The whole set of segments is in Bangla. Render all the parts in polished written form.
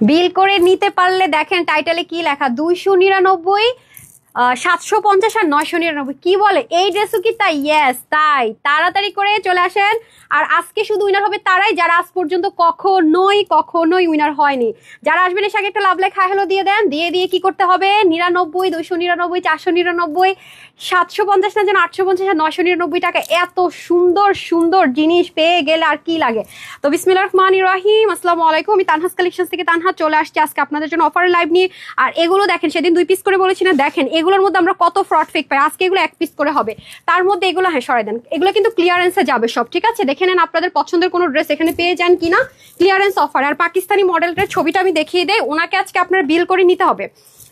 বিল করে নিতে পারলে দেখেন টাইটেলে কি লেখা 299, 750 আর 999। কি বলে এই ড্রেসও কি তাই? ইয়েস তাই। তাড়াতাড়ি করে চলে আসেন। আর আজকে শুধু উইনার হবে তারাই যারা আজ পর্যন্ত কখনোই উইনার হয়নি। যারা আসবেন এসে আগে একটা লাভ লাইক হাই হ্যালো দিয়ে দেন। দিয়ে কি করতে হবে? 99, 299, 499, 750 না যেন 850 আর 999 টাকা। এত সুন্দর সুন্দর জিনিস পেয়ে গেলে আর কি লাগে। তো বিসমিল্লাহির রহমানির রহিম, আসসালামু আলাইকুম। আমি তানহাস কালেকশন থেকে তানহা চলে আসছি আজকে আপনাদের জন্য অফারের লাইভ নিয়ে। আর এগুলো দেখেন, সেদিন 2 পিস করে বলেছি না, দেখেন এগুলোর মধ্যে আমরা কত ফ্রড ফেক পাই। আজকে এগুলো 1 পিস করে হবে। তার মধ্যে এগুলো হ্যাঁ সরাই দেন, এগুলো কিন্তু ক্লিয়ারেন্সে যাবে সব, ঠিক আছে? দেখে নেন আপনাদের পছন্দের কোনো ড্রেস এখানে পেয়ে যান কিনা, ক্লিয়ারেন্স অফার। আর পাকিস্তানি মডেলটার ছবিটা আমি দেখিয়ে দেই, ওনাকে আজকে আপনার বিল করে নিতে হবে।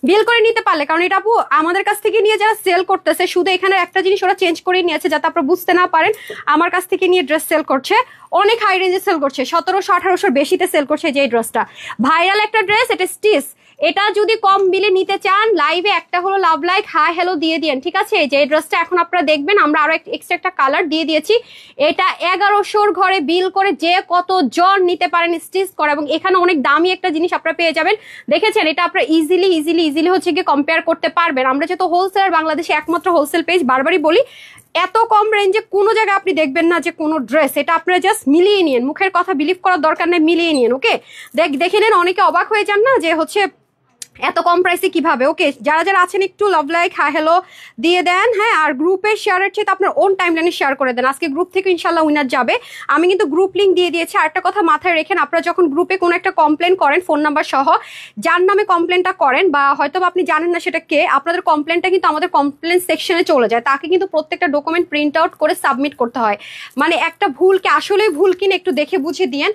বিল করে নিতে পারলে, কারণ এটা আপু আমাদের কাছ থেকে নিয়ে যারা সেল করতেছে, শুধু এখানে একটা জিনিস ওরা চেঞ্জ করে নিয়েছে যাতে আপনারা বুঝতে না পারেন আমার কাছ থেকে নিয়ে ড্রেস সেল করছে, অনেক হাই রেঞ্জে সেল করছে, 1700 1800 বেশিতে সেল করছে। যে ড্রেসটা ভাইরাল একটা ড্রেস, এটা স্টিচ। এটা যদি কম বিলে নিতে চান লাইভে একটা হলো লাভ লাইক হাই হ্যালো দিয়ে দিন, ঠিক আছে? যে ড্রেসটা এখন আপনারা দেখবেন, আমরা আরো এক্সট্রা একটা কালার দিয়ে দিয়েছি। এটা 1100 ঘরে বিল করে যে কত জন নিতে পারেন স্টিচ করা, এবং এখানে অনেক দামি একটা জিনিস আপনারা পেয়ে যাবেন। দেখেছেন, এটা আপনারা ইজিলি হচ্ছে গিয়ে কম্পেয়ার করতে পারবেন। আমরা যেহেতু হোলসেলার, বাংলাদেশে একমাত্র হোলসেল পেজ, বারবারই বলি এত কম রেঞ্জে কোনো জায়গায় আপনি দেখবেন না যে কোনো ড্রেস। এটা আপনারা জাস্ট মিলিয়ে নিন, মুখের কথা বিলিভ করার দরকার নেই, মিলিয়ে নিন। ওকে, দেখে নেন, অনেকে অবাক হয়ে যান না যে হচ্ছে এত কম প্রাইসে কিভাবে। ওকে, যারা আছেন একটু লাভ লাইক হাই হ্যালো দিয়ে দেন। হ্যাঁ, আর গ্রুপে শেয়ারের চেয়ে আপনার ওন টাইমলাইনে শেয়ার করে দেন। আজকে গ্রুপ থেকে ইনশাল্লাহ উইনার যাবে। আমি কিন্তু গ্রুপ লিঙ্ক দিয়ে দিয়েছি। আর একটা কথা মাথায় রেখেন, আপনারা যখন গ্রুপে কোনো একটা কমপ্লেন করেন ফোন নাম্বার সহ, যার নামে কমপ্লেনটা করেন বা হয়তো আপনি জানেন না সেটা কে, আপনাদের কমপ্লেনটা কিন্তু আমাদের কমপ্লেন সেকশনে চলে যায়। তাকে কিন্তু প্রত্যেকটা ডকুমেন্ট প্রিন্ট আউট করে সাবমিট করতে হয়। মানে একটা ভুলকে আসলেই ভুল কিনা একটু দেখে বুঝে দিয়েন।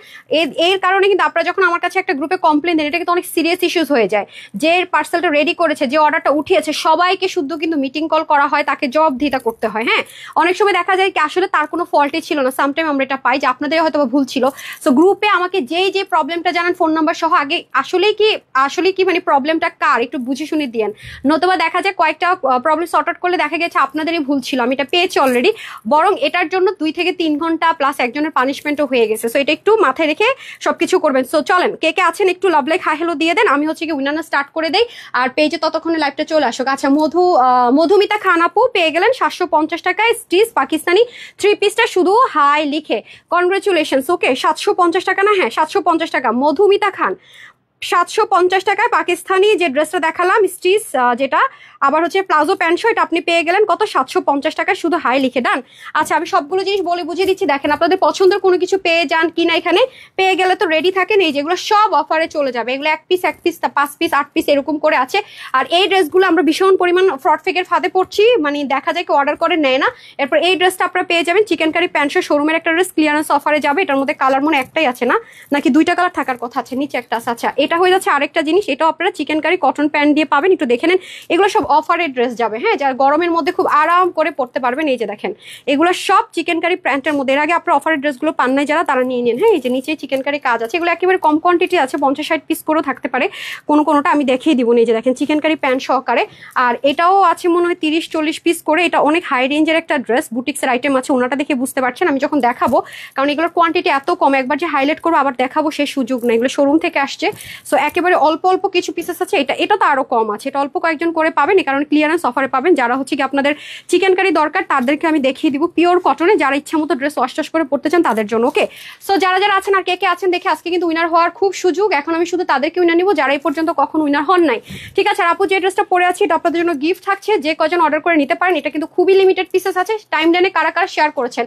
এর কারণে কিন্তু আপনারা যখন আমার কাছে একটা গ্রুপে কমপ্লেন দেন, এটা কিন্তু অনেক সিরিয়াস ইস্যুস হয়ে যায়। যে পার্সেলটা রেডি করেছে, যে অর্ডারটা উঠিয়েছে, সবাইকে শুদ্ধ কিন্তু মিটিং কল করা হয়, তাকে জবাবদিহিতা করতে হয়। হ্যাঁ, অনেক সময় দেখা যায় কি আসলে তার কোনো ফল্টই ছিল না। সামটাইম আমরা এটা পাই যে আপনাদের হয়তো ভুল ছিল। সো গ্রুপে আমাকে যে প্রবলেমটা জানান ফোন নাম্বার সহ, আগে আসলে কি মানে প্রবলেমটা কার একটু বুঝে শুনে দিয়েন। নতুবা দেখা যায় কয়েকটা প্রবলেম সর্ট আউট করলে দেখা গেছে আপনাদেরই ভুল ছিল, আমি এটা পেয়েছি অলরেডি। বরং এটার জন্য 2 থেকে 3 ঘন্টা প্লাস একজনের পানিশমেন্টও হয়ে গেছে। সো এটা একটু মাথায় রেখে সবকিছু করবেন। সো চলেন, কে আছেন একটু লাভ লাইক হাই হ্যালো দিয়ে দেন। আমি হচ্ছে কি উইনার স্টার্ট করে দেই, আর পেজে ততক্ষণে লাইভটা চলে আসুক। আচ্ছা, মধুমিতা খান আপু পেয়ে গেলেন 750 টাকায় স্টিচ পাকিস্তানি 3 পিসটা শুধু হাই লিখে। কনগ্রেচুলেশনস। ওকে, 750 টাকা না? হ্যাঁ, 750 টাকা। মধুমিতা খান 750 টাকায় পাকিস্তানি যে ড্রেসটা দেখালাম স্টিচ, যেটা আবার হচ্ছে প্লাজো প্যান্ট, এটা আপনি পেয়ে গেলেন কত? 750 টাকায় শুধু হাই লিখে। ডান। আচ্ছা, আমি সবগুলো জিনিস বলে বুঝিয়ে দিচ্ছি। দেখেন, আপনাদের পছন্দের কোনো কিছু পেয়ে যান কিনা, এখানে পেয়ে গেলে তো রেডি থাকেন। এই যেগুলো সব অফারে চলে যাবে, এগুলো 1 পিস 5 পিস 8 পিস এরকম করে আছে। আর এই ড্রেসগুলো আমরা ভীষণ পরিমাণ ফ্রড ফেকের ফাঁদে পড়ছি, মানে দেখা যায় কি অর্ডার করে নেয় না। এরপর এই ড্রেসটা আপনারা পেয়ে যাবেন চিকেন কারি প্যান্টশো শোরুমের একটা ড্রেস, ক্লিয়ারেন্স অফারে যাবে। এটার মধ্যে কালার মনে একটাই আছে না, নাকি 2টা কালার থাকার কথা আছে? নিচে একটা আছে। আচ্ছা, এটা হয়ে যাচ্ছে আরেকটা জিনিস, এটাও আপনারা চিকেন কারি কটন প্যান্ট দিয়ে পাবেন, একটু দেখে নেন। এগুলো সব অফারের ড্রেস যাবে। হ্যাঁ, যারা গরমের মধ্যে খুব আরাম করে পড়তে পারবেন। এই যে দেখেন, এগুলো সব চিকেন কারি প্যান্টের মধ্যে। এর আগে আপনারা অফারের ড্রেসগুলো পান নাই যারা, তারা নিয়ে নিন। হ্যাঁ, এই যে নিচে চিকেন কারি কাজ আছে, এগুলো একেবারে কম কোয়ান্টিটি আছে, 50-60 পিস করেও থাকতে পারে, কোনোটা আমি দেখিয়ে দিব। এই যে দেখেন চিকেন কারি প্যান্ট সহকারে। আর এটাও আছে মনে হয় 30-40 পিস করে। এটা অনেক হাই রেঞ্জের একটা ড্রেস, বুটিক্সের আইটেম আছে, ওনাটা দেখে বুঝতে পারছেন। আমি যখন দেখাবো, কারণ এগুলোর কোয়ান্টিটি এত কম, একবার যে হাইলাইট করবো আবার দেখাবো সে সুযোগ না, এগুলো শোরুম থেকে আসছে। সো একেবারে অল্প কিছু পিসেস আছে। এটা তো আরো কম আছে, এটা অল্প কয়েকজন করে পাবেন, এই কারণে ক্লিয়ারেন্স অফারে পাবেন। যারা হচ্ছে কি আপনাদের চিকেন কারি দরকার তাদেরকে আমি দেখিয়ে দিব পিওর কটনে, যারা ইচ্ছা মতো ড্রেস ওয়াশ করে পড়তে চান তাদের জন্য। ওকে, সো যারা আছেন আর কে আছেন দেখে আজকে কিন্তু উইনার হওয়ার খুব সুযোগ। এখন আমি শুধু তাদেরকে উইনার নিব যারা এই পর্যন্ত কখন উইনার হন নাই, ঠিক আছে? আর আপু যে ড্রেসটা পরে আছে এটা আপনাদের জন্য গিফট থাকছে, যে কজন অর্ডার করে নিতে পারেন। এটা কিন্তু খুবই লিমিটেড পিসেস আছে। টাইম লাইনে কারা শেয়ার করেছেন।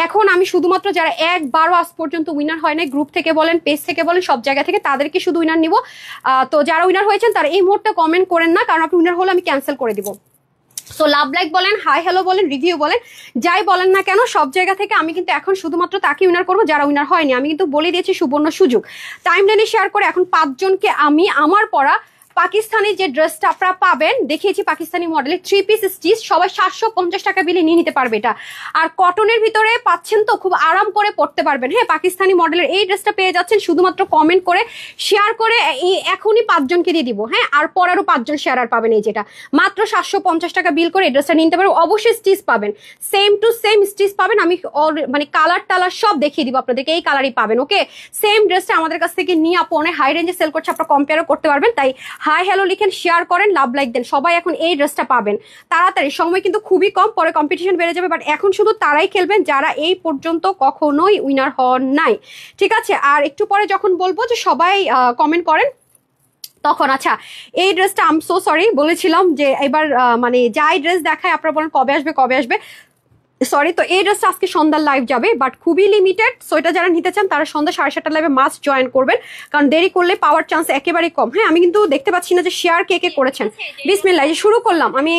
এখন আমি শুধুমাত্র যারা একবারও আজ পর্যন্ত উইনার হয় নাই, গ্রুপ থেকে বলেন, পেজ থেকে বলেন, সব জায়গা থেকে, তাদেরকে শুধু উইনার নিব। তো যারা উইনার হয়েছেন তারা এই মুহূর্তে কমেন্ট করেন না, কারণ আপনি উইনার হলে আমি ক্যান্সেল করে দিব। সো লাভ লাইক বলেন, হাই হ্যালো বলেন, রিভিউ বলেন, যাই বলেন না কেন, সব জায়গা থেকে আমি কিন্তু এখন শুধুমাত্র তাকে উইনার করবো যারা উইনার হয়নি। আমি কিন্তু বলে দিয়েছি সুবর্ণ সুযোগ। টাইম লাইনে শেয়ার করে এখন 5 জনকে আমি আমার পড়া পাকিস্তানি যে ড্রেসটা আপনারা পাবেন, দেখিয়েছি পাকিস্তানি মডেলের 3 পিস স্টিচ, সবাই 750 টাকা বিলে নিয়ে নিতে পারবে এটা। আর কটনের ভিতরে পাচ্ছেন তো, খুব আরাম করে পড়তে পারবেন। হ্যাঁ, পাকিস্তানি মডেলের এই ড্রেসটা পেয়ে যাচ্ছেন শুধুমাত্র কমেন্ট করে শেয়ার করে, এই এখনই 5 জনকে দিয়ে দিব। হ্যাঁ, আর পরেরও 5 জন শেয়ার পাবেন। এই যেটা মাত্র 750 টাকা বিল করে এই ড্রেসটা নিতে পারবেন। অবশ্যই স্টিচ পাবেন, সেম টু সেম স্টিচ পাবেন। আমি মানে কালার টালার সব দেখিয়ে দিব আপনাদেরকে, এই কালারই পাবেন। ওকে, সেম ড্রেসটা আমাদের কাছ থেকে নিয়ে আপু অনেক হাই রেঞ্জে সেল করছে, আপনারা কম্পেয়ারও করতে পারবেন। তাই হাই হ্যালো লিখেন, শেয়ার করেন, লাভ লাইক দেন, সবাই এখন এই ড্রেসটা পাবেন তাড়াতাড়ি। সময় কিন্তু খুবই কম, পরে কম্পিটিশন বেড়ে যাবে, বাট এখন শুধু তারাই খেলবেন যারা এই পর্যন্ত কখনোই উইনার হন নাই, ঠিক আছে? আর একটু পরে যখন বলবো যে সবাই কমেন্ট করেন তখন। আচ্ছা, এই ড্রেসটা আই এম সো সরি, বলেছিলাম যে এবার মানে যাই ড্রেস দেখায় আপনারা বলেন কবে আসবে কবে আসবে, সরি। তো এই ড্রেসটা আজকে সন্ধ্যার লাইভ যাবে, বাট খুবই লিমিটেড। সো এটা যারা নিতে চান তারা সন্ধ্যা 7:30 লাইভে মাস্ট জয়েন করবেন, কারণ দেরি করলে পাওয়ার চান্স একেবারেই কম। হ্যাঁ, আমি কিন্তু দেখতে পাচ্ছি না যে শেয়ার কে কে করেছেন। বিসমিল্লাহ, শুরু করলাম, আমি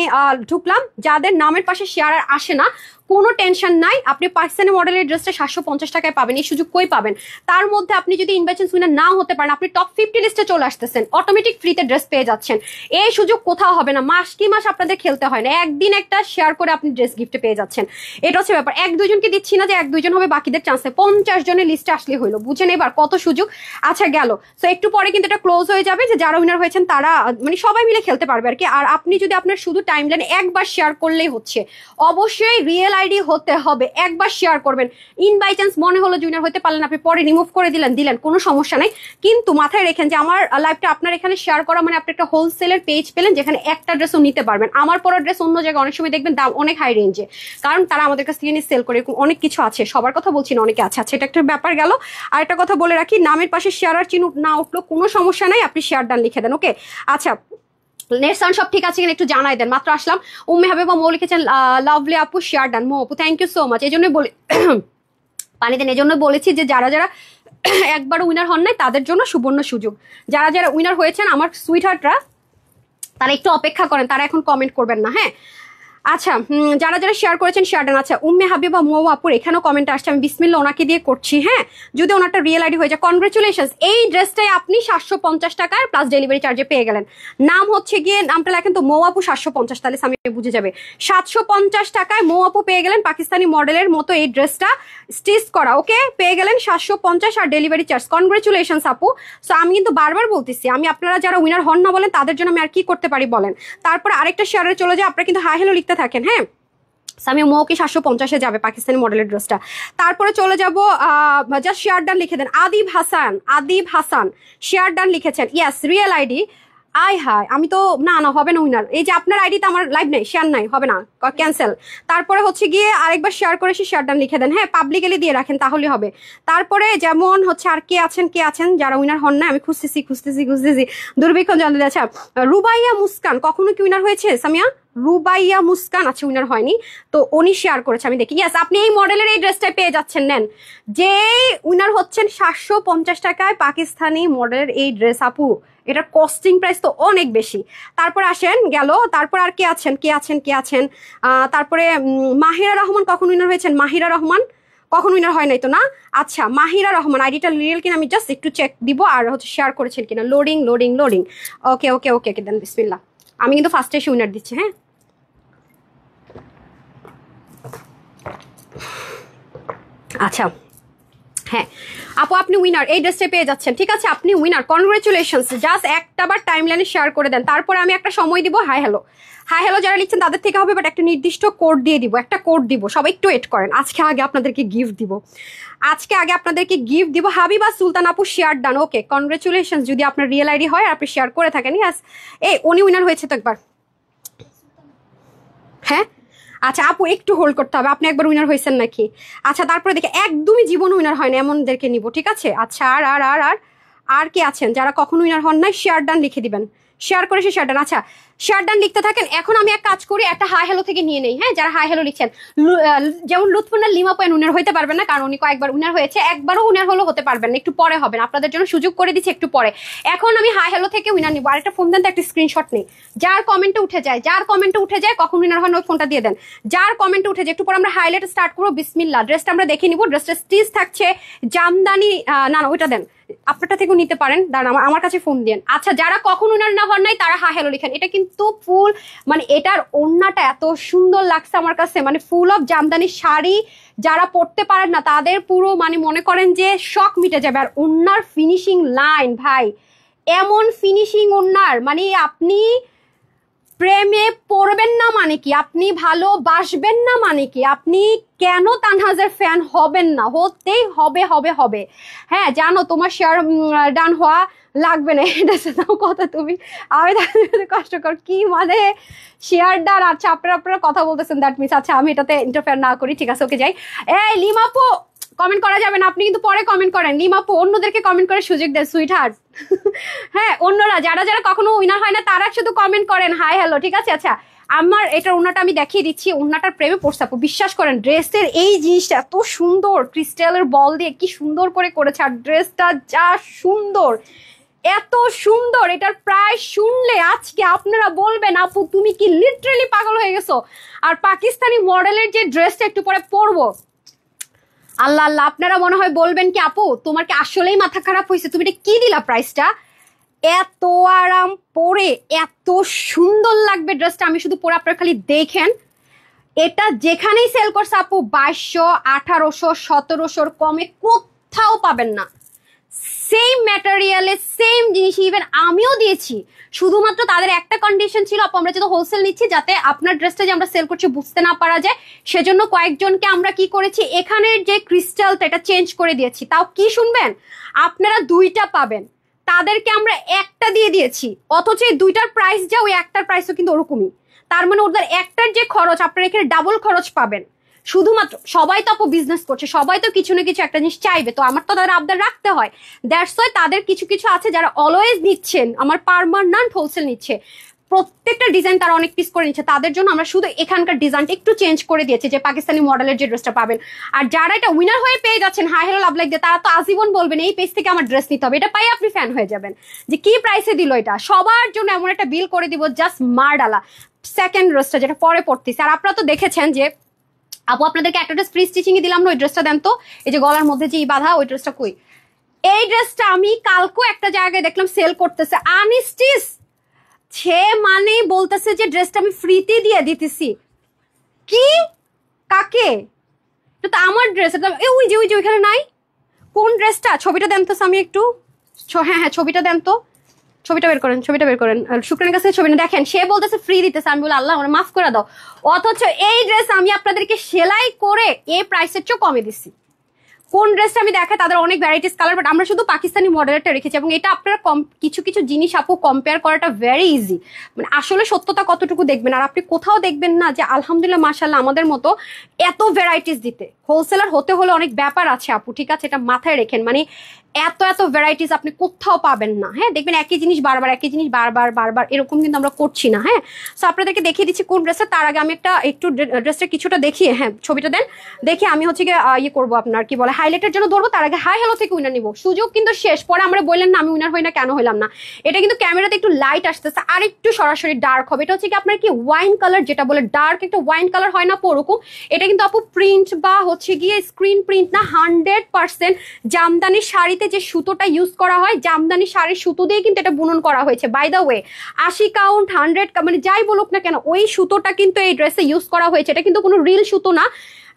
ঢুকলাম। যাদের নামের পাশে শেয়ার আর আসে না কোনো টেনশন নাই, আপনি পাকিস্তানি মডেলের ড্রেসটা 750 টাকায় পাবেন। এই সুযোগ কই পাবেন? তার মধ্যে আপনি যদি ইনভাইটেশন উইনার নাও হতে পারেন, আপনি টপ 50 লিস্টে চলে আসতেছেন, অটোমেটিক ফ্রিতে ড্রেস পেয়ে যাচ্ছেন। এই সুযোগ কোথাও হবে না, মাস কি মাস আপনাদের খেলতে হয় না, একদিন একটা শেয়ার করে আপনি ড্রেস গিফটে পেয়ে যাচ্ছেন। এটা হচ্ছে ব্যাপার। 1-2 জনকে দিচ্ছি না যে 1-2 জন হবে, বাকিদের চান্সে 50 জনের লিস্টে আসলে হইলো। বুঝেন এবার কত সুযোগ। আচ্ছা গেল। সো একটু পরে কিন্তু এটা ক্লোজ হয়ে যাবে, যে যারা উইনার হয়েছেন তারা মানে সবাই মিলে খেলতে পারবে আর কি। আর আপনি যদি আপনার শুধু টাইমলাইনে একবার শেয়ার করলেই হচ্ছে, অবশ্যই রিয়েল আইডি হতে হবে, একবার শেয়ার করবেন। ইন বাই চান্স মনে হলো জুনিয়র হতে পারলেন, আপনি পরে রিমুভ করে দিলেন, কোনো সমস্যা নাই। কিন্তু মাথায় রেখেন যে আমার লাইভটা আপনার এখানে শেয়ার করা মানে আপনি একটা হোলসেলের পেজ পেলেন, যেখানে একটা ড্রেসও নিতে পারবেন। আমার পরা ড্রেস অন্য জায়গায় অনেক সময় দেখবেন দাম অনেক হাই রেঞ্জে, কারণ তারা আমাদের কাছ থেকে নিয়ে সেল করে, এরকম অনেক কিছু আছে। সবার কথা বলছি না, অনেকে আছে। আচ্ছা, এটা একটা ব্যাপার গেল। আর একটা কথা বলে রাখি, নামের পাশে শেয়ার আর চিহ্ন না উঠলো কোনো সমস্যা নাই, আপনি শেয়ার ডান লিখে দেন। ওকে, আচ্ছা নেট সাউন্ড সব ঠিক আছে কিনা একটু জানাই দেন। মাত্র আসলাম। উম্মে হাবিবা মৌ লিখেছেন লাভলি আপু শেয়ার ডান। মৌ আপু থ্যাংক ইউ সো মাচ। এই জন্যই বলি পানি দেন, এই জন্য বলেছি যে যারা যারা একবার উইনার হন নাই তাদের জন্য সুবর্ণ সুযোগ। যারা যারা উইনার হয়েছেন আমার সুইট হার্টরা, তারা একটু অপেক্ষা করেন, তারা এখন কমেন্ট করবেন না। হ্যাঁ, আচ্ছা যারা যারা শেয়ার করেছেন শেয়ার ডান। আচ্ছা, উম্মে হাবিবা মৌ আপুর এখানেও কমেন্ট আসছে, আমি বিসমিল্লাহ ওনাকে দিয়ে করছি। হ্যাঁ, যদি ওনারটা রিয়েল আইডি হয়ে যায়, কনগ্রেচুলেশনস। এই ড্রেসটাই আপনি 750 টাকার প্লাস ডেলিভারি চার্জে পেয়ে গেলেন। নাম হচ্ছে গিয়ে, নামটা লেখেন তো মৌ আপু 750, তাহলে আমি বুঝে যাবে। 750 টাকায় মৌ আপু পেয়ে গেলেন পাকিস্তানি মডেলের মতো এই ড্রেসটা স্টিচ করা। ওকে, পেয়ে গেলেন 750 আর ডেলিভারি চার্জ। কনগ্রেচুলেশনস আপু। সো আমি কিন্তু বারবার বলতেছি, আমি আপনারা যারা উইনার হন না বলেন তাদের জন্য আমি আর কি করতে পারি বলেন। তারপর আরেকটা শেয়ারে চলে যায়, আপনারা কিন্তু হাই হ্যালো লিখতে থাকেন। হ্যাঁ, আমি মৌকে 750-এ যাবে পাকিস্তানি মডেলের ড্রেসটা। তারপরে চলে যাবো, জাস্ট শেয়ার ডান লিখে দেন। আদিব হাসান শেয়ার ডান লিখেছেন। Yes, real ID. I hi, আমি তো না হবে না উইনার। এই যে আপনার আইডিতে আমার লাইভ নাই, শেয়ার নাই, হবে না, ক্যান্সেল। তারপরে হচ্ছে গিয়ে আরেকবার শেয়ার করে শেয়ার ডান লিখে দেন। হ্যাঁ, পাবলিকলি দিয়ে রাখেন, তাহলে হবে। তারপরে যেমন হচ্ছে আর কে আছেন যারা উইনার হন না, আমি খুঁজতেছি দুর্ভিক্ষণ জানতে। আচ্ছা, রুবাইয়া মুস্কান কখনো কি উইনার হয়েছে সামিয়া? রুবাইয়া মুস্কান আছে, উইনার হয়নি তো, উনি শেয়ার করেছে, আমি দেখি। ইয়েস, আপনি এই মডেলের এই ড্রেসটাই পেয়ে যাচ্ছেন। নেন, যে উইনার হচ্ছেন 750 টাকায় পাকিস্তানি মডেলের এই ড্রেস। আপু এটার কস্টিং প্রাইস তো অনেক বেশি। তারপর আসেন গেল, তারপর আর কে আছেন তারপরে মাহিরা রহমান কখন উইনার হয়েছেন? মাহিরা রহমান কখন উইনার হয় নাই তো না? আচ্ছা, মাহিরা রহমান আইডিটা রিয়েল কিনা আমি জাস্ট একটু চেক দিব, আর হচ্ছে শেয়ার করেছেন কিনা। লোডিং। ওকে দেন, বিসমিল্লাহ। আমি কিন্তু ফার্স্টে এসে উইনার দিচ্ছি। হ্যাঁ, আচ্ছা, হ্যাঁ আপু আপনি উইনার, এই ড্রেসটা পেয়ে যাচ্ছেন। ঠিক আছে, আপনি উইনার, কনগ্রেচুলেশনস। জাস্ট একটাবার টাইমলাইনে শেয়ার করে দেন, তারপরে আমি একটা সময় দিব। হাই হ্যালো যারা লিখছেন তাদের থেকে হবে, বাট একটা নির্দিষ্ট কোড দিয়ে দিব, সবাই একটু ওয়েট করেন। আজকে আগে আপনাদেরকে গিফট দিব। হাবিবা সুলতান আপু শেয়ার ডান। ওকে, কনগ্রেচুলেশনস যদি আপনার রিয়েল আইডি হয় আর আপনি শেয়ার করে থাকেন। ইয়াস, উনি উইনার হয়েছে তো একবার। হ্যাঁ, আচ্ছা আপু একটু হোল্ড করতে হবে, আপনি একবার উইনার হয়েছেন নাকি? আচ্ছা, তারপরে দেখে একদমই জীবন উইনার হয় না এমনদেরকে নিব। ঠিক আছে, আচ্ছা আর কে আছেন যারা কখনো উইনার হন নাই? শেয়ার ডান লিখে দিবেন, শেয়ার করে শেয়ার ডান। আচ্ছা, শেয়ার ডান লিখতে থাকেন। এখন আমি এক কাজ করি, একটা হাই হ্যালো থেকে নিয়ে নেই। হ্যাঁ, যারা হাই হ্যালো লিখছেন, যেমন লুৎফুন্নার লিমা পয়েন্ট উনার হইতে পারবেন না, কারণ উনি কয়েকবার উনার হয়েছে, একবারও উনার হলো হতে পারবেন না, একটু পরে হবেন, আপনাদের জন্য সুযোগ করে দিচ্ছি একটু পরে। এখন আমি হাই হ্যালো থেকে উইনার নিবো। আরেকটা ফোন দেন তো, একটা স্ক্রিনশট নেই। যার কমেন্টে উঠে যায় কখন উইনার হয় ওই ফোনটা দিয়ে দেন। যার কমেন্টে উঠে যায়, একটু পরে আমরা হাইলাইট স্টার্ট করবো। বিসমিল্লাহ। ড্রেসটা আমরা দেখে নিবো। ড্রেসটা স্টিচ থাকছে, জামদানি, না ওইটা দেন, আপনারটা থেকেও নিতে পারেন, দাঁড়ান আমার কাছে ফোন দেন। আচ্ছা, যারা কখন উনার না হন নাই তারা হা হ্যালো লিখেন। এটা কিন্তু ফুল, মানে এটার ওড়নাটা এত সুন্দর লাগছে আমার কাছে, মানে ফুল অফ জামদানি শাড়ি। যারা পড়তে পারেন না তাদের পুরো মানে মনে করেন যে শখ মিটে যাবে। আর ওড়নার ফিনিশিং লাইন ভাই, এমন ফিনিশিং ওড়নার, মানে আপনি প্রেমে পড়বেন না মানে কি, আপনি ভালোবাসবেন না মানে কি, আপনি কেন তানহাজের ফ্যান হবেন না? হতেই হবে হবে হবে। হ্যাঁ জানো, তোমার শেয়ার ডান হওয়া লাগবে না, এটা কথা তুমি, আমি কষ্টকর কি মানে শেয়ার ডান। আচ্ছা, আপনারা কথা বলতেছেন, দ্যাট মিনস আচ্ছা আমি এটাতে ইন্টারফেয়ার না করি, ঠিক আছে ওকে যাই। এই লিমাপু কমেন্ট করা যাবে না, আপনি কিন্তু পরে কমেন্ট করেন। লিমাপু অন্যদেরকে কমেন্ট করে সুযোগ দেন সুইট হার্ট। হ্যাঁ, অন্যরা যারা যারা কখনো উইনার হয় না তারা শুধু কমেন্ট করেন হাই হ্যালো, ঠিক আছে। আচ্ছা, আমার এটার ওড়নাটা আমি দেখিয়ে দিচ্ছি। ওড়নাটার প্রেমে পড়ছে আপু, বিশ্বাস করেন। ড্রেসের এই জিনিসটা এত সুন্দর, ক্রিস্টালের বল দিয়ে কি সুন্দর করে করেছে, আর ড্রেসটা যা সুন্দর, এত সুন্দর, এটার প্রাইস শুনলে আজকে আপনারা বলবেন আপু তুমি কি লিটারালি পাগল হয়ে গেছো। আর পাকিস্তানি মডেলের যে ড্রেসটা একটু পরে পরবো, আল্লাহ আল্লাহ, আপনারা মনে হয় বলবেন কি আপু তোমার কি আসলেই মাথা খারাপ হয়েছে, তুমি এটা কি দিলা প্রাইসটা? এত আরাম পরে এত সুন্দর লাগবে ড্রেসটা, আমি শুধু পরে আপনারা খালি দেখেন। এটা যেখানেই সেল করছে আপু 2200, 1800, 1700 কমে কোথাও পাবেন না। সেম ম্যাটেরিয়ালে সেম জিনিস ইভেন আমিও দিয়েছি। শুধুমাত্র তাদের একটা কন্ডিশন ছিল আপু, আমরা যেহেতু হোলসেল নিচ্ছি, যাতে আপনার ড্রেসটা যে আমরা সেল করছি বুঝতে না পারা যায়, সেজন্য কয়েকজনকে আমরা কি করেছি, এখানের যে ক্রিস্টালটা এটা চেঞ্জ করে দিয়েছি। তাও কি শুনবেন, আপনারা দুইটা পাবেন, তাদেরকে আমরা একটা দিয়ে দিয়েছি, অথচ এই দুইটার প্রাইস যা, ওই একটার প্রাইসও কিন্তু ওরকমই। তার মানে ওদের একটার যে খরচ, আপনারা এখানে ডাবল খরচ পাবেন। শুধুমাত্র সবাই তো আপু বিজনেস করছে, সবাই তো কিছু না কিছু একটা জিনিস চাইবে, তো আমার তো তাদের আবদার রাখতে হয়। দ্যাটস ওয়াই তাদের কিছু কিছু আছে যারা অলওয়েজ নিচ্ছেন, আমার পার্মানেন্ট হোলসেল নিচ্ছে, প্রত্যেকটা ডিজাইন তারা অনেক পিস করে নিচ্ছে, তাদের জন্য আমরা শুধু এখানকার ডিজাইনটা একটু চেঞ্জ করে দিয়েছি, যে পাকিস্তানি মডেলের যে ড্রেসটা পাবেন। আর যারা এটা উইনার হয়ে পেয়ে যাচ্ছেন হাই হ্যালো লাভ লাইক দিয়ে, তারা তো আজীবন বলবেন এই পেজ থেকে আমার ড্রেস নিতে হবে, এটা পাই আপনি ফ্যান হয়ে যাবেন যে কি প্রাইসে দিল এটা। সবার জন্য এমন একটা বিল করে দিব, জাস্ট মারডালা সেকেন্ড ড্রেসটা যেটা পরে পড়তেছে। আর আপনারা তো দেখেছেন যে আপু আপনাদেরকে একটা ড্রেস ফ্রি স্টিচিং এ দিলাম না, ওই ড্রেসটা দেন তো, এই যে গলার মধ্যে যে বাঁধা ওই ড্রেসটা কই? এই ড্রেসটা আমি কালকেও একটা জায়গায় দেখলাম সেল করতেছে আনস্টিচ, সে মানে বলতেছে যে ড্রেসটা আমি ফ্রিতে দিয়ে দিতেছি। কি? কাকে? এটা তো আমার ড্রেস, এটা ওই যে ওইখানে নাই। কোন ড্রেসটা? ছবিটা দেন তো আমি একটু। হ্যাঁ হ্যাঁ, ছবিটা দেন তো, ছবিটা বের করেন, ছবিটা বের করেন। শুক্রানের কাছে ছবি না, দেখেন সে বলতেছে ফ্রি দিতেছে, আমি বলি আল্লাহ মাফ করে দাও। অথচ এই ড্রেস আমি আপনাদেরকে সেলাই করে এই প্রাইসের চেয়ে কমে দিছি। কোন ড্রেসটা আমি দেখাই, তাদের অনেক ভ্যারাইটিস কালার, বাট আমরা শুধু পাকিস্তানি মডেলটা রেখেছি। এবং এটা আপনারা কিছু কিছু জিনিস আপু কম্পেয়ার করাটা ভেরি ইজি, মানে আসলে সত্যতা কতটুকু দেখবেন। আর আপনি কোথাও দেখবেন না যে আলহামদুলিল্লাহ মাশাআল্লাহ আমাদের মতো এত ভ্যারাইটিস দিতে। হোলসেলার হতে হলে অনেক ব্যাপার আছে আপু, ঠিক আছে, এটা মাথায় রেখেন। মানে এত এত ভ্যারাইটিস আপনি কোথাও পাবেন না। হ্যাঁ, দেখবেন একই জিনিস বারবার, একই জিনিস বারবার বারবার, এরকম কিন্তু আমরা করছি না। হ্যাঁ, সো আপনাদেরকে দেখিয়ে দিচ্ছি কোন ড্রেসটা। তার আগে আমি একটু ড্রেসটা কিছুটা দেখিয়ে, হ্যাঁ ছবিটা দেন, দেখি আমি হচ্ছে গিয়ে ইয়ে করবো, আপনার কি বলে হাইলাইটের জন্য ধরবো। তার আগে হাই হ্যালো থেকে উইনার নিবো, সুযোগ কিন্তু শেষ। পরে আমরা বললেন না আমি উইনার হই না, কেন হইলাম না। এটা কিন্তু ক্যামেরাতে একটু লাইট আসতেছে, আর একটু সরাসরি ডার্ক হবে। এটা হচ্ছে কি আপনার কি ওয়াইন কালার, যেটা বলে ডার্ক একটা ওয়াইন কালার হয় না ওরকম। এটা কিন্তু আপু প্রিন্ট বা হচ্ছে গিয়ে স্ক্রিন প্রিন্ট না, 100% জামদানি শাড়িতে যে সুতোটা ইউজ করা হয়, জামদানি শাড়ির সুতো দিয়ে কিন্তু এটা বুনন করা হয়েছে। বাই দ্য ওয়ে 80 কাউন্ট 100 মানে যাই বলুক না কেন, ওই সুতোটা কিন্তু এই ড্রেসে ইউজ করা হয়েছে। এটা কিন্তু কোনো রিল সুতো না।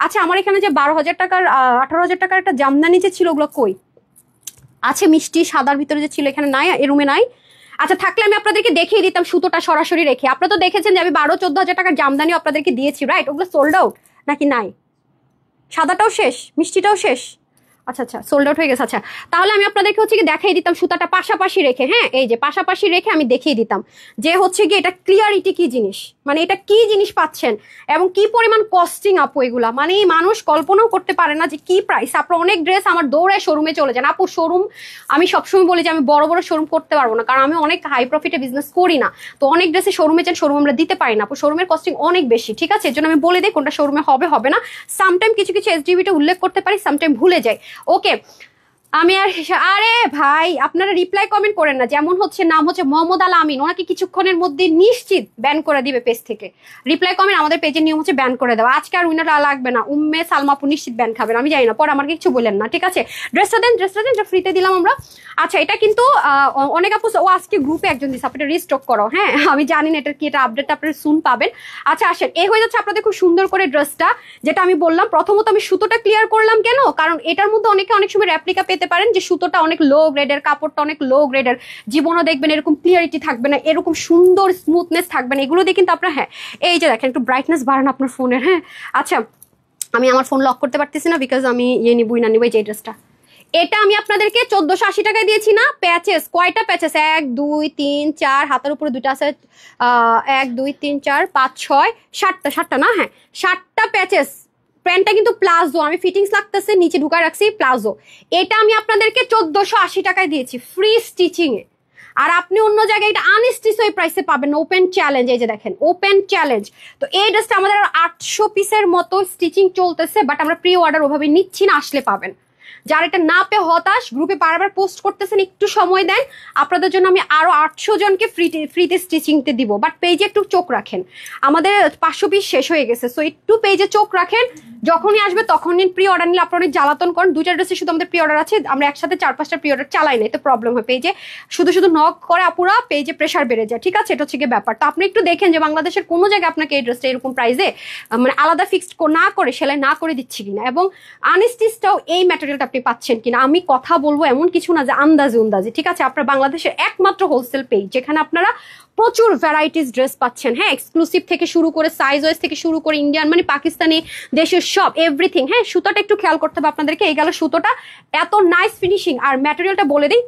আচ্ছা, আমার এখানে যে 12,000 টাকার 18,000 টাকার একটা জামদানি যে ছিল, ওগুলো কই আছে? মিষ্টি সাদার ভিতরে যে ছিল, এখানে নাই, এই রুমে নাই। আচ্ছা, থাকলে আমি আপনাদেরকে দেখিয়ে দিতাম সুতোটা সরাসরি রেখে। আপনারা তো দেখেছেন যে আমি 12-14,000 টাকার জামদানিও আপনাদেরকে দিয়েছি, রাইট? ওগুলো সোল্ড আউট নাকি নাই? সাদাটাও শেষ, মিষ্টিটাও শেষ। আচ্ছা আচ্ছা, সোল্ড আউট হয়ে গেছে। আচ্ছা, তাহলে আমি আপনাদেরকে হচ্ছে কি দেখাই দিতাম সুতাটা পাশাপাশি রেখে। হ্যাঁ, এই যে পাশাপাশি রেখে আমি দেখিয়ে দিতাম যে হচ্ছে কি এটা ক্লিয়ারিটি কি জিনিস, মানে এটা কি জিনিস পাচ্ছেন এবং কি পরিমাণ কস্টিং আপু এগুলা, মানে মানুষ কল্পনাও করতে পারে না যে কি প্রাইস। আপনার অনেক ড্রেস আমার দৌড়ায় শোরুমে চলে যান আপু। শোরুম আমি সবসময় বলি যে আমি বড় বড় শোরুম করতে পারবো না, কারণ আমি অনেক হাই প্রফিটে বিজনেস করি না। তো অনেক ড্রেসে শোরুমে যান, শোরুম আমরা দিতে পারি না আপু, শোরুমের কস্টিং অনেক বেশি। ঠিক আছে, এর জন্য আমি বলে দিই কোনটা শোরুমে হবে হবে না। সামটাইম কিছু কিছু এসডিবিটা উল্লেখ করতে পারি, সামটাইম ভুলে যাই। ওকে, আমি আর আরে ভাই আপনারা রিপ্লাই কমেন্ট করেন না। যেমন হচ্ছে নাম হচ্ছে মোহাম্মদ আল আমিন, ওনাকে কিছুক্ষণের মধ্যে নিশ্চিত ব্যান করে দিবে পেজ থেকে। রিপ্লাই কমেন্ট আমাদের পেজের নিয়ম হচ্ছে ব্যান করে দেওয়া। আজকে আর উইনার লাগবে না, উম্মে সালমাপু নিশ্চিত ব্যান খাবেন। আমি জানি না, পরে আমার কিছু বলেন না। ঠিক আছে, ড্রেসটা দেন, যা ফ্রিতে দিলাম আমরা। আচ্ছা, এটা কিন্তু অনেক আপু ও আজকে গ্রুপে একজন দিচ্ছে, আপনি রিস্টক করো। হ্যাঁ, আমি জানি না এটার কি, এটা আপডেট আপনারা সুন পাবেন। আচ্ছা আসেন, এই হয়ে যাচ্ছে আপনাদের খুব সুন্দর করে ড্রেসটা, যেটা আমি বললাম। প্রথমত আমি সুতোটা ক্লিয়ার করলাম কেন, কারণ এটার মধ্যে অনেকে অনেক সময় রেপ্লিকা পেতে পারেন যে সুতোটা অনেক লো গ্রেডের, কাপড়টা অনেক লো গ্রেডের, জীবনও দেখবেন এরকম ক্লিয়ারিটি থাকবে না, এরকম সুন্দর স্মুথনেস থাকবে না। এগুলো দিয়ে কিন্তু আপনার, হ্যাঁ এই যে দেখেন একটু ব্রাইটনেস বাড়ান আপনার ফোনের। হ্যাঁ আচ্ছা, আমি আমার ফোন লক করতে পারতেছি না বিকজ আমি নিবই না নিবই যে ড্রেসটা। এটা আমি আপনাদেরকে 1480 টাকায় দিয়েছি না। প্যাচেস কয়টা প্যাচেস, 1 2 3 4, হাতের উপরে দুটো আছে, 1 2 3 4 5 6 7টা না, হ্যাঁ 7টা প্যাচেস। প্যান্টটা কিন্তু প্লাজো, আমি ফিটিংস লাগতেছে নিচে ঢুকায় রাখছি প্লাজো। এটা আমি আপনাদেরকে 1480 টাকায় দিয়েছি ফ্রি স্টিচিং এ। আর আপনি অন্য জায়গায় এটা আনস্টিচ ওই প্রাইসে পাবেন, ওপেন চ্যালেঞ্জ। এই যে দেখেন ওপেন চ্যালেঞ্জ। তো এই ড্রেসটা আমাদের 800 পিসের মতো স্টিচিং চলতেছে, বাট আমরা প্রি অর্ডার ওভাবে নিচ্ছি না, আসলে পাবেন। যারা এটা না পেয়ে হতাশ, গ্রুপে বারবার পোস্ট করতেছেন, একটু সময় দেন, আপনাদের জন্য আমি আরো 800 জনকে ফ্রিতে স্টিচিংতে দিব। বাট পেজে একটু চোখ রাখেন, আমাদের 500 পিস শেষ হয়ে গেছে, সো একটু পেজে চোখ রাখেন। যখনই আসবে তখনই প্রি অর্ডার নিলে আপনারা অনেক জ্বালাতন করেন। 2টা ড্রেসে শুধু আমাদের প্রি অর্ডার আছে, আমরা একসাথে 4-5টা প্রি অর্ডার চালাই না, এতে প্রবলেম হয়। পেজে শুধু শুধু নক করে আপুরা, পেজে প্রেশার বেড়ে যায়। ঠিক আছে, এটা হচ্ছে গিয়ে ব্যাপার। তো আপনি একটু দেখেন যে বাংলাদেশের কোনো জায়গায় আপনাকে এই ড্রেসটা এরকম প্রাইসে মানে আলাদা ফিক্সড না করে সেলাই না করে দিচ্ছি কিনা, এবং আনস্টিচটাও এই ম্যাটেরিয়ালটা আপনি পাচ্ছেন কিনা। আমি কথা বলবো এমন কিছু না যে আন্দাজে। ঠিক আছে, আপনার বাংলাদেশের একমাত্র হোলসেল পেজ যেখানে আপনারা প্রচুর ভ্যারাইটিস ড্রেস পাচ্ছেন। হ্যাঁ, এক্সক্লুসিভ থেকে শুরু করে সাইজ ওয়াইজ থেকে শুরু করে ইন্ডিয়ান মানে পাকিস্তানি দেশের সব এভরিথিং। হ্যাঁ, সুতোটা একটু খেয়াল করতে হবে আপনাদেরকে। এই গেল সুতোটা, এত নাইস ফিনিশিং। আর ম্যাটেরিয়ালটা বলে দিই,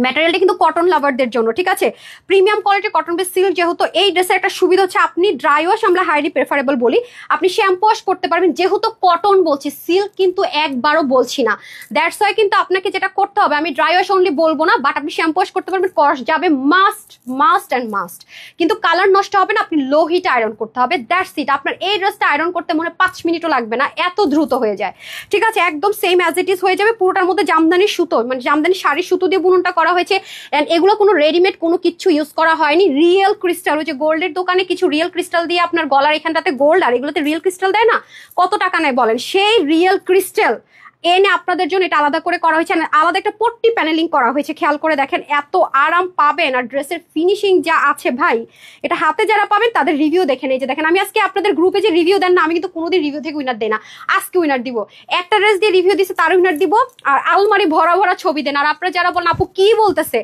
ম্যাটেরিয়ালটা কিন্তু কটন লাভারদের জন্য। ঠিক আছে, প্রিমিয়াম কোয়ালিটির কটন বেস সিল্ক। যেহেতু এই ড্রেসের একটা সুবিধা হচ্ছে আপনি ড্রাই ওয়াশ আমরা হাইলি প্রেফারেবল বলি, আপনি শ্যাম্পু ওয়াশ করতে পারবেন। যেহেতু কটন বলছি, সিল্ক কিন্তু একবারও বলছি না। দ্যাটস ওয়াই কিন্তু আপনাকে যেটা করতে হবে, আমি ড্রাই ওয়াশ অনলি বলবো না, বাট আপনি শ্যাম্পু ওয়াশ করতে পারবেন, কস যাবে মাস্ট। কিন্তু কালার নষ্ট হবে না, আপনি লো হিট আয়রন করতে হবে। That's it. আপনার এই ড্রেসটা আয়রন করতে মনে 5 মিনিটও লাগবে না, এত দ্রুত হয়ে যায়। ঠিক আছে, একদম সেম অ্যাজ ইট ইজ হয়ে যাবে। পুরোটার মধ্যে জামদানি সুতো, মানে জামদানি শাড়ি সুতো দিয়ে বুননটা করা হয়েছে। এন্ড এগুলো কোনো রেডিমেড কোনো কিছু ইউজ করা হয়নি। রিয়েল ক্রিস্টাল, ওই যে গোল্ডের দোকানে কিছু রিয়েল ক্রিস্টাল দিয়ে আপনার গলার এখানটাতে গোল্ড, আর এগুলোতে রিয়েল ক্রিস্টাল দেয় না, কত টাকা নেয় বলেন? সেই রিয়েল ক্রিস্টাল এনে আপনাদের জন্য এটা আলাদা করে করা হয়েছে, আলাদা একটা পট্টি প্যানেলিং করা হয়েছে। খেয়াল করে দেখেন, এত আরাম পাবেন। আর ড্রেসের ফিনিশিং যা আছে ভাই, এটা হাতে যারা পাবেন তাদের রিভিউ দেখেন। এই যে দেখেন, আমি আজকে আপনাদের গ্রুপে যে রিভিউ দেন না, আমি কিন্তু কোনোদিন রিভিউ থেকে উইনার দেই না, আজকে উইনার দিব। একটা ড্রেস দিয়ে রিভিউ দিচ্ছে তার উইনার দিব, আর আলমারি ভরা ভরা ছবি দেন। আর আপনারা যারা বলেন আপু কি বলতেছে,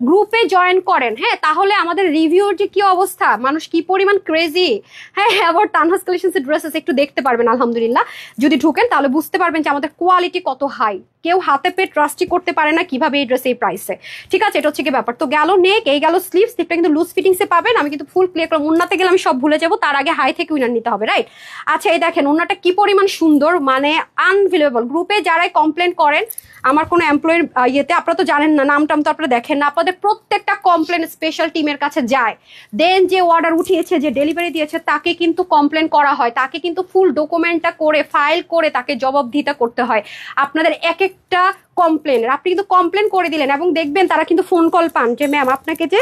গ্রুপে জয়েন করেন। হ্যাঁ, তাহলে আমাদের রিভিউর যে কি অবস্থা, মানুষ কি পরিমাণ ক্রেজি। হ্যাঁ, অ্যাবাউট তানহাস কালেকশনসের ড্রেসেস একটু দেখতে পারবেন। আলহামদুলিল্লাহ, যদি ঢুকেন তাহলে বুঝতে পারবেন যে আমাদের কোয়ালিটি কত হাই। কেউ হাতে পেয়ে ট্রাস্টই করতে পারে না কিভাবে এই ড্রেস এই প্রাইসে। ঠিক আছে, এটা হচ্ছে কি ব্যাপার। তো গেল নেক, এই গেল স্লিভ। স্লিভটা কিন্তু লুজ ফিটিংসে পাবেন। আমি কিন্তু ফুল ক্লিয়ার করলাম, উন্নাতে গেলে আমি সব ভুলে যাবো, তার আগে হাই থেকে উইনার নিতে হবে, রাইট? আচ্ছা, এই দেখেন উন্নাটা কি পরিমাণ সুন্দর, মানে আনবিলিভেবল। গ্রুপে যারাই কমপ্লেন করেন আমার কোনো এমপ্লয়ের ইয়েতে, আপনারা তো জানেন না, নাম টাম তো আপনারা দেখেন না, আপনাদের প্রত্যেকটা কমপ্লেন স্পেশাল টিমের কাছে যায়। দেন যে অর্ডার উঠিয়েছে, যে ডেলিভারি দিয়েছে, তাকে কিন্তু কমপ্লেন করা হয়, তাকে কিন্তু ফুল ডকুমেন্টটা করে ফাইল করে তাকে জবাবদিহিতা করতে হয়। আপনাদের এক একটা কমপ্লেনের আপনি কিন্তু কমপ্লেন করে দিলেন, এবং দেখবেন তারা কিন্তু ফোন কল পান যে ম্যাম আপনাকে যে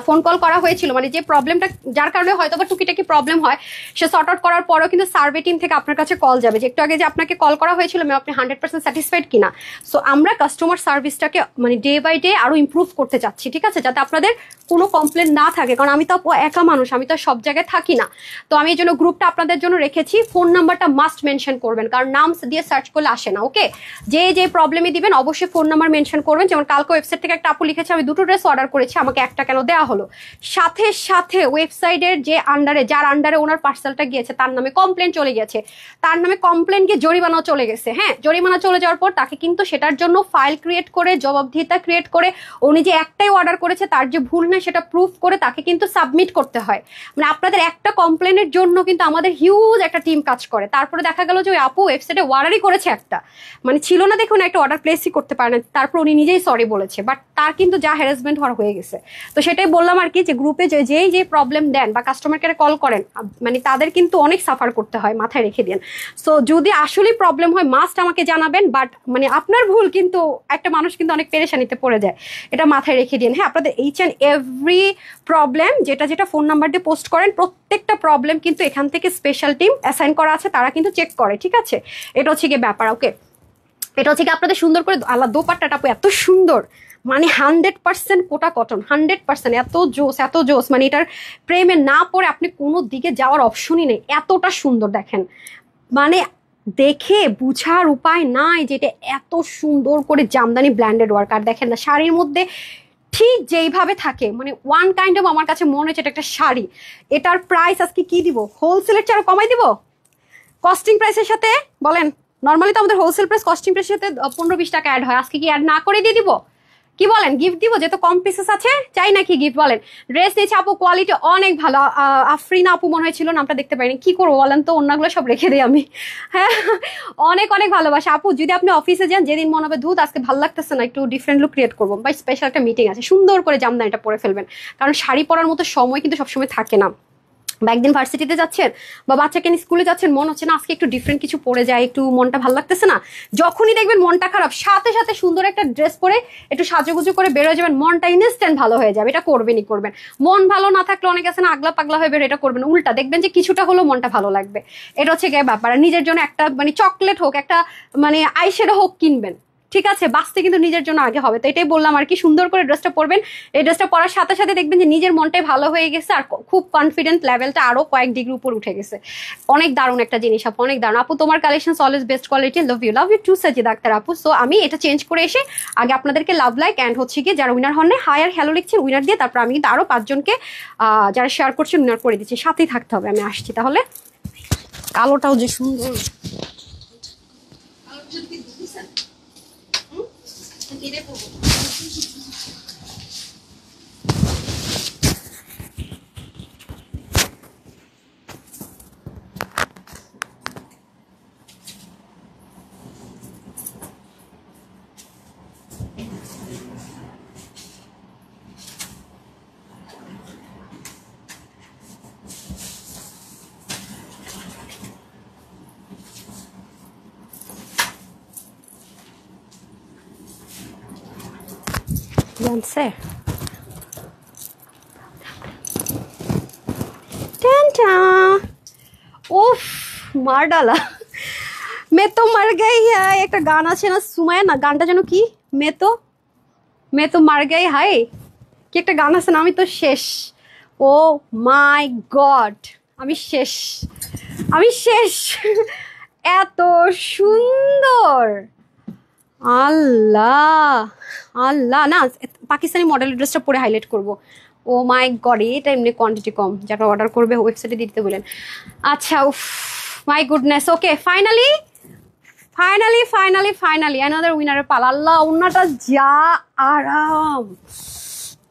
ফোন কল করা হয়েছিল, মানে যে প্রবলেমটা যার কারণে হয়তো বা টুকিটাকি প্রবলেম হয়, সে সর্ট আউট করার পরেও কিন্তু সার্ভে টিম থেকে আপনার কাছে কল যাবে যে একটু আগে যে আপনাকে কল করা হয়েছিল ম্যাম, আপনি 100% স্যাটিসফাইড কিনা। সো আমরা কাস্টমার সার্ভিসটাকে মানে ডে বাই ডে আরো ইমপ্রুভ করতে যাচ্ছি। ঠিক আছে, যাতে আপনাদের কোনো কমপ্লেন না থাকে, কারণ আমি তো একা মানুষ, আমি তো সব জায়গায় থাকি না। তো আমি এই জন্য গ্রুপটা আপনাদের জন্য রেখেছি। ফোন নাম্বারটা মাস্ট মেনশন করবেন, কারণ নাম দিয়ে সার্চ করলে আসে না। ওকে, যে প্রবলেমে দিবেন অবশ্যই ফোন নাম্বার মেনশন করবেন। যেমন কালকে ওয়েবসাইট থেকে একটা আপু লিখেছে, আমি 2টো ড্রেস অর্ডার করেছি, আমাকে একটা কেন দেওয়া হলো, সাথে সাথে ওয়েবসাইটের যে আন্ডারে, যার আন্ডারে ওনার পার্সেলটা গিয়েছে তার নামে কমপ্লেন চলে গেছে, তার নামে কমপ্লেন গিয়ে জরিমানাও চলে গেছে। হ্যাঁ, জরিমানা চলে যাওয়ার পর তাকে কিন্তু সেটার জন্য ফাইল ক্রিয়েট করে, জবাবদিহিতা ক্রিয়েট করে, উনি যে একটাই অর্ডার করেছে তার যে ভুল নেই সেটা প্রুফ করে তাকে কিন্তু সাবমিট করতে হয়। মানে আপনাদের একটা কমপ্লেনের জন্য কিন্তু আমাদের হিউজ একটা টিম কাজ করে। তারপরে দেখা গেল যে ওই আপু ওয়েবসাইটে অর্ডারই করেছে একটা, মানে ছিল না দেখুন একটা অর্ডার প্লেসই করতে পারে না, তারপর উনি নিজেই সরি বলেছে, বাট তার কিন্তু যা হ্যারাসমেন্ট হওয়ার হয়ে গেছে। তো সেটাই বললাম আর কি, যে গ্রুপে যে প্রবলেম দেন বা কাস্টমার কেয়ারে কল করেন, মানে তাদের কিন্তু অনেক সাফার করতে হয়, মাথায় রেখে দিন। সো যদি আসলেই প্রবলেম হয় মাস্ট আমাকে জানাবেন, বাট মানে আপনার ভুল কিন্তু একটা মানুষ কিন্তু অনেক পেরেশানিতে পড়ে যায়, এটা মাথায় রেখে দিন। হ্যাঁ, আপনাদের এইচ অ্যান্ড এভরি প্রবলেম যেটা যেটা ফোন নাম্বার দিয়ে পোস্ট করেন, প্রত্যেকটা প্রবলেম কিন্তু এখান থেকে স্পেশাল টিম অ্যাসাইন করা আছে, তারা কিন্তু চেক করে, ঠিক আছে? এটা হচ্ছে গিয়ে ব্যাপার। ওকে, এটা হচ্ছে কি আপনাদের সুন্দর করে আল্লাহ দোপাট্টাটা আপু এত সুন্দর, মানে 100% কোটা কটন, 100% এত জোস, এত জোস, মানে এটার প্রেমে না পড়ে আপনি কোনো দিকে যাওয়ার অপশনই নেই, এতটা সুন্দর দেখেন, মানে দেখে বুঝার উপায় নাই যে এটা এত সুন্দর করে জামদানি ব্ল্যান্ডেড ওয়ার্ক। আর দেখেন না শাড়ির মধ্যে ঠিক যেইভাবে থাকে, মানে ওয়ান কাইন্ড অফ আমার কাছে মনে হচ্ছে এটা একটা শাড়ি। এটার প্রাইস আজকে কি দিব, হোলসেলের চেয়ে আরো কমাই দিব কস্টিং প্রাইসের সাথে? বলেন, নর্মালি তো আমাদের হোলসেল প্রাইস কস্টিং প্রাইসের সাথে 15-20 টাকা অ্যাড হয়, আজকে কি অ্যাড না করে দিয়ে দিব? কি বলেন, গিফট দিব? যেহেতু কম পিসেস আছে, চাই নাকি গিফট? বলেন। ড্রেস নিয়েছে আপু, কোয়ালিটি অনেক ভালো। আফরিনা আপু মনে হয়েছিল, নামটা দেখতে পাইনি, কি করবো বলেন তো, অন্যগুলো সব রেখে দিই আমি। হ্যাঁ, অনেক অনেক ভালোবাসা আপু। যদি আপনি অফিসে যান, যেদিন মনে হবে দুধ আজকে ভালো লাগতেছে না, একটু ডিফারেন্ট লুক ক্রিয়েট করবো, বা স্পেশাল একটা মিটিং আছে, সুন্দর করে জামদানিটা পরে ফেলবেন, কারণ শাড়ি পরার মতো সময় কিন্তু সবসময় থাকে না। বা একদিন ভার্সিটিতে যাচ্ছেন বা বাচ্চাকে নিয়ে স্কুলে যাচ্ছেন, মন হচ্ছে না আজকে একটু ডিফারেন্ট কিছু পরে যায়, একটু মনটা ভালো লাগতেছে না, যখনই দেখবেন মনটা খারাপ, সাথে সাথে সুন্দর একটা ড্রেস পরে একটু সাজুগুজু করে বেরোয় যাবেন, মনটা ইনস্ট্যান্ট ভালো হয়ে যাবে। এটা করবেনই করবেন। মন ভালো না থাকলে অনেক আছে না আগলা পাগলা হয়ে বেরো, এটা করবেন উল্টা, দেখবেন যে কিছুটা হলেও মনটা ভালো লাগবে। এটা হচ্ছে গিয়ে ব্যাপার। আর নিজের জন্য একটা মানে চকলেট হোক, একটা মানে আইশ্যাডো হোক কিনবেন, ঠিক আছে? বাঁচতে কিন্তু নিজের জন্য আগে হবে। তো এটাই বললাম আর কি, সুন্দর করে ড্রেসটা পরবেন। এই ড্রেসটা পরার সাথে সাথে দেখবেন যে নিজের মনটাই ভালো হয়ে গেছে, আর খুব কনফিডেন্ট লেভেলটা আরো কয়েক ডিগ্রি উপর উঠে গেছে। অনেক দারুণ একটা জিনিস আপু, অনেক দারুণ আপু। তোমার collection always best quality, love you too Sajida Akter আপু। সো আমি এটা চেঞ্জ করে এসে আগে আপনাদেরকে লাভ লাইক অ্যান্ড হচ্ছে কি যারা উইনার হন হাই আর হ্যালো লিখছেন উইনার দিয়ে, তারপর আমি কিন্তু আরো 5 জনকে যারা শেয়ার করছেন উইনার করে দিচ্ছি। সাথেই থাকতে হবে, আমি আসছি তাহলে। কালোটাও যে সুন্দর, জানছে উফ মার ডালা মে তো মার গাই হাই, একটা গান আছে না সুমায়া, না গানটা যেন কি, মে তো মার গাই হাই, কি একটা গান আছে না, আমি তো শেষ। ও মাই গড, আমি শেষ, আমি শেষ। এত সুন্দর, আল্লাহ আল্লাহ। না পাকিস্তানি মডেল ড্রেসটা পরে হাইলাইট করবো। ও মাই গড, এটা এমনি কোয়ান্টিটি কম, যারা অর্ডার করবে ওয়েবসাইটে দিতে বলেন। আচ্ছা, উফ my goodness. Okay, finally finally finally finally another উইনারের পালা। আল্লাহ, ওনাটা যা আরাম,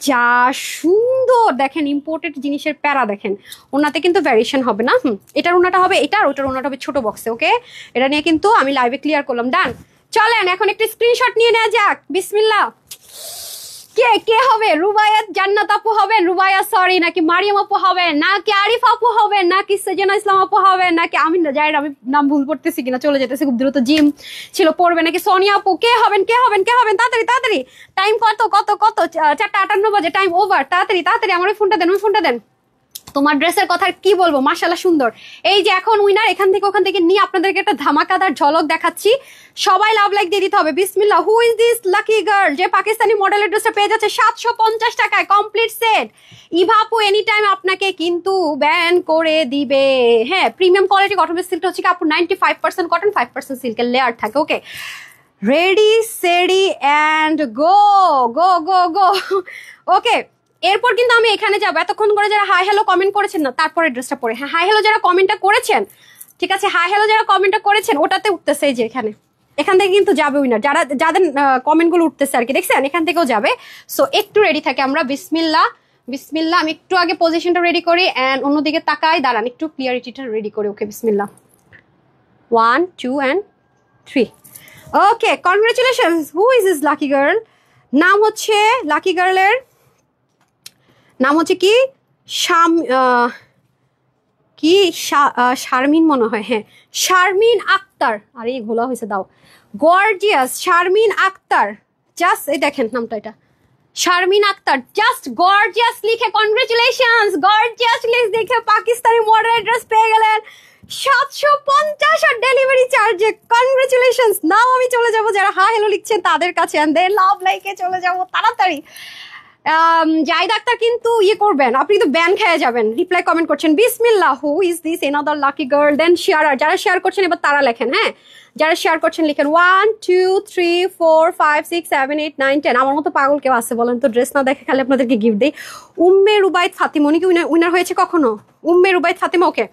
যা সুন্দর, দেখেন ইম্পোর্টেড জিনিসের প্যারা দেখেন। ওনাতে কিন্তু ভ্যারিয়েশন হবে না, এটার ওনাটা হবে এটা, আর ওটার ওনাটা হবে ছোট বক্সে। ওকে, এটা নিয়ে কিন্তু আমি লাইভে ক্লিয়ার করলাম। ডান, চলেন এখন একটি স্ক্রিনশট নিয়ে নেওয়া যাক। বিসমিল্লাহ। কে কে হবে? রুবাইয়াত জান্নাত আপু হবেন, রুবাইয়া সরি, নাকি মারিয়াম আপু হবেন, নাকি আরিফ আপু হবেন, নাকি সেজেনা ইসলাম আপু হবেন, নাকি আমি না জানি, আমি নাম ভুল পড়তেছি কিনা, চলে যেতেছি খুব দ্রুত, জিম ছিল পড়বে, নাকি সোনিয়া আপু? কে হবেন কে হবেন কে হবেন? তাড়াতাড়ি তাড়াতাড়ি, টাইম কত কত কত, 4:58 বাজে, টাইম ওভার। তাড়াতাড়ি তাড়াতাড়ি আমার ওই ফোনটা দেন, ওই ফোনটা দেন। তোমার ড্রেসের কথা কি বলবো, মাশাআল্লাহ সুন্দর। এই যে এখন উইনার, এখান থেকে ওখান থেকে নিয়ে আপনাদেরকে একটা ধামাকাদার ঝলক দেখাচ্ছি। সবাই লাভ লাইক দিয়ে দিতে হবে। বিসমিল্লাহ। Who is this lucky girl যে পাকিস্তানি মডেলের ড্রেসটা পেয়ে যাচ্ছে 750 টাকায় কমপ্লিট সেট। ইভা আপু এনি টাইম আপনাকে কিন্তু ব্যান করে দিবে। হ্যাঁ, প্রিমিয়াম কোয়ালিটি কটন সিল্কটা হচ্ছে কি আপু 95% কটন, 5% সিল্কের লেয়ার থাকে। ওকে, রেডি সেডি অ্যান্ড গো গো গো গো। ওকে, এরপর কিন্তু আমি এখানে যাবো, এতক্ষণ করে যারা হাই হ্যালো কমেন্ট করেছেন না তারপরে ড্রেসটা পরে, হ্যাঁ হাই হ্যালো যারা কমেন্টটা করেছেন, ঠিক আছে হাই হ্যালো যারা কমেন্টটা করেছেন ওটাতে উঠতেছে এই যে এখানে, এখান থেকে কিন্তু যাবে উইনার, যারা যাদের কমেন্ট গুলো উঠতেছে আর কি, দেখছেন এখান থেকেও যাবে। সো একটু রেডি থাকে আমরা, বিসমিল্লাহ বিসমিল্লাহ। আমি একটু আগে পজিশনটা রেডি করি অ্যান্ড অন্যদিকে তাকাই, দাঁড়ান একটু ক্লিয়ারিটিটা রেডি করি। ওকে বিসমিল্লাহ, 1 2 and 3। Okay congratulations. Who is this lucky girl? নাম হচ্ছে লাকি গার্লের নাম হচ্ছে কি কি শারমিন মনে হয়, হ্যাঁ শারমিন আক্তার। আরে ঘোলা হয়েছে দাও, গর্জিয়াস শারমিন আক্তার। জাস্ট এই দেখেন নামটা, এটা শারমিন আক্তার, জাস্ট গর্জিয়াস লিখে কনগ্রাচুলেশনস, গর্জিয়াস লিখে পাকিস্তানি মডেল ড্রেস পেয়ে গেলেন 750 আর ডেলিভারি চার্জে। কনগ্রাচুলেশনস। নাও আমি চলে যাব যারা হ্যাঁ হ্যালো লিখছেন তাদের কাছে, এন্ড দেন লাভ লাইকে চলে যাব তাড়াতাড়ি। জাহিদ আক্তার কিন্তু ইয়ে করবেন, আপনি তো ব্যান খেয়ে যাবেন। রিপ্লাই কমেন্ট করছেন বিসমিল্লাহ, who is this another lucky girl, then share. যারা শেয়ার করছেন এবার তারা লেখেন, হ্যাঁ যারা শেয়ার করছেন লিখেন 1 2 3 4 5 6 7 8 9 10। আমার মতো পাগল কেউ আছে বলেন তো? ড্রেস না দেখে খালি আপনাদেরকে গিফট দেই। উম্মে রুবাইত ফাতিমা, উনি কি উইনার হয়েছে কখনো? উম্মে রুবাইত ফাতিমা, ওকে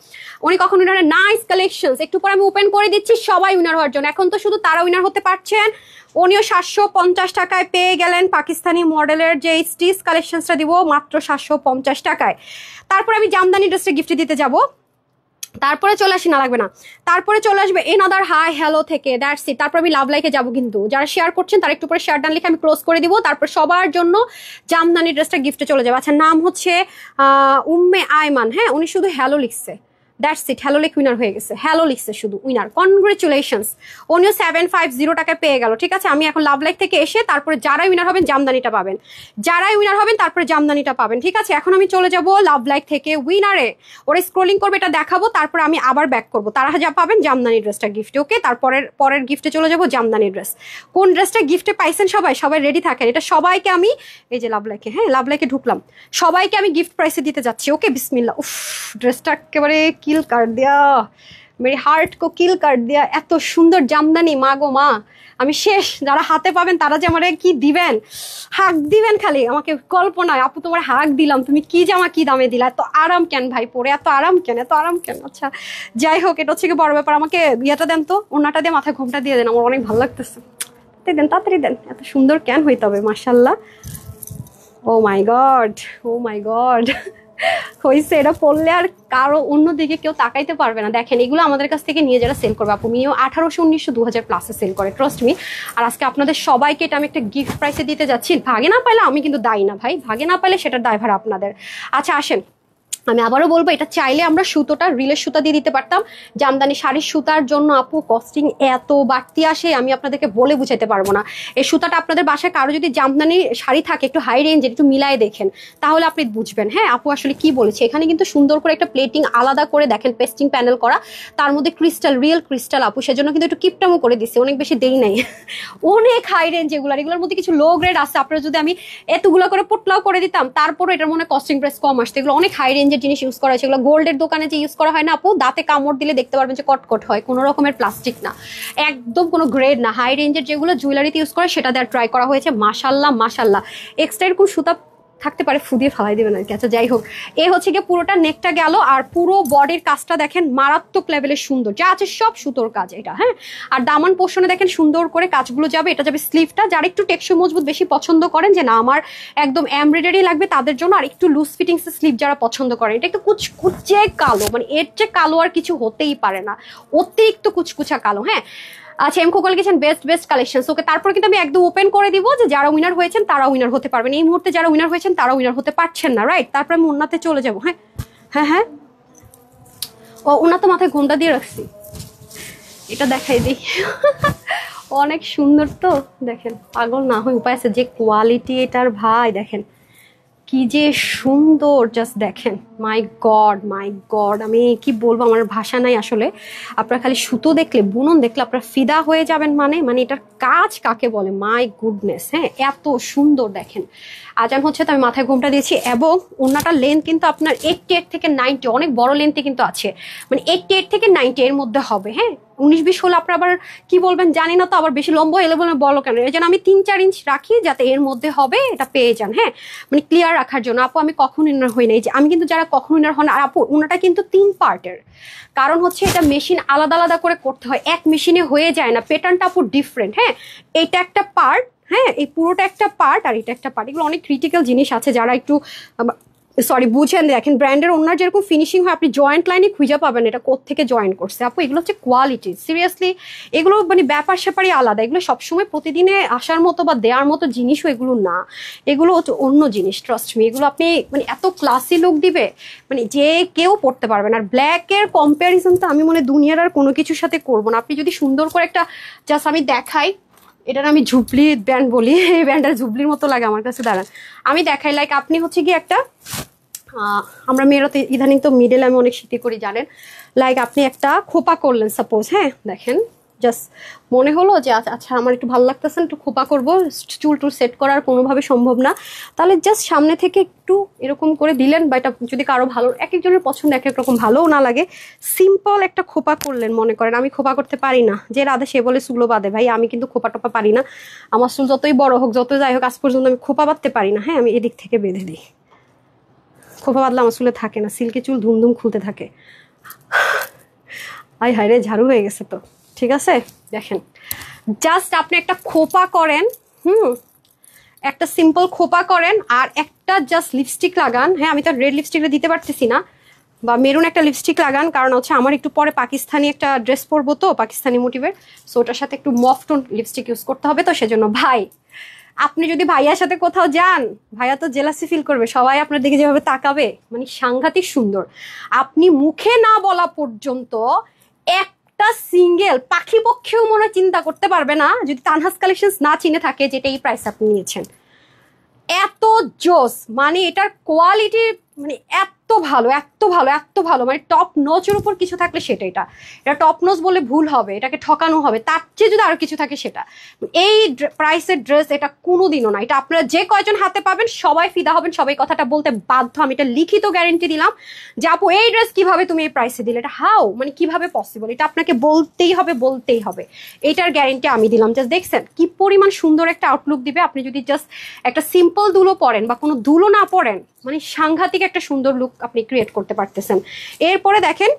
উনি কখন উইনার? Nice collections. একটু পর আমি ওপেন করে দিচ্ছি সবাই উইনার হওয়ার জন্য। এখন তো শুধু তারা উইনার হতে পারছেন। উনিও 750 টাকায় পেয়ে গেলেন পাকিস্তানি মডেলের যে স্টিচ কালেকশনসটা দিব মাত্র 750 টাকায়। তারপর আমি জামদানি ড্রেসটা গিফট দিতে যাব, তারপরে চলে আসি, না লাগবে না, তারপরে চলে আসবে এনাদার হাই হ্যালো থেকে, দ্যাটস ইট। তারপর আমি লাভ লাইকে যাবো, কিন্তু যারা শেয়ার করছেন তারা একটু পরে শেয়ার ডান লিখে আমি ক্লোজ করে দিব। তারপর সবার জন্য জামদানি ড্রেসটা গিফটে চলে যাবে। আচ্ছা নাম হচ্ছে উম্মে আয়মান, হ্যাঁ উনি শুধু হ্যালো লিখছে, দ্যাটস ইট, হ্যালো লিখ উইনার হয়ে গেছে, হ্যালো লিখছে শুধু উইনার। কনগ্রেচুলেশনস। উনিও 750 টাকায় পেয়ে গেল। ঠিক আছে আমি এখন লাভ লাইক থেকে এসে তারপরে যারাই উইনার হবেন জামদানিটা পাবেন, যারাই উইনার হবেন তারপরে জামদানিটা পাবেন। ঠিক আছে এখন আমি চলে যাব লাভ লাইক থেকে উইনারে, ওরা স্ক্রোলিং করবে এটা দেখাবো, তারপরে আমি আবার ব্যাক করবো, তারা যা পাবেন জামদানি ড্রেসটা গিফটে। ওকে পরের গিফটে চলে যাব জামদানি ড্রেস। কোন ড্রেসটা গিফটে পাইছেন সবাই রেডি থাকেন। এটা সবাইকে আমি এই যে লাভ লাইকে, হ্যাঁ লাভ লাইকে ঢুকলাম, সবাইকে আমি গিফট প্রাইসে দিতে যাচ্ছি। ওকে বিসমিল্লাহ। উফ ড্রেসটা একেবারে কিল कर दिया, मेरे हार्ट को किल कर दिया। এত সুন্দর জামদানি, মা গো মা আমি শেষ। যারা হাতে পাবেন তারা যে আমারে কি দিবেন, হাক দিবেন খালি আমাকে। কল্পনায় আপু তোমার হাক দিলাম, তুমি কি জামা কি দামে দিলা, এত আরাম কেন ভাই পরে, এত আরাম কেন, এত আরাম কেন। আচ্ছা যাই হোক এটা হচ্ছে কি বড় ব্যাপার। আমাকে ইয়েটা দেন তো, ওনাটা দিয়ে মাথায় ঘোমটা দিয়ে দেন, আমার অনেক ভালো লাগতেছে। দেন তাড়াতাড়ি দেন, এত সুন্দর কেন হইতে হবে মাশাল্লাহ। ও মাই গড, ও মাই গড হয়েছে। এটা পড়লে আর কারো অন্যদিকে কেউ তাকাইতে পারবে না। দেখেন এগুলো আমাদের কাছ থেকে নিয়ে যারা সেল করবে আপু মিও 1800 1900 2000 প্লাসে সেল করে, ট্রাস্ট মি। আর আজকে আপনাদের সবাইকে এটা আমি একটা গিফট প্রাইসে দিতে যাচ্ছি। ভাগে না পাইলে আমি কিন্তু দায়ী না ভাই, ভাগে না পাইলে সেটার দায়ভার আপনাদের। আচ্ছা আসেন আমি আবারও বলবো, এটা চাইলে আমরা সুতোটা রিলের সুতা দিয়ে দিতে পারতাম। জামদানি শাড়ির সুতার জন্য আপু কস্টিং এত বাড়তি আসে আমি আপনাদেরকে বলে বুঝাইতে পারবো না। এই সুতাটা আপনাদের বাসায় কারো যদি জামদানি শাড়ি থাকে একটু হাই রেঞ্জের, একটু মিলায় দেখেন তাহলে আপনি বুঝবেন। হ্যাঁ আপু আসলে কি বলেছে, এখানে কিন্তু সুন্দর করে একটা প্লেটিং আলাদা করে দেখেন, পেস্টিং প্যানেল করা, তার মধ্যে ক্রিস্টাল, রিয়েল ক্রিস্টাল আপু, সেজন্য কিন্তু একটু কিপটামও করে দিচ্ছে, অনেক বেশি দেরি নাই। অনেক হাই রেঞ্জ এগুলোর মধ্যে কিছু লো গ্রেড আছে। আপনারা যদি আমি এতগুলো করে পোটলাও করে দিতাম তারপরে এটার মনে কস্টিং প্রাইস কম আসতো। এগুলো অনেক হাই রেঞ্জের জিনিস ইউজ করা হয়েছে। এগুলো গোল্ডের দোকানে যে ইউজ করা হয় না আপু, দাঁতে কামড় দিলে দেখতে পারবেন যে কটকট হয়, কোনো রকমের প্লাস্টিক না, একদম কোনো গ্রেড না। হাই রেঞ্জের যেগুলো জুয়েলারিতে ইউজ করে সেটা দেওয়ার ট্রাই করা হয়েছে। মাশাল্লাহ মাশাল্লাহ। এক্সট্রা এরকম সুতা থাকতে পারে ফুদিয়ে ফালাই দেবেন আর কি। আচ্ছা যাই হোক এ হচ্ছে গিয়ে পুরোটা নেকটা গেল। আর পুরো বডির কাজটা দেখেন মারাত্মক লেভেলের সুন্দর, যা আছে সব সুতোর কাজ এটা। হ্যাঁ আর দামান পোর্শনে দেখেন সুন্দর করে কাজগুলো যাবে। এটা যাবে স্লিভটা, যারা একটু টেকসই মজবুত বেশি পছন্দ করেন যে না আমার একদম এমব্রয়ডারি লাগবে তাদের জন্য, আর একটু লুজ ফিটিংস স্লিভ যারা পছন্দ করেন, এটা একটু কুচকুচে কালো, মানে এর চেয়ে কালো আর কিছু হতেই পারে না, অতিরিক্ত কুচকুচা কালো। হ্যাঁ আচ্ছা এম খোকল গেছেন বেস্ট কালেকশনস। ওকে তারপর কিন্তু আমি একদম ওপেন করে দিব যে যারা উইনার হয়েছেন তারা উইনার হতে পারবেন। এই মুহূর্তে যারা উইনার হয়েছেন তারা উইনার হতে পারছেন না, রাইট? তারপর আমি উন্নাতে চলে যাবো। হ্যাঁ হ্যাঁ হ্যাঁ ও উন্নাত মাথায় ঘোমটা দিয়ে রাখছি, এটা দেখাই দিই অনেক সুন্দর তো দেখেন, পাগল না হয় উপায় আছে। যে কোয়ালিটি এটার ভাই দেখেন কি যে সুন্দর, জাস্ট দেখেন। মাই গড আমি কি বলবো, আমার ভাষা নাই আসলে। আপনারা খালি সুতো দেখলে, বুনন দেখলে আপনারা ফিদা হয়ে যাবেন। মানে এটার কাজ কাকে বলে, মাই গুডনেস। হ্যাঁ এত সুন্দর দেখেন। আজান হচ্ছে তো আমি মাথায় ঘোমটা দিয়েছি, এবং ওনাটার লেন্থ কিন্তু আপনার 88 থেকে 90, অনেক বড় লেন্থে কিন্তু আছে, মানে 88 থেকে 90 এর মধ্যে হবে। হ্যাঁ 19-20 হলে আপনার আবার কি বলবেন জানি না, তো আবার বেশি লম্বা এলে বলবেন বলো কেন, এই জন্য আমি 3-4 ইঞ্চ রাখি যাতে এর মধ্যে হবে এটা পেয়ে যান। হ্যাঁ, মানে ক্লিয়ার রাখার জন্য। আপু আমি কখন ইনার হই না, এই যে আমি কিন্তু যারা কখন ইনার হন, আর আপু ওনাটা কিন্তু 3 পার্টের, কারণ হচ্ছে এটা মেশিন আলাদা আলাদা করে করতে হয়, এক মেশিনে হয়ে যায় না, প্যাটার্নটা আপু ডিফারেন্ট। হ্যাঁ, এটা একটা পার্ট, হ্যাঁ এই পুরোটা একটা পার্ট আর এটা একটা পার্ট, এগুলো অনেক ক্রিটিক্যাল জিনিস আছে, যারা একটু সরি বুঝেন। দেখেন ব্র্যান্ডের ওনার যেরকম ফিনিশিং হয় আপনি জয়েন্ট লাইনে খুঁজে পাবেন এটা কোত্থেকে জয়েন করছে। আপু এগুলো হচ্ছে কোয়ালিটি, সিরিয়াসলি এগুলো মানে ব্যাপার স্যাপারই আলাদা, এগুলো সবসময় প্রতিদিনে আসার মতো বা দেওয়ার মতো জিনিসও এগুলো না, এগুলো হচ্ছে অন্য জিনিস, ট্রাস্ট মি। এগুলো আপনি মানে এত ক্লাসি লুক দিবে মানে যে কেউ পড়তে পারবেন। আর ব্ল্যাকের কম্প্যারিজন তো আমি মনে দুনিয়ার আর কোনো কিছুর সাথে করবো না। আপনি যদি সুন্দর করে একটা জাস্ট আমি দেখাই, এটার আমি ঝুপলি ব্র্যান্ড বলি, এই ব্র্যান্ডের ঝুপলির মতো লাগে আমার কাছে, দাঁড়ান আমি দেখাই। লাইক আপনি হচ্ছে কি একটা আমরা মেয়েরাতে ইদানিং তো মিডেল আমি অনেক শীতে করি জানেন, লাইক আপনি একটা খোপা করলেন সাপোজ, হ্যাঁ দেখেন জাস্ট মনে হলো যে আচ্ছা আমার একটু ভালো লাগতেছে, একটু খোপা করবো, চুল টুল সেট করার কোনোভাবে সম্ভব না, তাহলে জাস্ট সামনে থেকে একটু এরকম করে দিলেন, বা এটা যদি কারো ভালো, এক একজনের পছন্দ এক এক রকম, ভালোও না লাগে, সিম্পল একটা খোপা করলেন। মনে করেন আমি খোপা করতে পারি না, যে রাধে সে বলে চুলও বাঁধে, ভাই আমি কিন্তু খোপা টোপা পারি না, আমার চুল যতই বড় হোক যত যাই হোক আজ পর্যন্ত আমি খোপা বাঁধতে পারি না। হ্যাঁ আমি এদিক থেকে বেঁধে দিই, খোপা বাঁধলে আমার চুলে থাকে না, সিল্কে চুল ধুমধুম খুলতে থাকে। আই হায় রে ঝাড়ু হয়ে গেছে তো, ঠিক আছে দেখেন জাস্ট আপনি একটা খোপা করেন, একটা সিম্পল খোপা করেন আর একটা জাস্ট লিপস্টিক লাগান। হ্যাঁ আমি তো রেড লিপস্টিকটা দিতে পারতেছি না, বা মেরুন একটা লিপস্টিক লাগান, কারণ হচ্ছে আমার একটু পরে পাকিস্তানি একটা ড্রেস পরবো তো, পাকিস্তানি মোটিভের, সো ওটার সাথে একটু মফ টোন লিপস্টিক ইউজ করতে হবে, তো সেজন্য ভাই আপনি যদি ভাইয়ার সাথে কোথাও যান, ভাইয়া তো জেলাসি ফিল করবে, সবাই আপনার দিকে যেভাবে তাকাবে মানে সাংঘাতিক সুন্দর। আপনি মুখে না বলা পর্যন্ত একটা সিঙ্গেল পাখি পক্ষেও মনে চিন্তা করতে পারবে না যদি তানহাস কালেকশনস না চিনে থাকে যেটা এই প্রাইস আপনি নিয়েছেন। এত জোস, মানে এটার কোয়ালিটি মানে এত ভালো এত ভালো এত ভালো, মানে টপ নচের উপর কিছু থাকলে সেটা, এটা টপ নচ বলে ভুল হবে, এটাকে ঠকানো হবে, তার চেয়ে যদি আরো কিছু থাকে সেটা। এই প্রাইসের ড্রেস এটা কোনোদিনও না, এটা আপনারা যে কয়জন হাতে পাবেন সবাই ফিদা হবেন, সবাই কথাটা বলতে বাধ্য। আমি এটা লিখিত গ্যারেন্টি দিলাম যে আপু এই ড্রেস কিভাবে তুমি এই প্রাইসে দিলে, এটা হাউ মানে কিভাবে পসিবল, এটা আপনাকে বলতেই হবে বলতেই হবে, এটার গ্যারেন্টি আমি দিলাম। জাস্ট দেখছেন কি পরিমাণ সুন্দর একটা আউটলুক দিবে, আপনি যদি জাস্ট একটা সিম্পল দুলো পরেন বা কোনো দুলো না পরেন, মানে সাংঘাতিক একটা সুন্দর লুক আপনি ক্রিয়েট করতে পারতেছেন। এরপরে দেখেন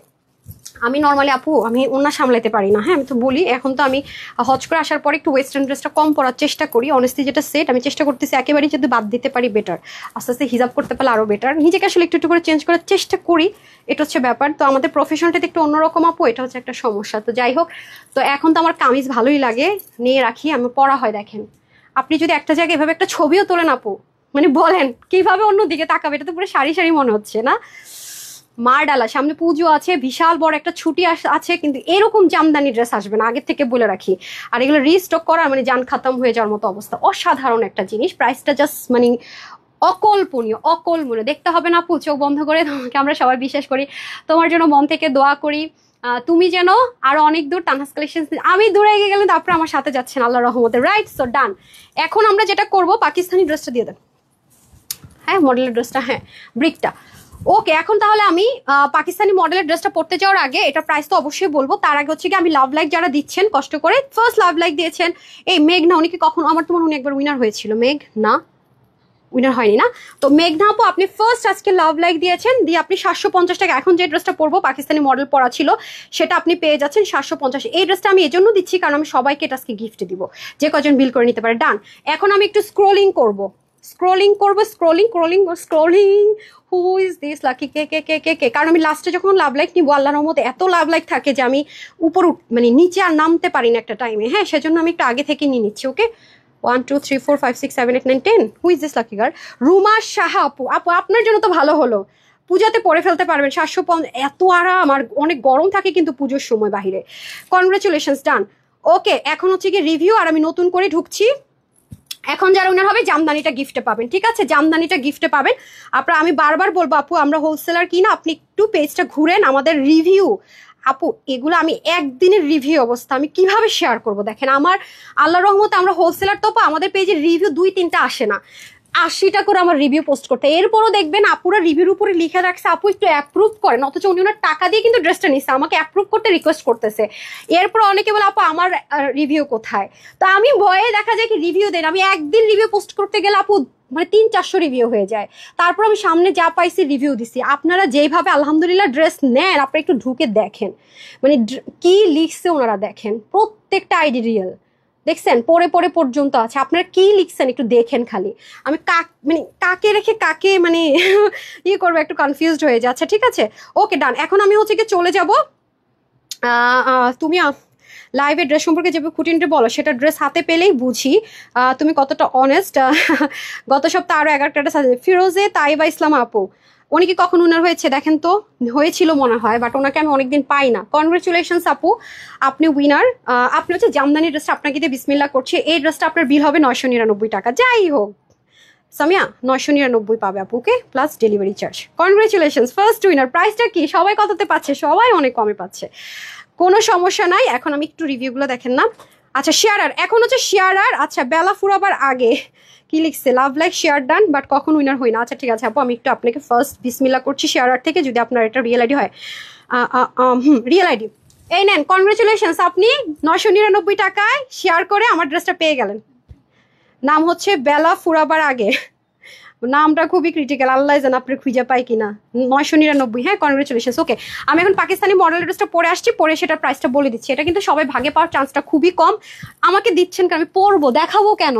আমি নর্মালি আপু আমি ওনা সামলাইতে পারি না, হ্যাঁ আমি তো বলি, এখন তো আমি হজ করে আসার পরে একটু ওয়েস্টার্ন ড্রেসটা কম পরার চেষ্টা করি, অনেস্টলি যেটা সেট আমি চেষ্টা করতেছি একেবারেই যদি বাদ দিতে পারি বেটার, আস্তে আস্তে হিজাব করতে পারলে আরও বেটার, নিজেকে আসলে একটু একটু করে চেঞ্জ করার চেষ্টা করি, এটা হচ্ছে ব্যাপার। তো আমাদের প্রফেশনটাতে একটু অন্যরকম আপু, এটা হচ্ছে একটা সমস্যা। তো যাই হোক, তো এখন তো আমার কামিজ ভালোই লাগে, নিয়ে রাখি, আমি পরা হয়। দেখেন আপনি যদি একটা জায়গায় এভাবে একটা ছবিও তোলেন আপু, মানে বলেন কিভাবে অন্যদিকে তাকাবে, এটা তো পুরো সারি সারি মনে হচ্ছে না। মার ডালা, সামনে পুজো আছে, বিশাল বড় একটা ছুটি আছে, কিন্তু এরকম জামদানি ড্রেস আসবে না, আগের থেকে বলে রাখি। আর এগুলো রিস্টক করা মানে জান খাতাম হয়ে যাওয়ার মতো অবস্থা, অসাধারণ একটা জিনিস, প্রাইসটা জাস্ট মানে অকল্পনীয় অকল্পনীয়। দেখতে হবে না আপু, চোখ বন্ধ করে তোমাকে আমরা সবাই বিশ্বাস করি, তোমার জন্য মন থেকে দোয়া করি, তুমি যেন আরো অনেক দূর তানহাস কালেকশন, আমি দূরে এগিয়ে গেলে তারপরে আমার সাথে যাচ্ছেন আল্লাহ রহমতে, রাইট? সো ডান। এখন আমরা যেটা করব, পাকিস্তানি ড্রেসটা দিয়ে দেন, হ্যাঁ মডেলের ড্রেসটা, হ্যাঁ ব্রিকটা। ওকে, এখন তাহলে আমি পাকিস্তানি মডেলের ড্রেসটা পড়তে যাওয়ার আগে এটার প্রাইস তো অবশ্যই বলবো, তার আগে হচ্ছে কি আমি লাভ লাইক যারা দিচ্ছেন কষ্ট করে, ফার্স্ট লাভ লাইক দিয়েছেন এই মেঘনা, উনি কি কখন, আমার তো মনে উনি একবার উইনার হয়েছিল, মেঘ না উইনার হয়নি না, তো মেঘনা আপু আপনি ফার্স্ট আজকে লাভ লাইক দিয়েছেন, দিয়ে আপনি 750 টাকা, এখন যে ড্রেসটা পরবো পাকিস্তানি মডেল পরা ছিল সেটা আপনি পেয়ে যাচ্ছেন 750। এই ড্রেসটা আমি এজন্য দিচ্ছি কারণ আমি সবাইকে এটা আজকে গিফট দিব, যে কজন বিল করে নিতে পারে। ডান। এখন আমি একটু স্ক্রোলিং করব, scrolling, who is this lucky, কে কে কে কে কে, কারণ আমি লাস্টে যখন লাভ লাইক নিবো আল্লাহর রহমতে এত লাভ লাইক থাকে যে আমি উপর মানে নিচে আর নামতে পারি না একটা টাইমে, হ্যাঁ সেজন্য আমি একটু আগে থেকে নিয়ে নিচ্ছি। ওকে, 1 2 3 4 5 6 7 8 9 10, হু is this lucky girl? Ruma Saha আপু, আপু আপনার জন্য তো ভালো হলো, পূজাতে পরে ফেলতে পারবেন 750, এত আরাম, আর অনেক গরম থাকে কিন্তু পুজোর সময় বাহিরে। কনগ্রাচুলেশনস, ডান। ওকে, এখন হচ্ছে কি রিভিউ, আর আমি নতুন করে ঢুকছি। এখন যারা উনার হবে জামদানিটা গিফটে পাবেন, ঠিক আছে? জামদানিটা গিফটে পাবেন আপনারা। আমি বারবার বলবো আপু আমরা হোলসেলার কিনা, আপনি একটু পেজটা ঘুরেন, আমাদের রিভিউ আপু এগুলো আমি একদিনের রিভিউ অবস্থা আমি কিভাবে শেয়ার করব। দেখেন আমার আল্লাহ রহমতে আমরা হোলসেলার তো আমাদের পেজে রিভিউ 2-3টা আসে না, 80টা করে আমার রিভিউ পোস্ট করতে, এরপরও দেখবেন আপুরা রিভিউর উপরে লিখে রাখছে আপু একটু অ্যাপ্রুভ করেন, অথচ উনি ওনার টাকা দিয়ে কিন্তু ড্রেসটা নিচ্ছে, আমাকে অ্যাপ্রুভ করতে রিকোয়েস্ট করতেছে। এরপর অনেকে বলে আপু আমার রিভিউ কোথায়, তো আমি ভয়ে দেখা যায় কি রিভিউ দেন, আমি একদিন রিভিউ পোস্ট করতে গেলে আপু মানে 300-400 রিভিউ হয়ে যায়। তারপর আমি সামনে যা পাইছি রিভিউ দিছি। আপনারা যেইভাবে আলহামদুলিল্লাহ ড্রেস নেন, আপনারা একটু ঢুকে দেখেন মানে কি লিখছে ওনারা, দেখেন প্রত্যেকটা আইডি রিয়েল, দেখছেন পরে পরে পর্যন্ত আছে, আপনারা কি লিখছেন একটু দেখেন খালি। আমি মানে কাকে রেখে কাকে মানে ইয়ে করবো, একটু কনফিউজড হয়ে যাচ্ছে। ঠিক আছে, ওকে ডান। এখন আমি হচ্ছে কি চলে যাব, তুমি লাইভে ড্রেস সম্পর্কে যেভাবে খুঁটিনটে বলো সেটা ড্রেস হাতে পেলেই বুঝি তুমি কতটা অনেস্ট। গত সপ্তাহে আরও 11টা ড্রেস আছে। ফিরোজে তাইবা ইসলাম আপু, উনি কি কখন উনার হয়েছে দেখেন তো, হয়েছিল মনে হয়, বাট ওনাকে আমি অনেকদিন পাই না। কনগ্রেচুলেশনস আপু, আপনি উইনার। আপনি হচ্ছে জামদানি ড্রেসটা আপনাকে দিয়ে বিসমিল্লাহ করছি। এই ড্রেসটা আপনার বিল হবে 999 টাকা, যাই হোক সামিয়া 999 পাবে আপুকে plus delivery charge. Congratulations, first winner. প্রাইসটা কি সবাই কততে পাচ্ছে? সবাই অনেক কমে পাচ্ছে, কোনো সমস্যা নাই। এখন আমি একটু রিভিউগুলো দেখেন না। আচ্ছা শেয়ারার, এখন হচ্ছে শেয়ারার। আচ্ছা বেলা ফুরাবার আগে কি লিখছে, love like share done, but কখন উইনার হই না। আচ্ছা ঠিক আছে আপু, আমি একটু আপনাকে ফার্স্ট বিসমিল্লাহ করছি শেয়ারার থেকে, যদি আপনার এটা রিয়েল আইডি হয়। রিয়েল আইডি এই নেন, কনগ্রেচুলেশনস, আপনি 999 টাকায় শেয়ার করে আমার ড্রেসটা পেয়ে গেলেন। নাম হচ্ছে বেলা ফুরাবার আগে, নামটা খুবই ক্রিটিক্যাল, আল্লাহ জান আপনি খুঁজে পাই কিনা। 999, হ্যাঁ কনগ্রেচুলেশনস। ওকে, আমি এখন পাকিস্তানি মডেল ড্রেসটা পরে আসছি, পরে সেটার প্রাইসটা বলে দিচ্ছি। এটা কিন্তু সবাই ভাগে পাওয়ার চান্সটা খুবই কম, আমাকে দিচ্ছেন কেন, আমি পরবো দেখাবো কেন।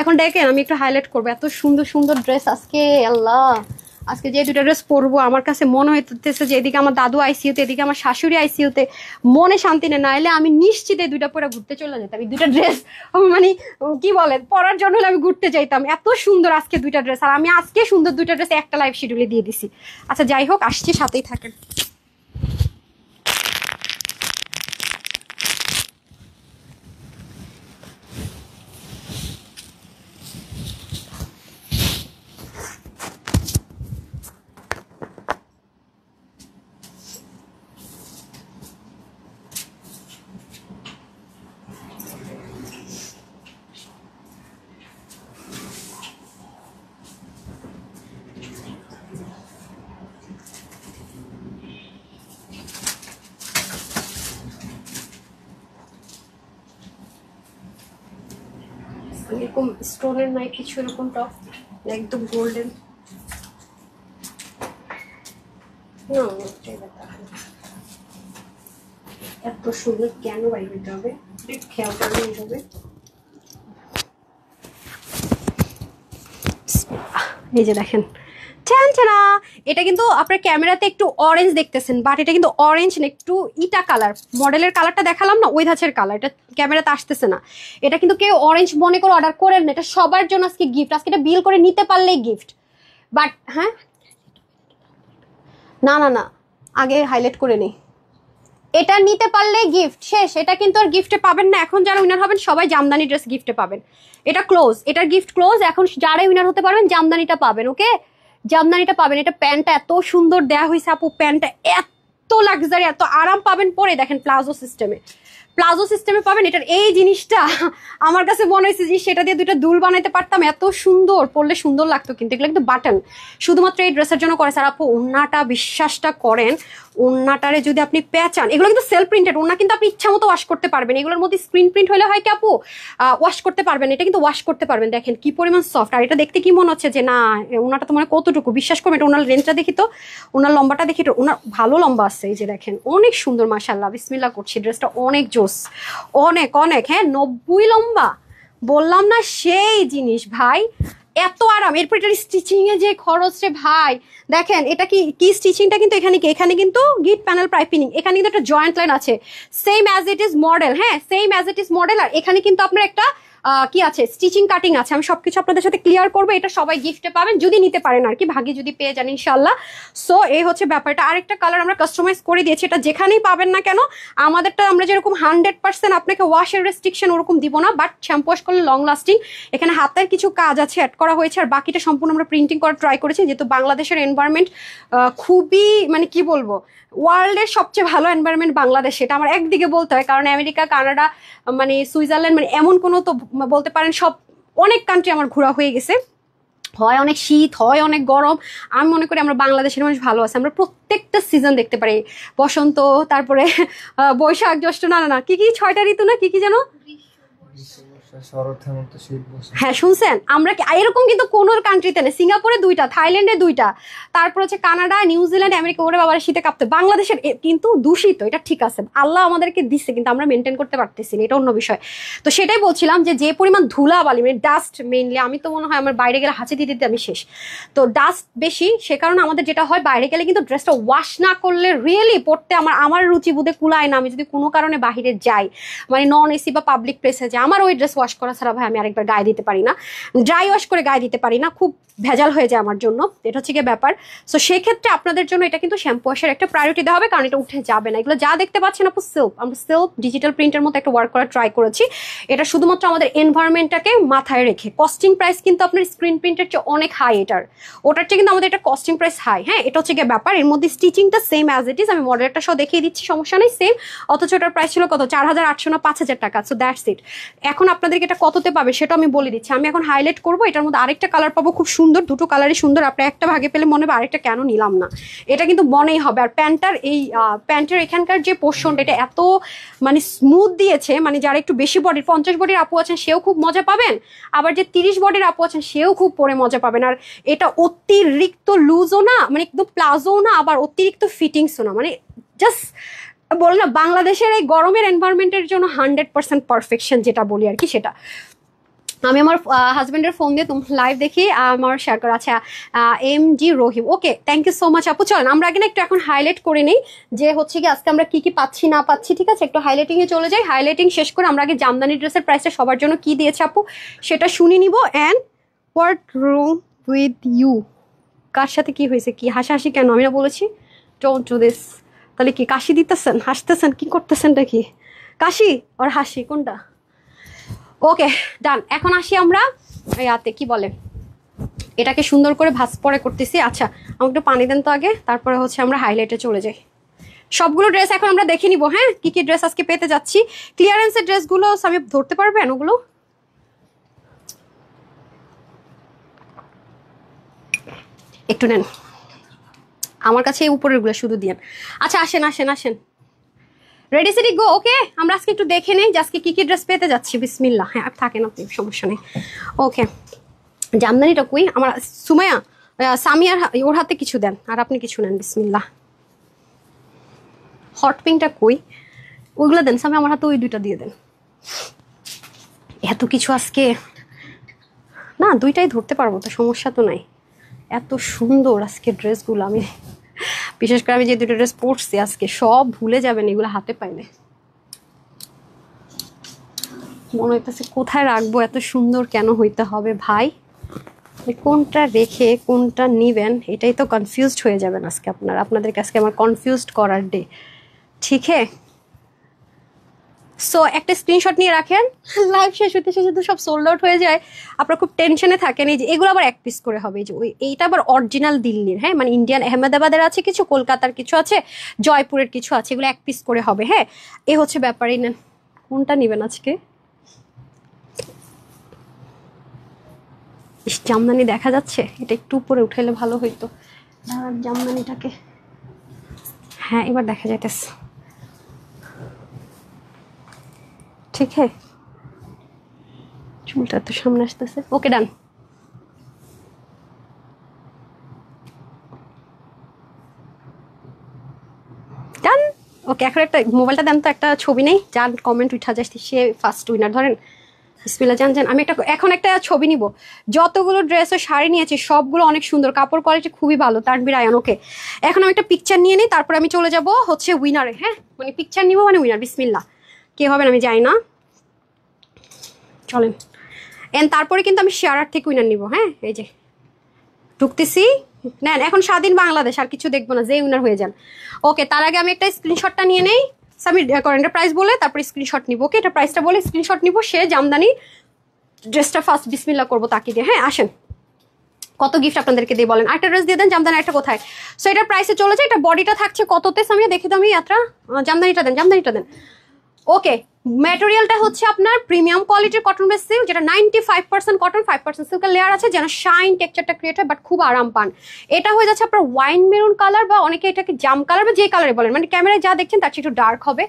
এখন দেখেন আমি একটু হাইলাইট করবো, এত সুন্দর সুন্দর ড্রেস আজকে। আল্লাহ, আজকে যে দুটো ড্রেস পরবো আমার কাছে মনে হইতেছে যে এদিকে আমার দাদু আইসিইউতে, এদিকে আমার শাশুড়ি আইসিইউতে, মনে শান্তি নেই। নাইলে আমি নিশ্চিত এই দুইটা পরে ঘুরতে চলে যেতাম। এই দুইটা ড্রেস মানে কি বলে পরার জন্য হলে আমি ঘুরতে চাইতাম, এত সুন্দর আজকে দুইটা ড্রেস। আর আমি আজকে সুন্দর দুইটা ড্রেস একটা লাইভ শিডিউলে দিয়ে দিছি। আচ্ছা যাই হোক, আসছি, সাথেই থাকেন। এরকম স্টোনের নাই কিছু, এরকম টপ একদম গোল্ডেন, এত সুন্দর কেন বাইর হইতে হবে, খেয়াল করে নিতে হবে। এই যে দেখেন, এটা কিন্তু আপনার ক্যামেরাতে একটু অরেঞ্জ দেখতেছেন, বাট এটা কিন্তু অরেঞ্জ না, একটু ইটা কালার। মডেলের কালারটা দেখালাম না, ওই ধাঁচের কালার, এটা ক্যামেরাতে আসতেছে না। এটা কিন্তু কেউ অরেঞ্জ মনে করে অর্ডার করেন না, এটা সবার জন্য আজকে গিফট। আজকে এটা বিল করে নিতে পারলেই গিফট। বাট হ্যাঁ, না না না, আগে হাইলাইট করে নেই। এটা নিতে পারলে গিফট শেষ, এটা কিন্তু আর গিফটে পাবেন না। এখন যারা উইনার হবেন সবাই জামদানি ড্রেস গিফটে পাবেন। এটা ক্লোজ, এটার গিফট ক্লোজ। এখন যারাই উইনার হতে পারবেন জামদানিটা পাবেন। ওকে, জামদানিটা পাবেন। এটা প্যান্টটা এত সুন্দর দেয়া হয়েছে আপু, প্যান্টটা এত লাক্সারি, এত আরাম পাবেন পরে। দেখেন প্লাজো সিস্টেমে পাবেন। এটার এই জিনিসটা আমার কাছে মনে হয়েছে যে সেটা দিয়ে দুইটা দুল বানাইতে পারতাম, এত সুন্দর পরলে সুন্দর লাগতো। কিন্তু এগুলো কিন্তু বাটন শুধুমাত্র এই ড্রেসের জন্য করে। স্যার আপু ওন্নাটা বিশ্বাসটা করেন, ওন্নাটারে যদি আপনি পেঁচান, এগুলো কিন্তু সেলফ প্রিন্টেড ওন্না, কিন্তু আপনি ইচ্ছা মতো ওয়াশ করতে পারবেন। এগুলোর মধ্যে স্ক্রিন প্রিন্ট হলে হয় কি আপু ওয়াশ করতে পারবেন, এটা কিন্তু ওয়াশ করতে পারবেন। দেখেন কি পরিমাণ সফট। আর এটা দেখতে কি মনে হচ্ছে যে না ওনাটা তো মানে কতটুকু, বিশ্বাস করবেন। এটা ওনার রেঞ্জটা দেখি তো, ওনার লম্বাটা দেখি, ওনার ভালো লম্বা আছে। এই যে দেখেন অনেক সুন্দর, মাশাআল্লাহ, বিসমিল্লাহ করছি। ড্রেসটা অনেক জোস, অনেক অনেক। হ্যাঁ 90 লম্বা, বললাম না সেই জিনিস ভাই, এত আরাম। এরপর এটার স্টিচিং এ যে খরচ রে ভাই, দেখেন এটা কি স্টিচিংটা কিন্তু এখানে কিন্তু গিট প্যানেল পাইপিং, এখানে কিন্তু একটা জয়েন্ট লাইন আছে, same as it is model. হ্যাঁ same as it is model. আর এখানে কিন্তু আপনার একটা কি আছে, স্টিচিং কাটিং আছে। আমি সবকিছু আপনাদের সাথে ক্লিয়ার করবো। এটা সবাই গিফটে পাবেন যদি নিতে পারেন আর কি, ভাগে যদি পেয়ে যান ইনশাল্লাহ। সো এই হচ্ছে ব্যাপারটা। আরেকটা কালার আমরা কাস্টমাইজ করে দিয়েছি, এটা যেখানেই পাবেন না কেন। আমাদেরটা আমরা যেরকম 100% আপনাকে ওয়াশের রেস্ট্রিকশন ওরকম দিব না, বাট শ্যাম্পু ওয়াশ করলে লং লাস্টিং। এখানে হাতের কিছু কাজ আছে অ্যাড করা হয়েছে, আর বাকিটা সম্পূর্ণ আমরা প্রিন্টিং করা ট্রাই করেছি। যেহেতু বাংলাদেশের এনভায়রনমেন্ট খুবই মানে কি বলবো, ওয়ার্ল্ডের সবচেয়ে ভালো এনভায়রনমেন্ট বাংলাদেশ, সেটা আমার একদিকে বলতে হয়। কারণ আমেরিকা, কানাডা, মানে সুইজারল্যান্ড, মানে এমন কোনো তো বলতে পারেন সব অনেক কান্ট্রি আমার ঘোরা হয়ে গেছে। হয় অনেক শীত, হয় অনেক গরম। আমি মনে করি আমরা বাংলাদেশের মানুষ ভালো আছে, আমরা প্রত্যেকটা সিজন দেখতে পারি। বসন্ত, তারপরে বৈশাখ, জ্যৈষ্ঠ, না না না কি কি 6টা ঋতু না, কি কি যেন? হ্যাঁ শুনছেন, আমরা কি এরকম কিন্তু কোন কান্ট্রিতে নেই। সিঙ্গাপুরে 2টা, থাইল্যান্ডে 2টা, তারপর হচ্ছে কানাডা, নিউজিল্যান্ড, আমেরিকা, ওরে বাবার শীতে কাঁপতে। বাংলাদেশের কিন্তু দূষিত, এটা ঠিক আছে, আল্লাহ আমাদেরকে দিচ্ছে, কিন্তু আমরা মেনটেন করতে পারতেছি না, এটা অন্য বিষয়। তো সেটাই বলছিলাম যে পরিমাণ ধুলাবালি, মানে ডাস্ট মেইনলি, আমি তো মনে হয় আমার বাইরে গেলে হাঁচি দিতে দিতে আমি শেষ। তো ডাস্ট বেশি, সে কারণে আমাদের যেটা হয়, বাইরে গেলে কিন্তু ড্রেসটা ওয়াশ না করলে রিয়েলি পড়তে আমার রুচি বোধে কুলায় না। আমি যদি কোনো কারণে বাহিরে যাই, মানে নন এসি বা পাবলিক প্লেসে যাই, আমার ওই ড্রেস ওয়াশ করা ছাড়া ভাই আমি আরেকবার গায়ে দিতে পারি না, ড্রাই ওয়াশ করে গায়ে দিতে পারি না, খুব ভেজাল হয়ে যায় আমার জন্য। এটা হচ্ছে গিয়ে ব্যাপার। সো সেক্ষেত্রে আপনাদের জন্য এটা কিন্তু শ্যাম্পু ওয়াশের একটা প্রায়োরিটি দেওয়া হবে, কারণ এটা উঠে যাবে না। এগুলো যা দেখতে পাচ্ছেন আপু সিল্ক, আমরা সিল্ক ডিজিটাল প্রিন্টের মতো একটা ওয়ার্ক করা ট্রাই করেছি। এটা শুধুমাত্র আমাদের এনভায়রনমেন্টটাকে মাথায় রেখে। কস্টিং প্রাইস কিন্তু আপনার স্ক্রিন প্রিন্টের চেয়ে অনেক হাই, ওটার চেয়ে কিন্তু আমাদের এটা কস্টিং প্রাইস হাই। হ্যাঁ, এটা হচ্ছে গিয়ে ব্যাপার। এর মধ্যে স্টিচিংটা সেম অ্যাজ ইট ইজ, আমি মডেলটা সহ দেখিয়ে দিচ্ছি, সমস্যা নেই, সেম। অথচ ওটার প্রাইস ছিল কত, 4800 না 5000 টাকা। So that's it. এখন আপনাদেরকে এটা কততে পাবে সেটা আমি বলে দিচ্ছি। আমি এখন হাইলাইট করবো, এটার মধ্যে আরেকটা কালার পাবো খুব সুন্দর, দুটো কালারই সুন্দর। আপনি একটা ভাগে পেলে মনে হবে আরেকটা কেন নিলাম না, এটা কিন্তু মনেই হবে। আর প্যান্টের এখানকার যে পোর্শনটা, এটা এত মানে স্মুথ দিয়েছে, মানে যারা একটু বেশি বডির 50 বডির আপু আছেন সেও খুব মজা পাবেন, আবার যে 30 বডির আপু আছেন সেও খুব পরে মজা পাবেন। আর এটা অতিরিক্ত লুজও না, মানে একদম প্লাজোও না, আবার অতিরিক্ত ফিটিংসও না, মানে জাস্ট বল না, বাংলাদেশের এই গরমের এনভায়রনমেন্টের জন্য 100% পারফেকশন যেটা বলি আর কি, সেটা। আমি আমার হাজবেন্ডের ফোন দিয়ে লাইভ দেখি আমার শেয়ার করা। আচ্ছা, MG Rahim, okay, thank you so much আপু। চলেন আমরা আগে না একটু এখন হাইলাইট করে নিই যে হচ্ছে কি আজকে আমরা কি কি পাচ্ছি না পাচ্ছি, ঠিক আছে? একটু হাইলাইটিং এ চলে যাই। হাইলাইটিং শেষ করে আমরা আগে জামদানি ড্রেসের প্রাইসটা সবার জন্য কি দিয়েছে আপু সেটা শুনে নিব। And what wrong with you, কার সাথে কি হয়েছে, কি হাসাহাসি কেন? আমি না বলেছি ডোন্ট ডু দিস। তাহলে কি কাশি দিতেছেন, হাসতেছেন, কি করতেছেনটা কি, কাশি আর হাসি কোনটা? ওকে ডান। এখন আসি আমরা ইয়াতে, কি বলে, এটাকে সুন্দর করে ভাঁজ পরে করতেছি। আচ্ছা আমাকে একটু পানি দেন তো আগে, তারপরে হচ্ছে আমরা হাইলাইটে চলে যাই। সবগুলো ড্রেস এখন আমরা দেখে নিব। হ্যাঁ, কি কি ড্রেস আজকে পেতে যাচ্ছি। ক্লিয়ারেন্সের ড্রেসগুলো আমি ধরতে পারবেন ওগুলো? একটু নেন, আমার কাছে এই উপরের গুলো শুধু দিয়েন। আচ্ছা আসেন আসেন আসেন, রেডি সেডি গো। ওকে, আমরা আজকে একটু দেখে নেই যে আজকে কি কি ড্রেস পেতে যাচ্ছি। বিসমিল্লাহ। হ্যাঁ থাকেন আপনি, সমস্যা নেই। ওকে, জামদানিটা কই আমার? সুমাইয়া, সামিয়ার ওর হাতে কিছু দেন, আর আপনি কিছু নেন। বিসমিল্লাহ। হট পিঙ্কটা কই? ওইগুলো দেন সামি, আমার হাতে ওই দুইটা দিয়ে দেন। এত কিছু আজকে না, দুইটাই ধরতে পারবো তো, সমস্যা তো নাই। এত সুন্দর আজকে ড্রেসগুলো, আমি বিশেষ করে আমি যে দুটো ড্রেস পরছি আজকে, সব ভুলে যাবেন এগুলো হাতে পাইলে। মনে হইতেছে কোথায় রাখবো, এত সুন্দর কেন হইতে হবে ভাই? কোনটা রেখে কোনটা নিবেন এটাই তো কনফিউজড হয়ে যাবেন আজকে আপনাদের কাছে আমার কনফিউজড করার ডে, ঠিক আছে? সো একটা স্ক্রিনশট নিয়ে রাখেন, লাইভ শেষ হতে শেষে তো সব সোল্ড আউট হয়ে যায়, আপনারা খুব টেনশনে থাকেন। এই যে এগুলো আবার এক পিস করে হবে, এই যে এইটা আবার অরিজিনাল দিল্লির, হ্যাঁ মানে ইন্ডিয়ান আহমেদাবাদের আছে কিছু, কলকাতার কিছু আছে, জয়পুরের কিছু আছে, এগুলো এক পিস করে হবে। হ্যাঁ, এ হচ্ছে ব্যাপারই। নেন কোনটা নিবেন আজকে? জামদানি দেখা যাচ্ছে, এটা একটু উপরে উঠাইলে ভালো হইতো। জামদানিটাকে, হ্যাঁ এবার দেখা যাইতেছে, ঠিক আছে? চুলটা তো সামনে আসতেছে। ওকে ডান। ডান। ওকে, এখন একটা মোবাইলটা দেন তো, একটা ছবি নেই, যার কমেন্ট উঠা যায় সে ফার্স্ট উইনার। ধরেন বিসমিল্লাহ। জান আমি এখন একটা ছবি নিব। যতগুলো ড্রেস ও শাড়ি নিয়েছি সবগুলো অনেক সুন্দর, কাপড় কোয়ালিটি খুবই ভালো। তানভীর আয়ান, ওকে এখন আমি একটা পিকচার নিয়ে নিই, তারপর আমি চলে যাব হচ্ছে উইনারে। হ্যাঁ মানে পিকচার নিব মানে উইনার। বিসমিল্লাহ। কে হবেন আমি জানি না, চলেন। এন্ড তারপরে কিন্তু আমি শেয়ারার থেকে উইনার নিব। হ্যাঁ এই যে ঢুকতেছি, নেন। এখন স্বাধীন বাংলাদেশ, আর কিছু দেখবো না, যে উইনার হয়ে যান। ওকে, তার আগে আমি একটা স্ক্রিনশটটা নিয়ে নেই। সাবমিট করেন, এটা প্রাইস বলে তারপরে স্ক্রিনশট নিব। ওকে, এটা প্রাইসটা বলে স্ক্রিনশট নিব, সে জামদানি ড্রেসটা ফার্স্ট বিসমিল্লাহ করবো তাকে দিয়ে। হ্যাঁ আসেন, কত গিফট আপনাদেরকে দিয়ে বলেন। একটা ড্রেস দিয়ে দেন, জামদানি একটা কোথায়? সো এটা প্রাইসে চলে যায়। এটা বডিটা থাকছে কততে সামিয়া দেখে তো আমি যাত্রা, জামদানিটা দেন, জামদানিটা দেন। ওকে, ম্যাটেরিয়ালটা হচ্ছে আপনার প্রিমিয়াম কোয়ালিটির কটন বেস সিল্ক, যেটা 95% কটন 5% সিল্কের লেয়ার আছে, যেন শাইন টেক্সচারটা ক্রিয়েট হয়, বাট খুব আরাম পান। এটা হয়ে যাচ্ছে আপনার ওয়াইন মেরুন কালার, বা অনেকে এটাকে জাম কালার বা যে কালারে বলেন, মানে ক্যামেরায় যা দেখছেন তার চেয়ে একটু ডার্ক হবে।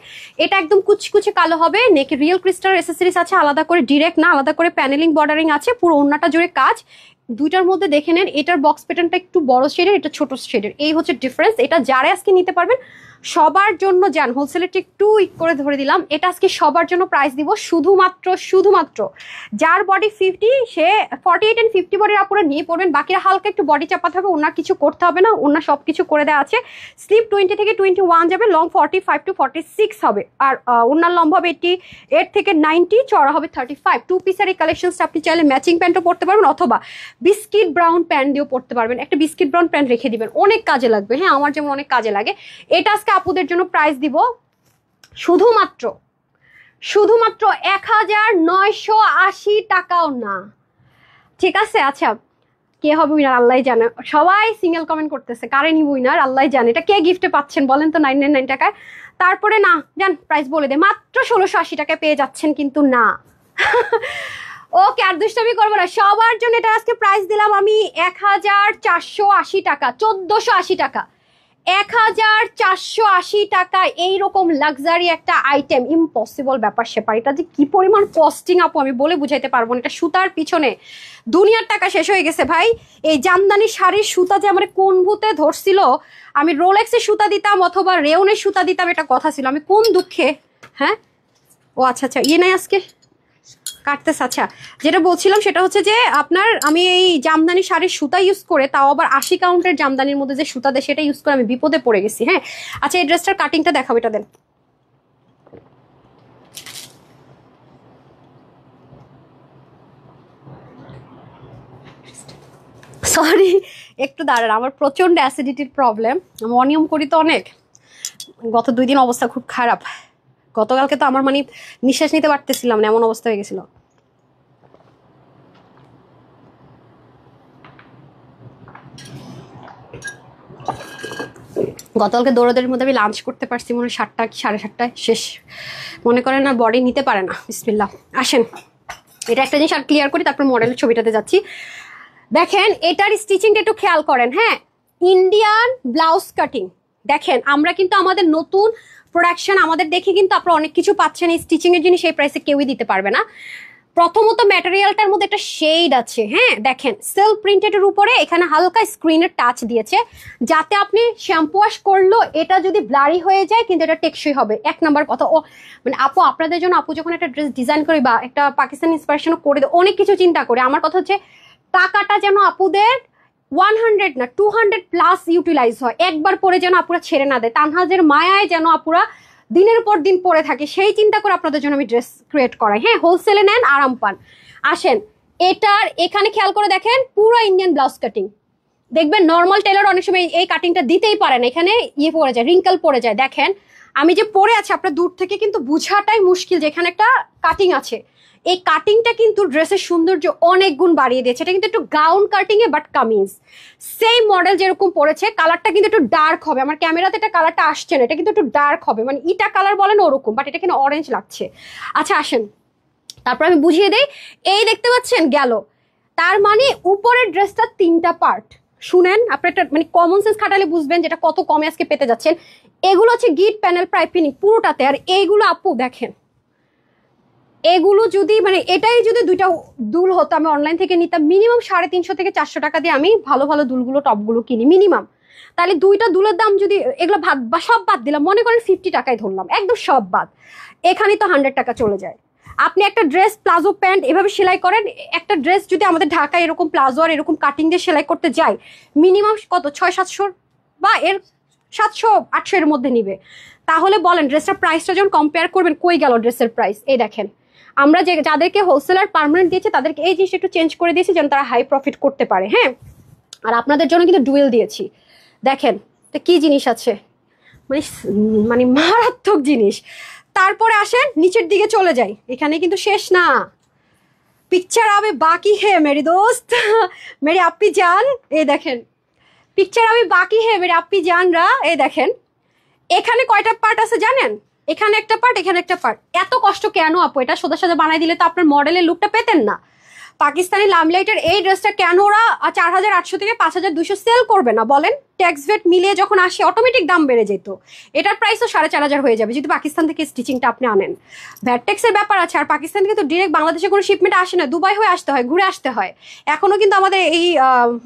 এটা একদম কুচকুচে কালো হবে। নেকে রিয়েল ক্রিস্টাল এসেসরিজ আছে, আলাদা করে ডিরেক্ট না, আলাদা করে প্যানেলিং বর্ডারিং আছে, পুরো ওড়নাটা জুড়ে কাজ। দুইটার মধ্যে দেখে নেন, এটার বক্স প্যাটার্নটা একটু বড় শেডের, এটা ছোট শেডের, এই হচ্ছে ডিফারেন্স। এটা যারা আজকে নিতে পারবেন সবার জন্য যান, হোলসেলেরটা একটু করে ধরে দিলাম, এটা আজকে সবার জন্য প্রাইস দিব শুধুমাত্র যার বডি 50, সে 48 and 50 বডির আপুরা নিয়ে পড়বেন। বাকিরা হালকা একটু বডি চাপাতে হবে, ওনার কিছু করতে হবে না, ওনার সব কিছু করে দেওয়া আছে। স্লিপ 20 থেকে 21 যাবে, লং 45 to 46 হবে, আর ওনার লম্বা হবে 88 থেকে 90, চড়া হবে 35। টু পিসের এই কালেকশনসটা আপনি চাইলে ম্যাচিং প্যান্টও পরতে পারবেন, অথবা বিস্কিট ব্রাউন প্যান্ট দিয়েও পরতে পারবেন। একটা বিস্কিট ব্রাউন প্যান্ট রেখে দিবেন, অনেক কাজে লাগবে। হ্যাঁ, আমার যেমন অনেক কাজে লাগে। এটা আজকে আপুদের জন্য প্রাইস দিব শুধুমাত্র 1980 টাকাও না, ঠিক আছে? আচ্ছা, কে হবে উইনার আল্লাহ জানে, সবাই সিঙ্গেল কমেন্ট করতেছে, কারে নিব উইনার আল্লাহ জানে। এটা কে গিফটে পাচ্ছেন বলেন তো? 999 টাকায়। তারপরে না জান, প্রাইস বলে দে, মাত্র 1680 টাকায় পেয়ে যাচ্ছেন, কিন্তু না ওকে, আর দুষ্টামি করবো না, সবার জন্য এটা আজকে প্রাইস দিলাম আমি 1480 টাকা, 1480 টাকা, 1480 টাকা। এইরকম লাক্সারি একটা আইটেম, ইম্পসিবল ব্যাপার সেপার। এটা যে কি পরিমাণ কস্টিং আপু, আমি বলে বুঝাইতে পারবো না। এটা সুতার পিছনে দুনিয়ার টাকা শেষ হয়ে গেছে ভাই। এই জামদানি শাড়ির সুতা যে আমার কোন ভূতে ধরছিল, আমি রোলেক্সের সুতা দিতাম অথবা রেওনের সুতা দিতাম, এটা কথা ছিল। আমি কোন দুঃখে, হ্যাঁ ও আচ্ছা আচ্ছা, ইয়ে নাই আজকে কাটতেছে। আচ্ছা, যেটা বলছিলাম সেটা হচ্ছে যে আপনার, আমি এই জামদানি শাড়ির সুতা ইউজ করে, তাও আবার 80 কাউন্টের জামদানির মধ্যে যে সুতা দেয় সেটা ইউজ করে আমি বিপদে পড়ে গেছি। হ্যাঁ, আচ্ছা, এই ড্রেসটার কাটিংটা দেখাবো, এটা দেন। সরি, একটু দাঁড়ান, আমার প্রচন্ড অ্যাসিডিটির প্রবলেম, আমি অনিয়ম করি তো অনেক। গত 2 দিন অবস্থা খুব খারাপ। গতকালকে তো আমার মানে নিঃশ্বাস নিতে পারতেছিলাম না, এমন অবস্থা হয়ে গেছিল। গতকালকে দৌড়াদৌড়ির মধ্যে আমি লাঞ্চ করতে পারছি মনে হয় 7টা কি 7:30টায় শেষ। মনে করেন না, বডি নিতে পারে না। বিসমিল্লাহ, আসেন এটা একটা জিনিস আর ক্লিয়ার করি, তারপর মডেলের ছবিটাতে যাচ্ছি। দেখেন, এটার স্টিচিংটা একটু খেয়াল করেন। হ্যাঁ, ইন্ডিয়ান ব্লাউজ কাটিং। দেখেন, আমরা কিন্তু আমাদের নতুন প্রোডাকশন, আমাদের দেখে কিন্তু আপনারা অনেক কিছু পাচ্ছেন। এই স্টিচিং এর জিনিস এই প্রাইসে কেউই দিতে পারবে না। প্রথমত ম্যাটেরিয়ালটার মধ্যে একটা শেড আছে। হ্যাঁ, দেখেন, সেলফ প্রিন্টেডের উপরে এখানে হালকা স্ক্রিনের টাচ দিয়েছে, যাতে আপনি শ্যাম্পু ওয়াশ করলো এটা যদি ব্লারি হয়ে যায় কিন্তু এটা টেকসই হবে। 1 নাম্বার কথা। ও মানে আপু, আপনাদের জন্য আপু যখন একটা ড্রেস ডিজাইন করি বা একটা পাকিস্তানি ইন্সপিরেশনও করে দেয়, অনেক কিছু চিন্তা করে। আমার কথা হচ্ছে টাকাটা যেন আপুদের 100 না 200+ ইউটিলাইজ হয়, একবার পরে যেন আপুরা ছেড়ে না দেয়, তানহাজের মায়ায় যেন আপুরা দিনের পর দিন পরে থাকে, সেই চিন্তা করে আপনাদের জন্য আমি ড্রেস ক্রিয়েট করাই। হ্যাঁ, হোলসেলে নেন, আরাম পান। আসেন, এটার এখানে খেয়াল করে দেখেন, পুরো ইন্ডিয়ান ব্লাউজ কাটিং। দেখবেন নর্মাল টেলার অনেক সময় এই কাটিংটা দিতেই পারে না, এখানে ইয়ে পড়ে যায়, রিঙ্কেল পড়ে যায়। দেখেন আমি যে পরে আছি, আপনার দূর থেকে কিন্তু বুঝাটাই মুশকিল যে এখানে একটা কাটিং আছে। এই কাটিংটা কিন্তু ড্রেসের সৌন্দর্য অনেক গুণ বাড়িয়ে দিয়েছে। এটা কিন্তু একটু gown cutting A, but kameez same model যেরকম পড়েছে, কালারটা কিন্তু একটু ডার্ক হবে। আমার ক্যামেরাতে এটা কালারটা আসছে না, এটা কিন্তু একটু ডার্ক হবে, মানে ইটা কালার বলেন ওরকম, বাট এটা কিন্তু অরেঞ্জ লাগছে। আচ্ছা আসেন, তারপর আমি বুঝিয়ে দেই। এই দেখতে পাচ্ছেন গেল, তার মানে উপরের ড্রেসটা 3টা পার্ট। শুনেন, আপনার একটা মানে কমন সেন্স খাটালে বুঝবেন যেটা কত কমে আজকে পেতে যাচ্ছেন। এগুলো হচ্ছে গিট প্যানেল পাইপিং পুরোটাতে, আর এইগুলো আপু দেখেন, এগুলো যদি মানে এটাই যদি 2টা দুল হতো, আমি অনলাইন থেকে নিতাম মিনিমাম 350 থেকে 400 টাকা দিয়ে আমি ভালো ভালো দুলগুলো টপগুলো কিনি মিনিমাম। তাহলে 2টা দুলের দাম যদি এগুলো সব বাদ দিলাম, মনে করেন 50 টাকায় ধরলাম, একদম সব বাদ, এখানে তো 100 টাকা চলে যায়। আপনি একটা ড্রেস প্লাজো প্যান্ট এভাবে সেলাই করেন, একটা ড্রেস যদি আমাদের ঢাকায় এরকম প্লাজো আর এরকম কাটিং দিয়ে সেলাই করতে যাই, মিনিমাম কত 600-700 বা এর 700-800 এর মধ্যে নিবে। তাহলে বলেন ড্রেসটার প্রাইসটা যখন কম্পেয়ার করবেন, কই গেল ড্রেসের প্রাইস? এই দেখেন, আমরা যে যাদেরকে হোলসেলার পার্মানেন্ট দিয়েছে তাদেরকে এই জিনিসটা একটু চেঞ্জ করে দিয়েছি যেন তারা হাই প্রফিট করতে পারে। হ্যাঁ, আর আপনাদের জন্য কিন্তু ডুয়েল দিয়েছি। দেখেন তো কি জিনিস আছে, মানে মানে মারাত্মক জিনিস। তারপরে আসেন নিচের দিকে চলে যাই, এখানে কিন্তু শেষ না, পিকচার আবে বাকি হে মেরি দোস্ত মেরি আপ্পি জান। এই দেখেন, পিকচার আবে বাকি হে মেরি আপ্পি জানরা। এই দেখেন, এখানে কয়টা পার্ট আছে জানেন? এখানে একটা পার্ট, এখানে একটা পার্ট। এত কষ্ট কেন আপু? এটা সোজা সোজা বানাই দিলে তো আপনার মডেলের লুকটা পেতেন না। পাকিস্তানি লামলাইটের এই ড্রেসটা কেন ওরা 4800 থেকে 5200 সেল করবে না বলেন? ট্যাক্স ভেট মিলিয়ে যখন আসে অটোমেটিক দাম বেড়ে যেত। এটার প্রাইসও 4500 হয়ে যাবে যদি পাকিস্তান থেকে স্টিচিংটা আপনি আনেন। ভ্যাট ট্যাক্সের ব্যাপার আছে। আর পাকিস্তান থেকে তো ডিরেক্ট বাংলাদেশে কোনো শিপমেন্ট আসে না, দুবাই হয়ে আসতে হয়, ঘুরে আসতে হয়। এখনো কিন্তু আমাদের এই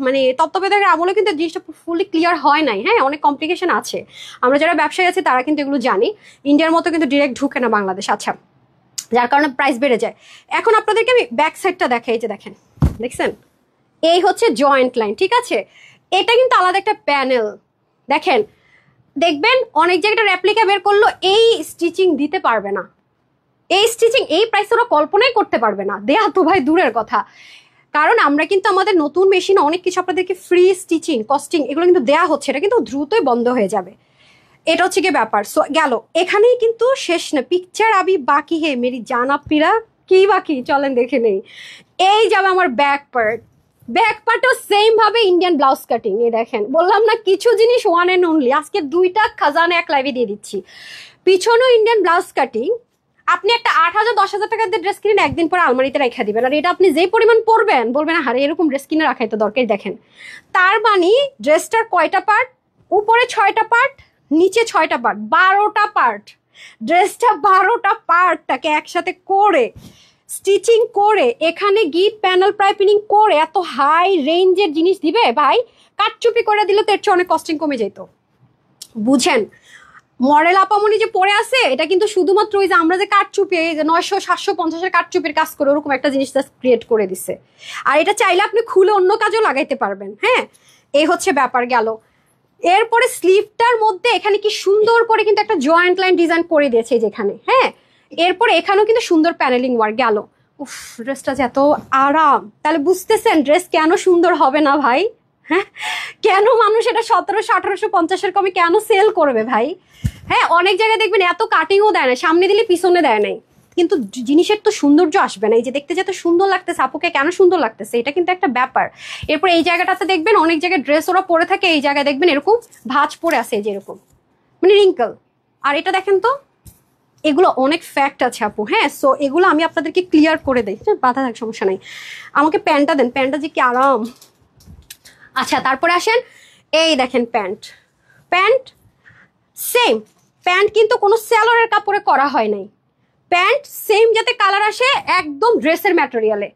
মানে তত্ত্বাবধায়কের আমলেও কিন্তু জিনিসটা ফুলি ক্লিয়ার হয় নাই। হ্যাঁ, অনেক কমপ্লিকেশন আছে। আমরা যারা ব্যবসায়ী আছি তারা কিন্তু এগুলো জানি। ইন্ডিয়ার মতো কিন্তু ডিরেক্ট ঢুকে না বাংলাদেশ। আচ্ছা, যার কারণে প্রাইস বেড়ে যায়। এখন আপনাদেরকে আমি ব্যাক সাইডটা দেখাই। এই যে দেখেন, দেখছেন, এই হচ্ছে জয়েন্ট লাইন, ঠিক আছে? এটা কিন্তু আলাদা একটা প্যানেল। দেখেন, দেখবেন অনেক জায়গাটা রেপ্লিকা বের করলো, এই স্টিচিং দিতে পারবে না। এই স্টিচিং এই প্রাইস ওরা কল্পনাই করতে পারবে না, দেয়া তো ভাই দূরের কথা। কারণ আমরা কিন্তু আমাদের নতুন মেশিনে অনেক কিছু আপনাদেরকে ফ্রি স্টিচিং, কস্টিং এগুলো কিন্তু দেয়া হচ্ছে। এটা কিন্তু দ্রুতই বন্ধ হয়ে যাবে। এটা হচ্ছে কি ব্যাপার। সো গেল, এখানেই কিন্তু শেষ না, পিকচার আবি বাকি হে মেরি জানা পিরা। কি বাকি, চলেন দেখে নেই। এই যাবে আমার ব্যাক পার্ট। ব্যাক পার্টও সেম ভাবে ইন্ডিয়ান ব্লাউজ কাটিং। এই দেখেন, বললাম না কিছু জিনিস ওয়ান অ্যান্ড অনলি। আজকে 2টা খাজানা এক লাইভে দিয়ে দিচ্ছি। পিছনেও ইন্ডিয়ান ব্লাউজ কাটিং। আপনি একটা 8000 10,000 টাকার দিয়ে ড্রেস কিনে একদিন পরে আলমারিতে রেখে দিবেন, আর এটা আপনি যেই পরিমাণ পরবেন বলবেন হারে এরকম ড্রেস কিনে রাখাই তো দরকার। দেখেন, তার মানে ড্রেসটার কয়টা পার্ট? উপরে 6টা পার্ট, নিচে 6টা পার্ট, 12টা পার্ট। ড্রেসটা 12টা পার্টটাকে একসাথে করে স্টিচিং করে এখানে গিট প্যানেল পাইপিং করে এত হাই রেঞ্জের জিনিস দিবে ভাই। কাটচুপি করে দিলে তো এর চেয়ে অনেক কস্টিং কমে যেত। বুঝেন, মডেল আপামনি যে পরে আছে এটা কিন্তু শুধুমাত্র ওই যে আমরা যে কাটচুপি 900 750 কাটচুপির কাজ করে ওরকম একটা জিনিস ক্রিয়েট করে দিছে। আর এটা চাইলে আপনি খুলে অন্য কাজেও লাগাইতে পারবেন। হ্যাঁ, এই হচ্ছে ব্যাপার। গেল, এরপরে স্লিভটার মধ্যে এখানে কি সুন্দর করে কিন্তু একটা জয়েন্ট লাইন ডিজাইন করে দিয়েছে যেখানে। হ্যাঁ, এরপরে এখানেও কিন্তু সুন্দর প্যানেলিং ওয়ার্ক। গেল, উফ, ড্রেসটা যে এত আরাম। তাহলে বুঝতেছেন ড্রেস কেন সুন্দর হবে না ভাই? হ্যাঁ, কেন মানুষ এটা 1700-1850 কমে কেন সেল করবে ভাই? হ্যাঁ, অনেক জায়গায় দেখবেন এত কাটিংও দেয় না, সামনে দিলে পিছনে দেয় নাই, কিন্তু জিনিসের তো সৌন্দর্য আসবে না। এই যে দেখতে যত সুন্দর লাগতেছে, আপুকে কেন সুন্দর লাগতেছে, এটা কিন্তু একটা ব্যাপার। এরপর এই জায়গাটাতে দেখবেন অনেক জায়গায় ড্রেস ওরা পরে থাকে, এই জায়গায় দেখবেন এরকম ভাঁজ পরে আছে, এই যে এরকম মানে রিঙ্কল। আর এটা দেখেন তো, এগুলো অনেক ফ্যাক্ট আছে আপু। হ্যাঁ, সো এগুলো আমি আপনাদেরকে ক্লিয়ার করে দিই, বাধা থাক, সমস্যা নাই। আমাকে প্যান্টটা দেন, প্যান্টটা যে কি আরাম। আচ্ছা, তারপরে আসেন, এই দেখেন প্যান্ট। প্যান্ট সেম, প্যান্ট কিন্তু কোনো সেলরের কাপড়ে করা হয় নাই। প্যান্ট সেম যাতে কালার আসে একদম ড্রেসের ম্যাটেরিয়ালে,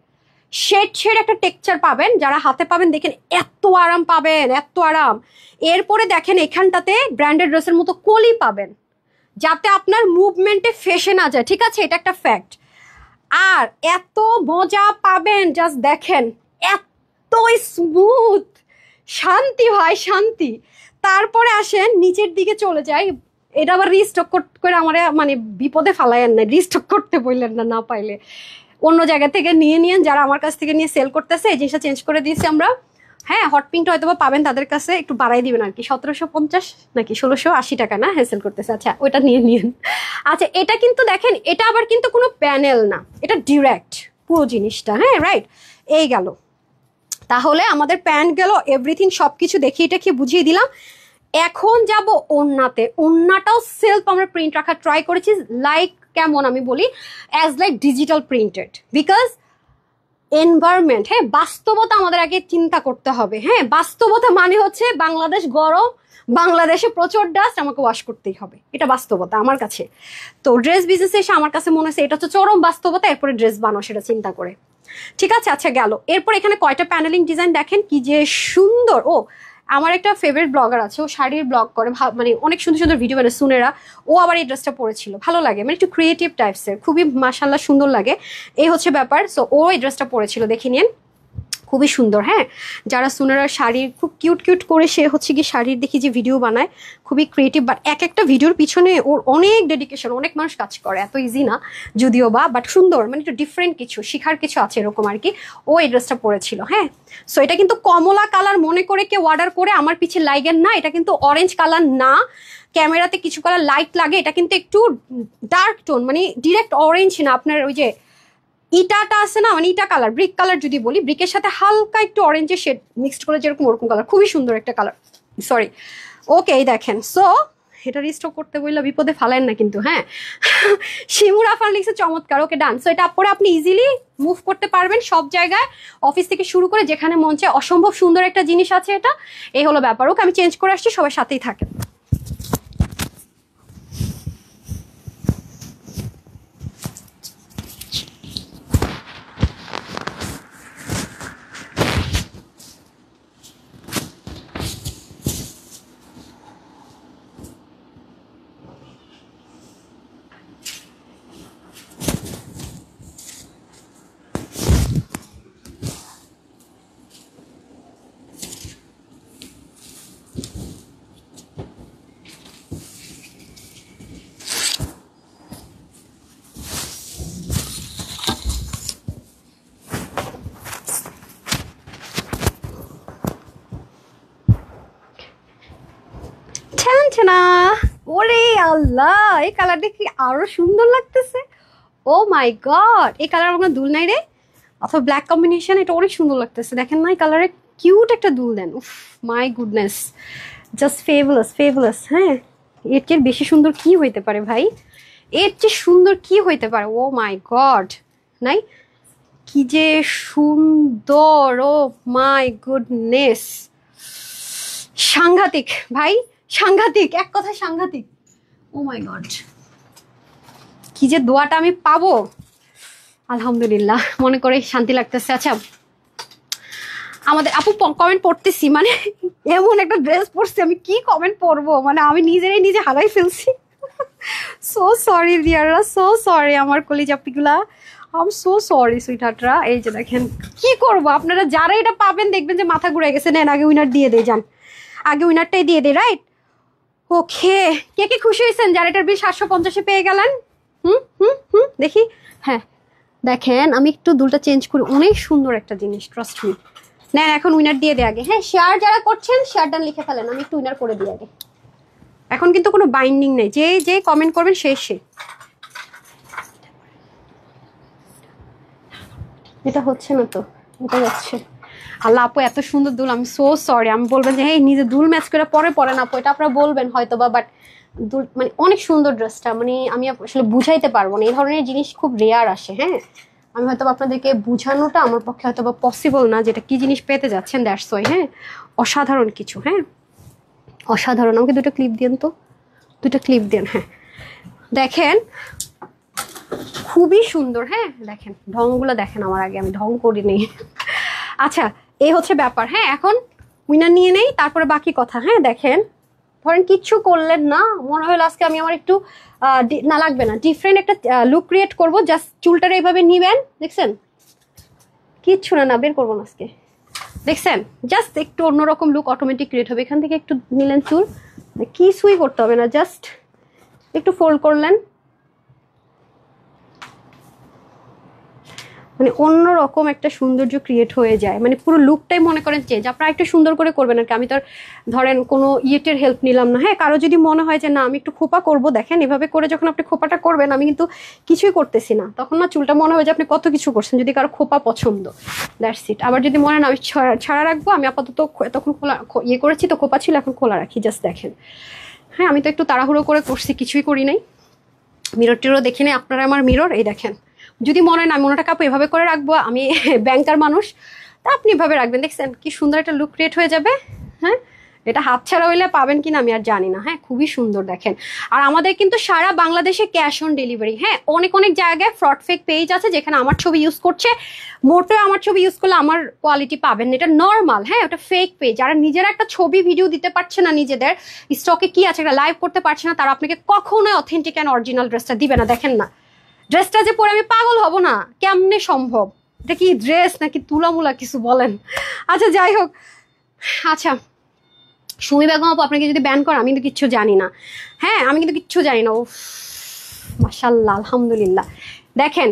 শেড একটা টেক্সচার পাবেন। যারা হাতে পাবেন দেখেন এত আরাম পাবেন, এত আরাম। এরপরে দেখেন এখানটাতে ব্র্যান্ডেড ড্রেসের মতো কলি পাবেন যাতে আপনার মুভমেন্টে ফেসে না যায়, ঠিক আছে? এটা একটা ফ্যাক্ট। আর এত মজা পাবেন, জাস্ট দেখেন এত স্মুথ, শান্তি ভাই, শান্তি। তারপরে আসেন নিচের দিকে চলে যাই। এটা আবার রিস্টক করে আমার মানে বিপদে ফালাইয়েন না, রিস্টক করতে বললেন না, না পাইলে অন্য জায়গা থেকে নিয়ে নিয়েন। যারা আমার কাছ থেকে নিয়ে সেল করতেছে এই জিনিসটা চেঞ্জ করে দিয়েছি আমরা। হ্যাঁ, হট পিঙ্কটা হয়তো পাবেন তাদের কাছে, একটু বাড়াই দিবেন আর কি, 1750 নাকি 1680 টাকা না, হ্যাঁ সেল করতেছে। আচ্ছা, ওইটা নিয়ে নিন। আচ্ছা, এটা কিন্তু দেখেন, এটা আবার কিন্তু কোনো প্যানেল না, এটা ডিরেক্ট পুরো জিনিসটা। হ্যাঁ, রাইট। এই গেল, তাহলে আমাদের প্যান্ট গেল, এভরিথিং সবকিছু দেখিয়ে টেখিয়ে বুঝিয়ে দিলাম। এখন যাব ওন্নাতে। ওন্নাটাও সেলফ আমরা প্রিন্ট রাখার ট্রাই করেছি, লাইক কেমন আমি বলি, as like digital printed, because environment. হ্যাঁ, বাস্তবতা আমাদের আগে চিন্তা করতে হবে। হ্যাঁ, বাস্তবতা মানে হচ্ছে বাংলাদেশ গরম, বাংলাদেশে প্রচুর ডাস্ট, আমাকে ওয়াশ করতেই হবে, এটা বাস্তবতা আমার কাছে। তো ড্রেস বিজনেসে এসে আমার কাছে মনে হচ্ছে এটা হচ্ছে চরম বাস্তবতা। এরপরে ড্রেস বানাও সেটা চিন্তা করে, ঠিক আছে? আচ্ছা, গেল। এরপর এখানে কয়টা প্যানেলিং ডিজাইন দেখেন কি যে সুন্দর। ও, আমার একটা ফেভারিট ব্লগার আছে, ও শাড়ির ব্লগ করে, মানে অনেক সুন্দর সুন্দর ভিডিও বানায়, সুনেরা। ও আবার এই ড্রেসটা পরেছিল, ভালো লাগে, মানে একটু ক্রিয়েটিভ টাইপসের, খুবই মাশাল্লাহ সুন্দর লাগে। এই হচ্ছে ব্যাপার। সো ও এই ড্রেসটা পরেছিল, দেখে নিন, খুবই সুন্দর। হ্যাঁ, যারা সুনেরা শাড়ির খুব কিউট কিউট করে, সে হচ্ছে কি শাড়ির দেখি যে ভিডিও বানায়, খুবই ক্রিয়েটিভ। বাট এক একটা ভিডিওর পিছনে ওর অনেক ডেডিকেশন, অনেক মানুষ কাজ করে, এত ইজি না যদিও বা, বাট সুন্দর, মানে একটু ডিফারেন্ট কিছু শিখার কিছু আছে এরকম আর কি। ও এই ড্রেসটা পরেছিল। হ্যাঁ, সো এটা কিন্তু কমলা কালার মনে করে কেউ অর্ডার করে আমার পিছে লাইগেন না, এটা কিন্তু অরেঞ্জ কালার না, ক্যামেরাতে কিছু কালার লাইট লাগে, এটা কিন্তু একটু ডার্ক টোন, মানে ডিরেক্ট অরেঞ্জ না, আপনার ওই যে ইটাটা আছে না, মানে ইটা কালার, ব্রিক কালার যদি বলি, ব্রিকের সাথে হালকা একটু অরেঞ্জের শেড মিক্সড করে যেরকম, ওরকম কালার, খুবই সুন্দর একটা কালার। সরি, ওকে, এই দেখেন। সো এটা রিস্টক করতে বললে বিপদে ফালেন না কিন্তু, হ্যাঁ। শিমুর আফার লিখছে চমৎকার, ওকে ডান। সো এটা পরে আপনি ইজিলি মুভ করতে পারবেন সব জায়গায়, অফিস থেকে শুরু করে যেখানে মন চায়। অসম্ভব সুন্দর একটা জিনিস আছে এটা, এই হলো ব্যাপার। ওকে আমি চেঞ্জ করে আসছি, সবার সাথেই থাকে। ওরে আল্লাহ, এই কালারটা কি আরো সুন্দর লাগতেছে। ও মাই গড, এই কালার আমার দুল নাই রে, অথবা ব্ল্যাক কম্বিনেশন, এটা অনেক সুন্দর লাগতেছে। দেখেন না এই কালারে কিউট একটা দুল দেন, উফ মাই গুডনেস, জাস্ট ফেভুলাস ফেভুলাস। হ্যাঁ, এর চেয়ে বেশি সুন্দর কি হইতে পারে ভাই, এর চেয়ে সুন্দর কি হইতে পারে। ও মাই গড, নাই কি যে সুন্দর, ও মাই গুডনেস, সাংঘাতিক ভাই, সাংঘাতিক, এক কথায় সাংঘাতিক। ও মাই গড, কি যে দোয়াটা আমি পাবো, আলহামদুলিল্লাহ, মনে করে শান্তি লাগতেছে। আচ্ছা, আমাদের আপু কমেন্ট পড়তেছি, মানে এমন একটা ড্রেস পরছি, আমি কি কমেন্ট পড়বো, মানে আমি নিজেরাই নিজে হারাই ফেলছি। সো সরি ডিয়াররা, সো সরি আমার কলিজাপিগুলা, আম সো সরি সুইটহার্টরা। এই যে দেখেন, কি করবো, আপনারা যারা এটা পাবেন দেখবেন যে মাথা ঘুরে গেছে। নেন আগে উইনার দিয়ে দেয়, যান আগে উইনারটাই দিয়ে দেয়, রাইট। ওকে, কে কে খুশি হয়েছেন যারা এটার বিল 750-এ পেয়ে গেলেন? দেখি। হ্যাঁ দেখেন, আমি একটু দুলটা চেঞ্জ করি, অনেক সুন্দর একটা জিনিস, ট্রাস্ট মি। নেন এখন উইনার দিয়ে দে আগে। হ্যাঁ, শেয়ার যারা করছেন শেয়ারটা লিখে ফেলেন, আমি একটু উইনার করে দিই আগে। এখন কিন্তু কোনো বাইন্ডিং নেই, যে যে কমেন্ট করবেন সে। এটা হচ্ছে না তো, এটা যাচ্ছে। আল্লাহ আপু এত সুন্দর দুল, আমি সো সরি। আমি বলবেন যে হ্যাঁ নিজে দুল ম্যাচ করে পরে না আপু, এটা আপনারা বলবেন হয়তো বা, বাট দুল মানে অনেক সুন্দর ড্রেসটা, মানে আমি আসলে বুঝাইতে পারবো না, এই ধরনের জিনিস খুব রেয়ার আসে। হ্যাঁ, আমি হয়তো আপনাদেরকে বুঝানোটা আমার পক্ষে হয়তো বা পসিবল না, যেটা কি জিনিস পেতে যাচ্ছেন, দ্যাটস ওয়াই। হ্যাঁ, অসাধারণ কিছু, হ্যাঁ অসাধারণ। আমাকে দুটো ক্লিপ দেন তো, দুটো ক্লিপ দেন। হ্যাঁ দেখেন, খুবই সুন্দর। হ্যাঁ দেখেন ঢংগুলো দেখেন, আমার আগে আমি ঢং করিনি। আচ্ছা, এই হচ্ছে ব্যাপার। হ্যাঁ, এখন উইনার নিয়ে নেই, তারপরে বাকি কথা। হ্যাঁ দেখেন, ধরেন কিচ্ছু করলেন না, মনে হলো আজকে আমি আমার একটু না লাগবে না, ডিফারেন্ট একটা লুক ক্রিয়েট করবো, জাস্ট চুলটারে এইভাবে নিবেন, দেখছেন কিচ্ছু না বের করবো না আজকে, দেখছেন জাস্ট একটু অন্যরকম লুক অটোমেটিক ক্রিয়েট হবে। এখান থেকে একটু নিলেন চুল, কিছুই করতে হবে না, জাস্ট একটু ফোল্ড করলেন, মানে অন্যরকম একটা সৌন্দর্য ক্রিয়েট হয়ে যায়, মানে পুরো লুকটাই মনে করেন চেঞ্জ। আপনারা একটু সুন্দর করে করবেন আর কি, আমি তো ধরেন কোনো ইয়েটের হেল্প নিলাম না। হ্যাঁ, কারো যদি মনে হয় যে না আমি একটু খোপা করবো, দেখেন এভাবে করে যখন আপনি খোপাটা করবেন, আমি কিন্তু কিছুই করতেছি না, তখন না চুলটা মনে হয় যে আপনি কত কিছু করছেন, যদি কারো খোপা পছন্দ, দ্যাটস ইট। আবার যদি মনে না আমি ছাড়া রাখবো, আমি আপাতত তখন খোলা ইয়ে করেছি তো, খোপা ছিল এখন খোলা রাখি, জাস্ট দেখেন। হ্যাঁ, আমি তো একটু তাড়াহুড়ো করে করছি, কিছুই করি নাই, মিরর টিরও দেখি নাই। আপনারা আমার মিরর এই দেখেন, যদি মনে হয় না আমি ওনাটা কাপড় এভাবে করে রাখবো, আমি ব্যাংকার মানুষ, তা আপনি এভাবে রাখবেন, দেখছেন কি সুন্দর একটা লুক ক্রিয়েট হয়ে যাবে। হ্যাঁ, এটা হাত ছাড়া হইলে পাবেন কিনা আমি আর জানি না। হ্যাঁ, খুবই সুন্দর দেখেন। আর আমাদের কিন্তু সারা বাংলাদেশে ক্যাশ অন ডেলিভারি। হ্যাঁ, অনেক অনেক জায়গায় ফ্রড ফেক পেজ আছে যেখানে আমার ছবি ইউজ করছে, মোটেও আমার ছবি ইউজ করলে আমার কোয়ালিটি পাবেন না, এটা নর্মাল। হ্যাঁ, ওটা ফেক পেজ। যারা নিজেরা একটা ছবি ভিডিও দিতে পারছে না, নিজেদের স্টকে কি আছে একটা লাইভ করতে পারছে না, তারা আপনাকে কখনোই অথেন্টিক অ্যান্ড অরিজিনাল ড্রেসটা দিবে না। দেখেন না, ড্রেসটা যে পরে আমি পাগল হব না, কেমনে সম্ভব? এটা কি ড্রেস নাকি তুলামুলা কিছু বলেন? আচ্ছা যাই হোক। আচ্ছা, সুমি বেগম আপু আপনাকে যদি ব্যান করে, আমি কিন্তু কিচ্ছু জানি না। হ্যাঁ, আমি কিন্তু কিচ্ছু জানি না। ও মাশাআল্লাহ, আলহামদুলিল্লাহ। দেখেন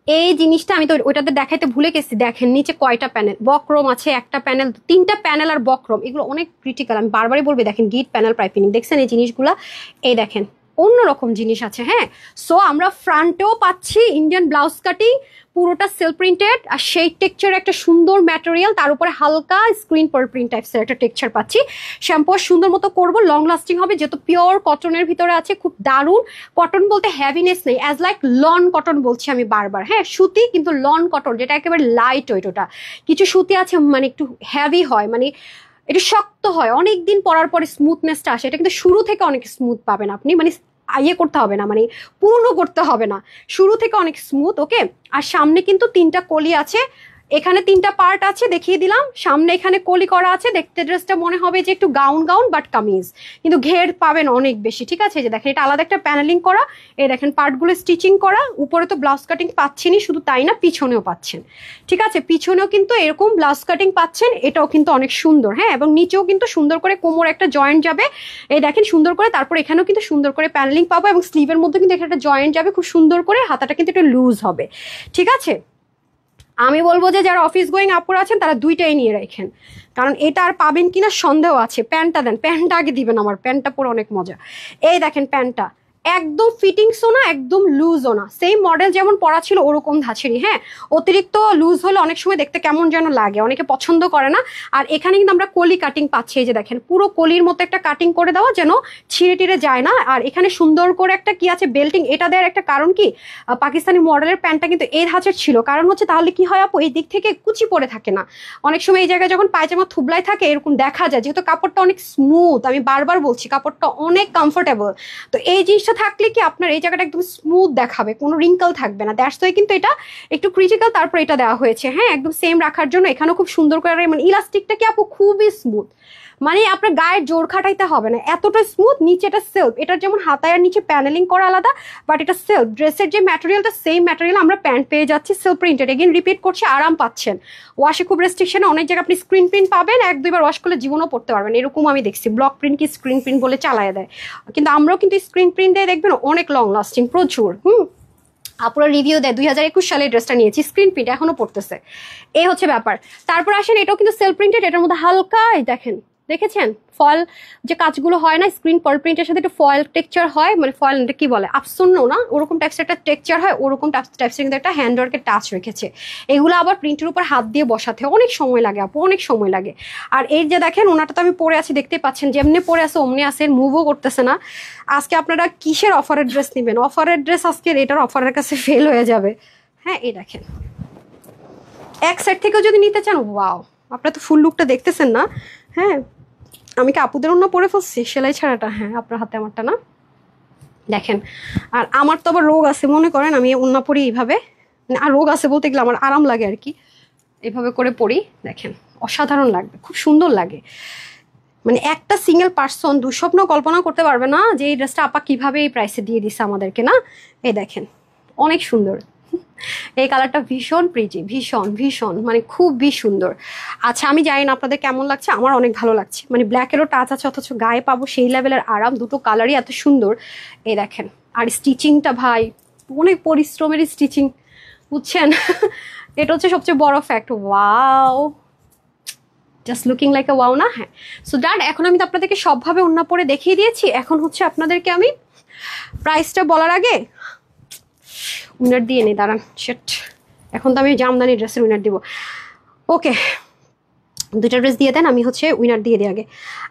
এই জিনিসটা আমি তো ওইটাতে দেখাইতে ভুলে গেছি। দেখেন নিচে কয়টা প্যানেল, বক্রম আছে একটা প্যানেল, 3টা প্যানেল আর বক্রম, এগুলো অনেক ক্রিটিক্যাল, আমি বারবারই বলবো। দেখেন গিট প্যানেল পাইপিং, দেখছেন এই জিনিসগুলা, এই দেখেন অন্যরকম জিনিস আছে। হ্যাঁ, সো আমরা ফ্রন্টেও পাচ্ছি ইন্ডিয়ান ব্লাউজ কাটিং, পুরোটা সেলফ প্রিন্টেড, আর সেই টেক্সচার একটা সুন্দর ম্যাটেরিয়াল, তার উপরে হালকা স্ক্রিন পার প্রিন্ট টাইপসের একটা টেক্সচার পাচ্ছি। শ্যাম্পু সুন্দর মতো করবো, লং লাস্টিং হবে, যেহেতু পিওর কটনের ভিতরে আছে, খুব দারুণ। কটন বলতে হ্যাভিনেস নেই, অ্যাজ লাইক লন কটন বলছি আমি বারবার। হ্যাঁ, সুতি কিন্তু লন কটন, যেটা একেবারে লাইট ওয়েট। ওটা কিছু সুতি আছে মানে একটু হ্যাভি হয়, মানে একটু শক্ত হয়, অনেক দিন পরার পরে স্মুথনেসটা আসে। এটা কিন্তু শুরু থেকে অনেক স্মুথ পাবেন আপনি, মানে ইয়ে করতে হবে না, মানে পূর্ণ করতে হবে না, শুরু থেকে অনেক স্মুথ। ওকে, আর সামনে কিন্তু 3টা কলি আছে, এখানে 3টা পার্ট আছে, দেখিয়ে দিলাম। সামনে এখানে কলি করা আছে, দেখতে ড্রেসটা মনে হবে যে একটু গাউন গাউন বাট কামিজ, কিন্তু ঘের পাবেন অনেক বেশি। ঠিক আছে, যে দেখেন এটা আলাদা একটা প্যানেলিং করা, এই দেখেন পার্টগুলো স্টিচিং করা। উপরে তো ব্লাউজ কাটিং পাচ্ছেনই, শুধু তাই না, পিছনেও পাচ্ছেন। ঠিক আছে, পিছনেও কিন্তু এরকম ব্লাউজ কাটিং পাচ্ছেন, এটাও কিন্তু অনেক সুন্দর। হ্যাঁ, এবং নিচেও কিন্তু সুন্দর করে কোমর একটা জয়েন্ট যাবে, এই দেখেন সুন্দর করে। তারপর এখানেও কিন্তু সুন্দর করে প্যানেলিং পাবো, এবং স্লিভের মধ্যে কিন্তু একটা জয়েন্ট যাবে খুব সুন্দর করে, হাতাটা কিন্তু একটু লুজ হবে। ঠিক আছে, আমি বলবো যে যারা অফিস গোয়িং আপুরা আছেন তারা 2টাই নিয়ে রাখেন, কারণ এটা আর পাবেন কিনা সন্দেহ আছে। প্যান্টটা দেন, প্যান্টটা আগে দিবেন, আমার প্যান্টটা পরে অনেক মজা। এই দেখেন প্যান্টটা একদম ফিটিংসও না, একদম লুজও না, সেম মডেল যেমন পরা ছিল ওরকম ধাঁচেরই। হ্যাঁ, অতিরিক্ত লুজ হলে অনেক সময় দেখতে কেমন যেন লাগে, অনেকে পছন্দ করে না। আর এখানে কিন্তু আমরা কলি কাটিং পাচ্ছি, এই যে দেখেন পুরো কলির মতো একটা কাটিং করে দেওয়া, যেন ছিঁড়ে টিড়ে যায় না। আর এখানে সুন্দর করে একটা কি আছে বেল্টিং, এটা দেওয়ার একটা কারণ কি, পাকিস্তানি মডেলের প্যান্টটা কিন্তু এই ধাঁচের ছিল, কারণ হচ্ছে তাহলে কি হয় আপু, এই দিক থেকে কুচি পড়ে থাকে না। অনেক সময় এই জায়গায় যখন পায়জামা থুবলাই থাকে এরকম দেখা যায়, যেহেতু কাপড়টা অনেক স্মুথ, আমি বারবার বলছি কাপড়টা অনেক কমফোর্টেবল। তো এই জিনিসটা থাকলে কি আপনার এই জায়গাটা একদম স্মুথ দেখাবে, কোনো রিঙ্কল থাকবে না। দ্যাটস ওয়াই কিন্তু এটা একটু ক্রিটিক্যাল, তারপর এটা দেওয়া হয়েছে। হ্যাঁ, একদম সেম রাখার জন্য এখানেও খুব সুন্দর করে, মানে ইলাস্টিকটা কি আপু খুবই স্মুথ, মানে আপনার গায়ের জোর খাটাইতে হবে না, এতটা স্মুথ। নিচেটা সেলফ, এটার যেমন হাতায়ার নিচে প্যানেলিং করা আলাদা, বাট এটা সেলফ। ড্রেসের যে ম্যাটেরিয়ালটা সেম ম্যাটেরিয়াল আমরা প্যান্ট পেয়ে যাচ্ছি সেলফ প্রিন্টেড। এগেন রিপিট করছি, আরাম পাচ্ছেন। ওয়াশে খুব রেস্ট্রিকশন, অনেক জায়গায় আপনি স্ক্রিন প্রিন্ট পাবেন, 1-2বার ওয়াশ করলে জীবনও পড়তে পারবেন, এরকম আমি দেখছি। ব্লক প্রিন্ট কি স্ক্রিন প্রিন্ট বলে চালায় দেয়, কিন্তু আমরাও কিন্তু স্ক্রিন প্রিন্ট দিয়ে দেখবেন অনেক লং লাস্টিং, প্রচুর। আপুরা রিভিউ দেয়, 2021 সালে ড্রেসটা নিয়েছি, স্ক্রিন প্রিন্ট এখনো পড়তেছে, এই হচ্ছে ব্যাপার। তারপর আসেন, এটাও কিন্তু সেলফ প্রিন্টেড, এটার মধ্যে হালকা দেখেন, দেখেছেন ফয়েল যে কাজগুলো হয় না, স্ক্রিন পার প্রিন্টের সাথে একটু ফয়েল টেক্সচার হয়, মানে ফয়েল কি বলে, আফসুন্ন না, ওরকম টাইপসের একটা টেক্সচার হয়, ওরকম টাইপসের কিন্তু একটা হ্যান্ডওয়ার্কের টাচ রেখেছে। এগুলো আবার প্রিন্টের উপর হাত দিয়ে বসাতে অনেক সময় লাগে আপু, অনেক সময় লাগে। আর এই যে দেখেন ওনাটা তো আমি পরে আছি, দেখতে পাচ্ছেন, যেমনি পরে আছে অমনি আছে, মুভও করতেছে না। আজকে আপনারা কিসের অফারের ড্রেস নেবেন, অফারের ড্রেস আজকে এটার অফারের কাছে ফেল হয়ে যাবে। হ্যাঁ, এই দেখেন এক সাইড থেকেও যদি নিতে চান, ওয়াও, আপনারা তো ফুল লুকটা দেখতেছেন না। হ্যাঁ, আমি কি আপুদের অন্য পরে ফেলছি সেলাই ছাড়াটা? হ্যাঁ, আপনার হাতে আমারটা না, দেখেন। আর আমার তো আবার রোগ আছে, মনে করেন আমি অন্য পরি এইভাবে, আর রোগ আছে বলতে গেলে আমার আরাম লাগে আর কি, এভাবে করে পরি, দেখেন অসাধারণ লাগবে, খুব সুন্দর লাগে। মানে একটা সিঙ্গেল পার্সন দুঃস্বপ্ন কল্পনা করতে পারবে না যে এই ড্রেসটা আপা কিভাবে এই প্রাইসে দিয়ে দিচ্ছে আমাদেরকে না। এই দেখেন অনেক সুন্দর, এই কালারটা ভীষণ প্রিটি, ভীষণ ভীষণ মানে খুবই সুন্দর। আচ্ছা, আমি জানি না আপনাদের কেমন লাগছে, আমার অনেক ভালো লাগছে, মানে ব্ল্যাকেরও টাচ আছে অথচ গায়ে পাবো সেই লেভেলের আরাম, দুটো কালারই এত সুন্দর। এই দেখেন, আর স্টিচিংটা ভাই অনেক পরিশ্রমের স্টিচিং, বুঝছেন এটা হচ্ছে সবচেয়ে বড় fact. Wow, just looking like a wow না? হ্যাঁ, সো ডান। এখন আমি তো আপনাদেরকে সবভাবে ওন্না পরে দেখিয়ে দিয়েছি, এখন হচ্ছে আপনাদেরকে আমি প্রাইসটা বলার আগে উইনার দিয়ে নেই, দাঁড়ান, সেট। এখন তো আমি জামদানি ড্রেসের উইনার দিব। ওকে, 2টা ড্রেস দিয়ে দেন, আমি হচ্ছে উইনার দিয়ে দিই আগে।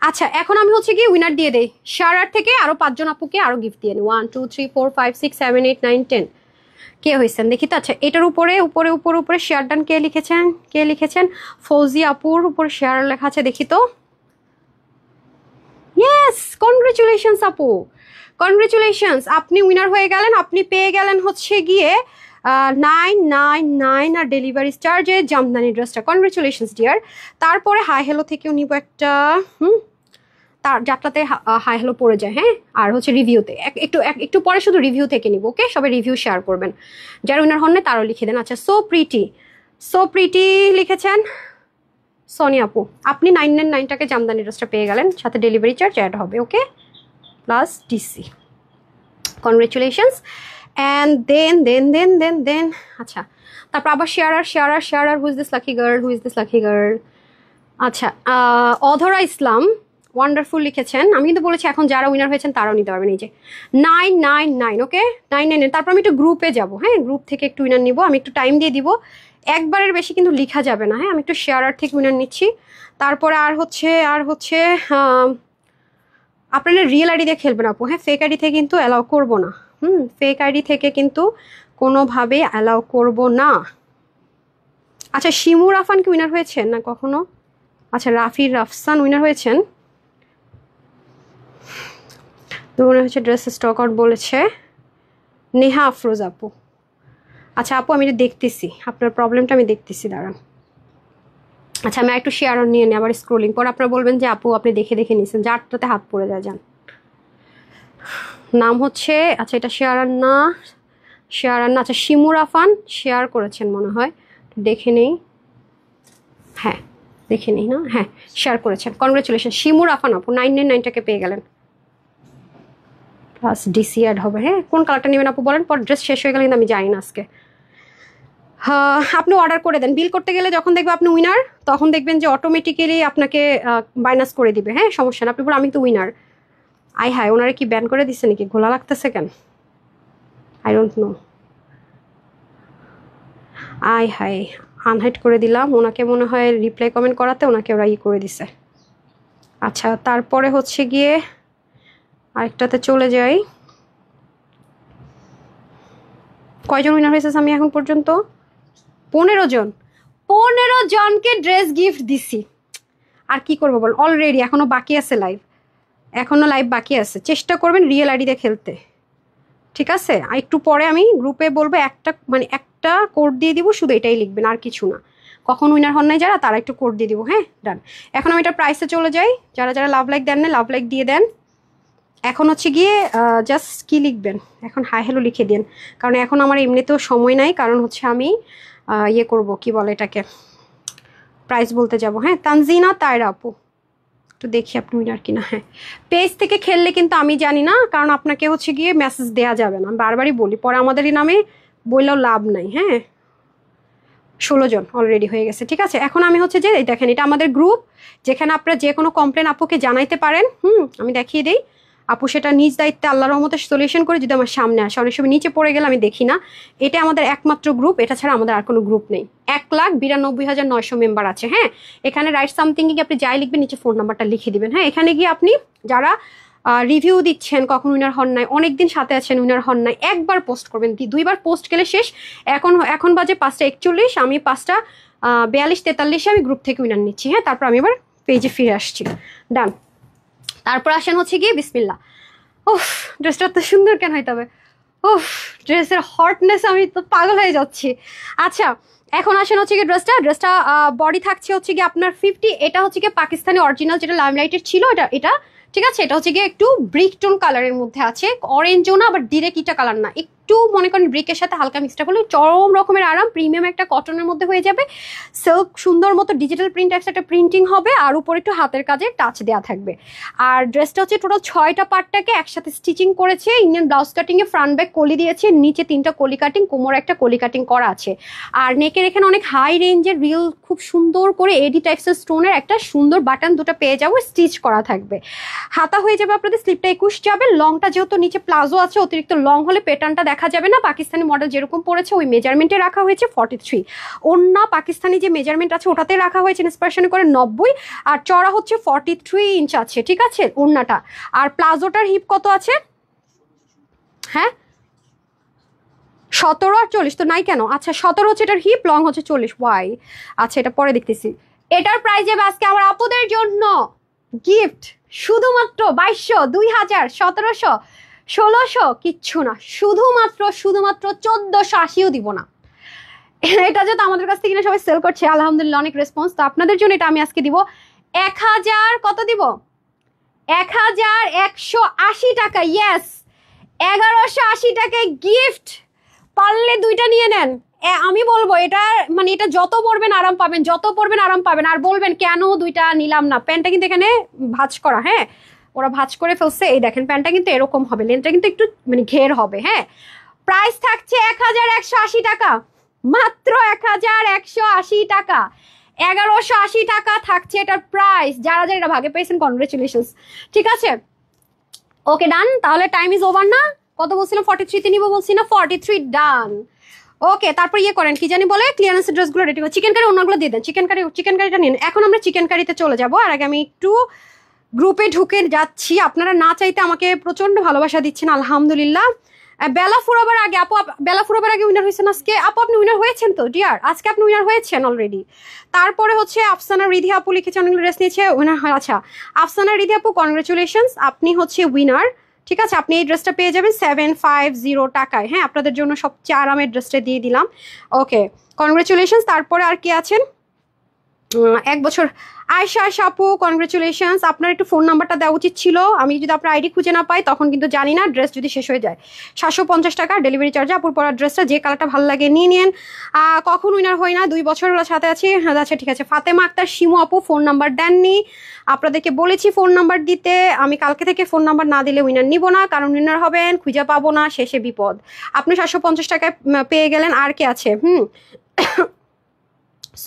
আচ্ছা, এখন আমি হচ্ছে কি উইনার দিয়ে দেই, শারার থেকে আরো 5 জন আপুকে আরো গিফট দিয়ে নিই। 1 2 3 4 5 6 7 8 9 10 কে হয়েছেন দেখি তো। আচ্ছা, এটার উপরে উপরে উপরে উপরে শেয়ার ডান কে লিখেছেন, কে লিখেছেন? ফৌজি আপুর উপরে শেয়ার লেখা আছে, দেখি তো। ইয়েস, কনগ্রেচুলেশনস আপু, কনগ্রেচুলেশনস, আপনি উইনার হয়ে গেলেন। আপনি পেয়ে গেলেন হচ্ছে গিয়ে 999 আর ডেলিভারি চার্জে জামদানি ড্রেসটা। Congratulations dear. তারপরে হাই হ্যালো থেকেও নিব একটা, তার যাত্রাতে হাই হ্যালো পড়ে যায়। হ্যাঁ, আর হচ্ছে রিভিউতে একটু পরে শুধু রিভিউ থেকে নিব। ওকে, সবাই রিভিউ শেয়ার করবেন, যারা উইনার হন না তারও লিখে দেন। আচ্ছা, সো প্রিটি লিখেছেন সোনি আপু, আপনি 999টাকে জামদানি ড্রেসটা পেয়ে গেলেন, সাথে ডেলিভারি চার্জ অ্যাড হবে। Okay, plus DC. Congratulations. And then আচ্ছা, তারপর আবার sharer who is this lucky girl, আচ্ছা, অধরা ইসলাম, ওয়ান্ডারফুল লিখেছেন। আমি কিন্তু বলেছি এখন যারা উইনার হয়েছেন তারাও নিতে পারবেন। এই যে 999, ওকে 999। তারপর আমি একটু গ্রুপে যাব, হ্যাঁ গ্রুপ থেকে একটু উইনার নিব, আমি একটু টাইম দিয়ে দিব, একবারের বেশি কিন্তু লেখা যাবে না। হ্যাঁ আমি একটু শেয়ারার থেকে উইনার নিচ্ছি। তারপরে আর হচ্ছে আপনারা রিয়েল আইডি দিয়ে খেলবেন আপু, হ্যাঁ ফেক আইডি থেকে কিন্তু অ্যালাউ করবো না। ফেক আইডি থেকে কিন্তু কোনোভাবে অ্যালাউ করব না। আচ্ছা শিমুর আফান কি উইনার হয়েছেন না কখনো? আচ্ছা রাফসান উইনার হয়েছেন তো মনে হচ্ছে, ড্রেস স্টক আউট বলেছে নেহা আফরোজ আপু। আচ্ছা আপু আমি এটা দেখতেছি, আপনার প্রবলেমটা আমি দেখতেছি, দাঁড়ান। আচ্ছা আমি একটু শেয়ার নিয়ে নিই, আবার স্ক্রোলিং পর আপনারা বলবেন যে আপু আপনি দেখে নিয়েছেন, যারটাতে হাত পড়ে যায় যান। নাম হচ্ছে, আচ্ছা এটা শেয়ার না, আচ্ছা শিমুর আফান শেয়ার করেছেন মনে হয়, দেখে নেই। হ্যাঁ দেখে নেই না, হ্যাঁ শেয়ার করেছেন, কনগ্রেচুলেশন শিমুর আফান আপু। 999টাকে পেয়ে গেলেন, প্লাস ডিসি অ্যাড হবে। হ্যাঁ কোন কালারটা নেবেন আপু বলেন, পর ড্রেস শেষ হয়ে গেলে কিন্তু আমি জানি না আজকে। আপনি অর্ডার করে দেন, বিল করতে গেলে যখন দেখবে আপনি উইনার, তখন দেখবেন যে অটোমেটিক্যালি আপনাকে মাইনাস করে দিবে। হ্যাঁ সমস্যা না, আপনি বলুন আমি তো উইনার। আই হাই ওনারা কি ব্যান করে দিচ্ছে নাকি, ঘোলা লাগতেছে কেন, I don't know. I hi unhide করে দিলাম ওনাকে, মনে হয় রিপ্লাই কমেন্ট করাতে ওনাকে ওরা করে দিছে। আচ্ছা তারপরে হচ্ছে গিয়ে আরেকটাতে চলে যাই। কয়জন উইনার হয়েছে আমি এখন পর্যন্ত? 15 জন। 15 জনকে ড্রেস গিফট দিছি। আর কি করবো বল, অলরেডি এখনো বাকি আছে লাইভ, বাকি আছে। চেষ্টা করবেন রিয়েল আইডিতে খেলতে, ঠিক আছে? আর একটু পরে আমি গ্রুপে বলবো একটা কোড দিয়ে দিব, শুধু এটাই লিখবেন আর কিছু না। কখন উইনার হন নাই যারা, তারা একটু কোড দিয়ে দিব। হ্যাঁ ডান। এখন আমি এটা প্রাইসে চলে যাই, যারা লাভ লাইক দেন না লাভ লাইক দিয়ে দেন। এখন হচ্ছে গিয়ে জাস্ট কি লিখবেন, এখন হাই হ্যালো লিখে দিন, কারণ এখন আমার এমনিতেও সময় নাই, কারণ হচ্ছে আমি করব কি বলে এটাকে, প্রাইস বলতে যাব। হ্যাঁ তানজিনা তায়রা আপু, একটু দেখি আপনি উইনার কিনা। হ্যাঁ পেজ থেকে খেললে কিন্তু আমি জানি না, কারণ আপনাকে হচ্ছে গিয়ে মেসেজ দেওয়া যাবে না, আমি বারবারই বলি, পরে আমাদেরই নামে বললেও লাভ নাই। হ্যাঁ 16 জন অলরেডি হয়ে গেছে, ঠিক আছে? এখন আমি হচ্ছে যে দেখেন এটা আমাদের গ্রুপ, যেখানে আপনারা যে কোনো কমপ্লেন আপুকে জানাইতে পারেন। আমি দেখিয়ে দিই, আপু সেটা নিজ দায়িত্বে আল্লাহর রহমতে সলিউশন করে যদি আমার সামনে আসে। অনেক সময় নিচে পড়ে গেলে আমি দেখি না। এটা আমাদের একমাত্র গ্রুপ, এটা ছাড়া আমাদের আর কোনো গ্রুপ নেই। 1,92,900 মেম্বার আছে। হ্যাঁ এখানে রাইট সামথিং গিয়ে আপনি যাই লিখবেন, নিচে ফোন নাম্বারটা লিখে দিবেন। হ্যাঁ এখানে গিয়ে আপনি যারা রিভিউ দিচ্ছেন, কখন উইনার হন নাই, অনেকদিন সাথে আছেন উইনার হন নাই, একবার পোস্ট করবেন, 2বার পোস্ট গেলে শেষ। এখন বাজে 5:41, আমি 5:42-43 আমি গ্রুপ থেকে উইনার নিচ্ছি। হ্যাঁ তারপর আমি এবার পেজে ফিরে আসছি। ডান। তারপর আসেন হচ্ছে গিয়ে বিসমিল্লাহ। উফ ড্রেসটা তো সুন্দর কেন হইতে হবে, উফ ড্রেসের হটনেস আমি তো পাগল হয়ে যাচ্ছি। আচ্ছা এখন আসেন হচ্ছে গিয়ে ড্রেসটা বডি থাকছে হচ্ছে গিয়ে আপনার 50। এটা হচ্ছে গিয়ে পাকিস্তানি অরিজিনাল, যেটা লাইমলাইটের ছিল এটা ঠিক আছে। এটা হচ্ছে গিয়ে একটু ব্রিক টোন কালারের মধ্যে আছে, অরেঞ্জও না আবার ডিরেক্ট ইটা কালার না, একটু মনে করেন ব্রিকের সাথে হালকা মিক্সটা করলে চরম রকমের আরাম, প্রিমিয়াম একটা কটনের মধ্যে হয়ে যাবে। সিল্ক সুন্দর মতো ডিজিটাল প্রিন্ট একটা প্রিন্টিং হবে, আর উপরে একটু হাতের কাজে টাচ দেওয়া থাকবে। আর ড্রেসটা হচ্ছে টোটাল 6টা পার্টটাকে একসাথে স্টিচিং করেছে, ইন্ডিয়ান ব্লাউজ কাটিং এ ফ্রন্ট ব্যাক কলি দিয়েছে, নিচে 3টা কলি কাটিং, কোমর একটা কলি কাটিং করা আছে। আর নেকের এখানে অনেক হাই রেঞ্জের রিল খুব সুন্দর করে এডি টাইপসের স্টোনের একটা সুন্দর বাটন দুটো পেয়ে যাবো, স্টিচ করা থাকবে। হাতা হয়ে যাবে আপনাদের, স্লিপটা 21 যাবে। লংটা যেহেতু নিচে প্লাজো আছে, অতিরিক্ত লং হলে প্যাটার্নটা দেখা যাবে না। পাকিস্তানি মডেল যেরকম পড়েছে ওই মেজারমেন্টে রাখা হয়েছে 43। অন্য পাকিস্তানি যে মেজারমেন্ট আছে ওটাতে রাখা হয়েছে ইন্সপিরেশন করে 90, আর চড়া হচ্ছে 43 ইঞ্চ আছে, ঠিক আছে ওড়নাটা। আর প্লাজোটার হিপ কত আছে? হ্যাঁ 17 আর 40 তো নাই কেন? আচ্ছা 17 হচ্ছে এটার হিপ, লং হচ্ছে 40। ওয়াই আচ্ছা এটা পরে দেখতেছি। এটার প্রাইস যাবে আজকে আমার আপুদের জন্য গিফট শুধুমাত্র 2200, 2000, 1700, 1600, কিচ্ছু না, শুধুমাত্র 1480ও দিব না। এটা যেহেতু আমাদের কাছ থেকে সবাই সেল করছে, আলহামদুলিল্লাহ অনেক রেসপন্স, তো আপনাদের জন্য এটা আমি আজকে দিব 1000, কত দিব? 1180 টাকা। ইয়েস 1180 টাকায় গিফট, পারলে 2টা নিয়ে নেন। আমি বলবো এটা এটা যত পরবেন আরাম পাবেন, আর বলবেন কেন 2টা নিলাম না। প্যান্টটা কিন্তু এখানে ভাঁজ করা, হ্যাঁ ওরা ভাঁজ করে ফেলছে। এই দেখেন প্যান্টটা কিন্তু এরকম হবে, লেন্থটা কিন্তু একটু ঘের হবে। হ্যাঁ প্রাইস থাকছে 1180 টাকা, মাত্র 1180 টাকা। 1180 টাকা থাকছে এটার প্রাইস। যারা যারা এটা ভাগে পেয়েছেন কনগ্রেচুলেশনস। ঠিক আছে, ওকে ডান। তাহলে টাইম ইজ ওভার না? কত বলছিলাম? 43 তে নিব বলছি না? 43 ডান। ওকে, তারপর ইয়ে করেন, কি জানি বলে, ক্লিয়ারেন্স ড্রেসগুলো রেডি করে চিকেন কারি অন্যগুলো দিয়ে দেন। চিকেন কারিটা নিন। এখন আমরা চিকেন কারিতে চলে যাব। আর আগে আমি একটু গ্রুপে ঢুকে যাচ্ছি। আপনারা না চাইতে আমাকে প্রচন্ড ভালোবাসা দিচ্ছেন, আলহামদুলিল্লাহ। বেলা ফুরাবার আগে আপু, বেলা ফুরাবার আগে উইনার হয়েছেন আজকে। আপু আপনি উইনার হয়েছেন তো ডিয়ার, আজকে আপনি উইনার হয়েছেন অলরেডি। তারপরে হচ্ছে আফসানা রিধি আপু লিখেছে, অনেকগুলো ড্রেস নিয়েছে, উইনার হয়। আচ্ছা আফসানা রিধি আপু কনগ্রেচুলেশনস, আপনি হচ্ছে উইনার। ঠিক আছে, আপনি এই ড্রেসটা পেয়ে যাবেন 750 টাকায়। হ্যাঁ, আপনাদের জন্য সবচেয়ে আরামের ড্রেসটা দিয়ে দিলাম। ওকে, কনগ্রেচুলেশনস। তারপরে আর কি আছেন? 1 বছর আয়শা আপু কনগ্রেচুলেশনস। আপনার একটু ফোন নাম্বারটা দেওয়া উচিত ছিল, আমি যদি আপনার আইডি খুঁজে না পাই তখন কিন্তু জানি না, ড্রেস যদি শেষ হয়ে যায়। 750 টাকা ডেলিভারি চার্জ। আপুর পরার ড্রেসটা যে কালারটা ভালো লাগে নিয়ে নেন। কখন উইনার হই না, 2 বছর সাথে আছি। হ্যাঁ আচ্ছা ঠিক আছে। ফাতেমা আক্তার শিমু আপু ফোন নাম্বার দেননি, আপনাদেরকে বলেছি ফোন নাম্বার দিতে। আমি কালকে থেকে ফোন নাম্বার না দিলে উইনার নিব না, কারণ উইনার হবেন খুঁজে পাবো না, শেষে বিপদ। আপনি 750 টাকায় পেয়ে গেলেন। আর কে আছে?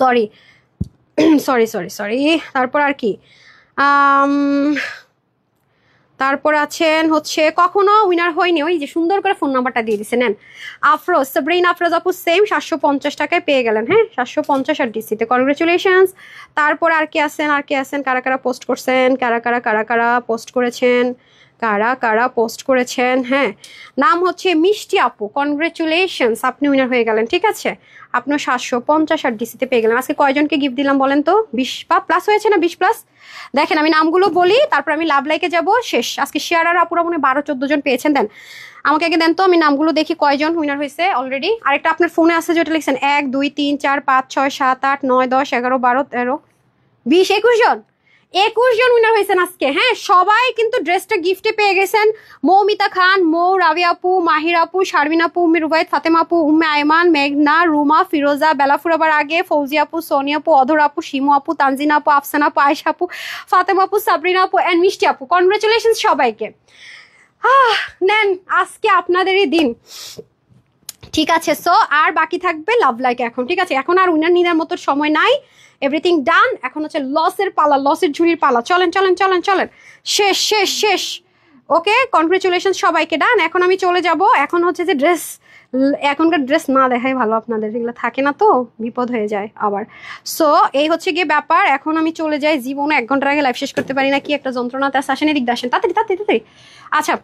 Sorry sorry sorry sorry. তারপর আর কি? তারপর আছেন হচ্ছে কখনো উইনার হয়নি, ওই যে সুন্দর করে ফোন নাম্বারটা দিয়ে দিছে, নেন। আফরোজ, সাবরিন আফরোজ আপু সেম 750 টাকায় পেয়ে গেলেন। হ্যাঁ 750 আর ডিসিতে কনগ্রেচুলেশনস। তারপর আর কি আছেন? আর কি আছেন? কারা কারা পোস্ট করছেন? কারা কারা পোস্ট করেছেন? কারা পোস্ট করেছেন? হ্যাঁ, নাম হচ্ছে মিষ্টি আপু, কনগ্রেচুলেশনস, আপনি উইনার হয়ে গেলেন। ঠিক আছে, আপনিও 750 আর ডিসিতে পেয়ে গেলেন। আজকে কয়জনকে গিফট দিলাম বলেন তো? 20 প্লাস হয়েছে না? 20 প্লাস। দেখেন আমি নামগুলো বলি, তারপর আমি লাভ লাইকে যাব, শেষ। আজকে শেয়ার আর আপুরা মনে 12-14 জন পেয়েছেন। দেন আমাকে আগে দেন তো, আমি নামগুলো দেখি কয়জন উইনার হয়েছে অলরেডি। আরেকটা আপনার ফোনে আছে যেটা লিখছেন 1 2 3 4 5 6 7 8 9 10 11 12 13 20 21 জন। 21 জন উইনার হয়েছেন আজকে। হ্যাঁ, সবাই কিন্তু ড্রেসটা গিফটে পেয়ে গেছেন। মৌমিতা খান, রাবি আপু, মাহির আপু, শারমিন আপু, উম্মি রুবাইত, ফাতেমা আপু, উম্মে আয়মান, মেঘনা, রুমা, ফিরোজা, বেলাফুরাবার আগে, ফৌজি আপু, সোনিয়া আপু, অধর আপু, শিমু আপু, তানজিনা আপু, আফসানা আপু, আয়েশা আপু, ফাতেমা আপু, সাবরিনা আপু এন্ড মিষ্টি আপু। কনগ্রেচুলেশন সবাইকে। নেন, আজকে আপনাদেরই দিন। ঠিক আছে, সো আর বাকি থাকবে লাভ লাইক এখন। ঠিক আছে, এখন আর উইনার নিনার মতো সময় নাই, এভরিথিং ডান। এখন হচ্ছে লসের পালা, লসের ঝুড়ির পালা। চলেন চলেন চলেন চলেন, শেষ শেষ শেষ। ওকে, কনগ্রেচুলেশন সবাইকে, ডান। এখন আমি চলে যাব। এখন হচ্ছে যে ড্রেস, এখনকার ড্রেস না দেখাই ভালো, আপনাদের এগুলো থাকে না তো, বিপদ হয়ে যায় আবার। সো এই হচ্ছে গিয়ে ব্যাপার। এখন আমি চলে যাই, জীবনে 1 ঘন্টার আগে লাইভ শেষ করতে পারি না, কি একটা যন্ত্রণাতে আসেন। এদিক আসেন তাড়াতাড়ি তাড়াতাড়ি তাড়াতাড়ি। আচ্ছা,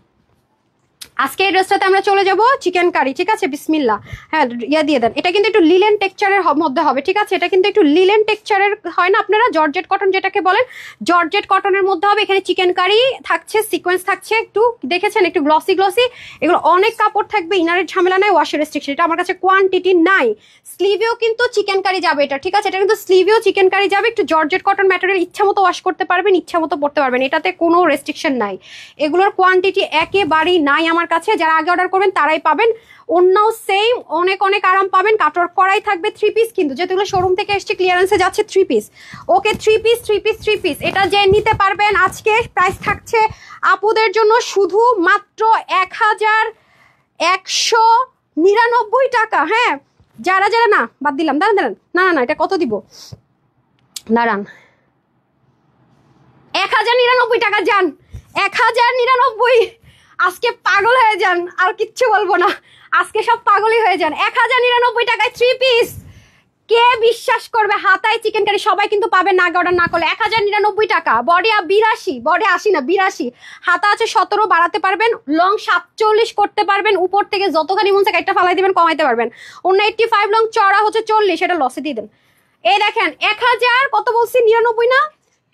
আজকে এই ড্রেসটাতে আমরা চলে যাব চিকেন কারি। ঠিক আছে, বিসমিল্লাহ। হ্যাঁ, ইয়া দিয়ে দেন। এটা কিন্তু একটু লিলেন টেক্সচারের মধ্যে হবে। ঠিক আছে, এটা কিন্তু একটু লিলেন টেক্সচারের হয় না, আপনারা জর্জেট কটন যেটাকে বলেন, জর্জেট কটনের মধ্যে হবে। এখানে চিকেন কারি থাকছে, সিকোয়েন্স থাকছে, একটু দেখেছেন একটু গ্লসি গ্লসি। এগুলো অনেক কাপড় থাকবে, ইনারের ঝামেলা নাই, ওয়াশের রেস্ট্রিকশন। এটা আমার কাছে কোয়ান্টিটি নাই। স্লিভেও কিন্তু চিকেন কারি যাবে এটা। ঠিক আছে, এটা কিন্তু স্লিভেও চিকেন কারি যাবে। একটু জর্জেট কটন ম্যাটেরিয়াল, ইচ্ছা মতো ওয়াশ করতে পারবেন, ইচ্ছা মতো পড়তে পারবেন, এটাতে কোনো রেস্ট্রিকশন নাই। এগুলোর কোয়ান্টিটি একেবারেই নাই আমার কাছে। যারা আগে অর্ডার করবেন তারাই পাবেন। অন্যও সেম, অনেক অনেক আরাম পাবেন। কাটওয়ার্ক করাই থাকবে। 3 পিস কিন্তু, যেহেতু শোরুম থেকে এসছে ক্লিয়ারেন্সে যাচ্ছে 3 পিস। ওকে, 3 পিস 3 পিস 3 পিস, এটা যে নিতে পারবেন। আজকে প্রাইস থাকছে আপুদের জন্য শুধু মাত্র 1199 টাকা। হ্যাঁ, যারা যারা না বাদ দিলাম, দাঁড়ান দাঁড়ান, না না না, এটা কত দিব, দাঁড়ান, 1099 টাকা যান, 1099। আজকে পাগল হয়ে যান, আর কিচ্ছু বলবো না, আজকে সব পাগলই হয়ে যান। 1099 টাকায় 3 পিস। কে বিশ্বাস করবে? হাতায় চিকেন কারি সবাই কিন্তু পাবেন না আগে অর্ডার না করলে। 1099 টাকা। বডি 82, বডি 80 না 82, হাতা আছে 17, বাড়াতে পারবেন। লং 47 করতে পারবেন। উপর থেকে যতখানি মন চায় একটা ফালাই দিবেন, কমাইতে পারবেন। অন্য 85 লং, চড়া হচ্ছে 40, এটা লসে দিয়ে দেন। এই দেখেন 1000 কত বলছি, 99 না,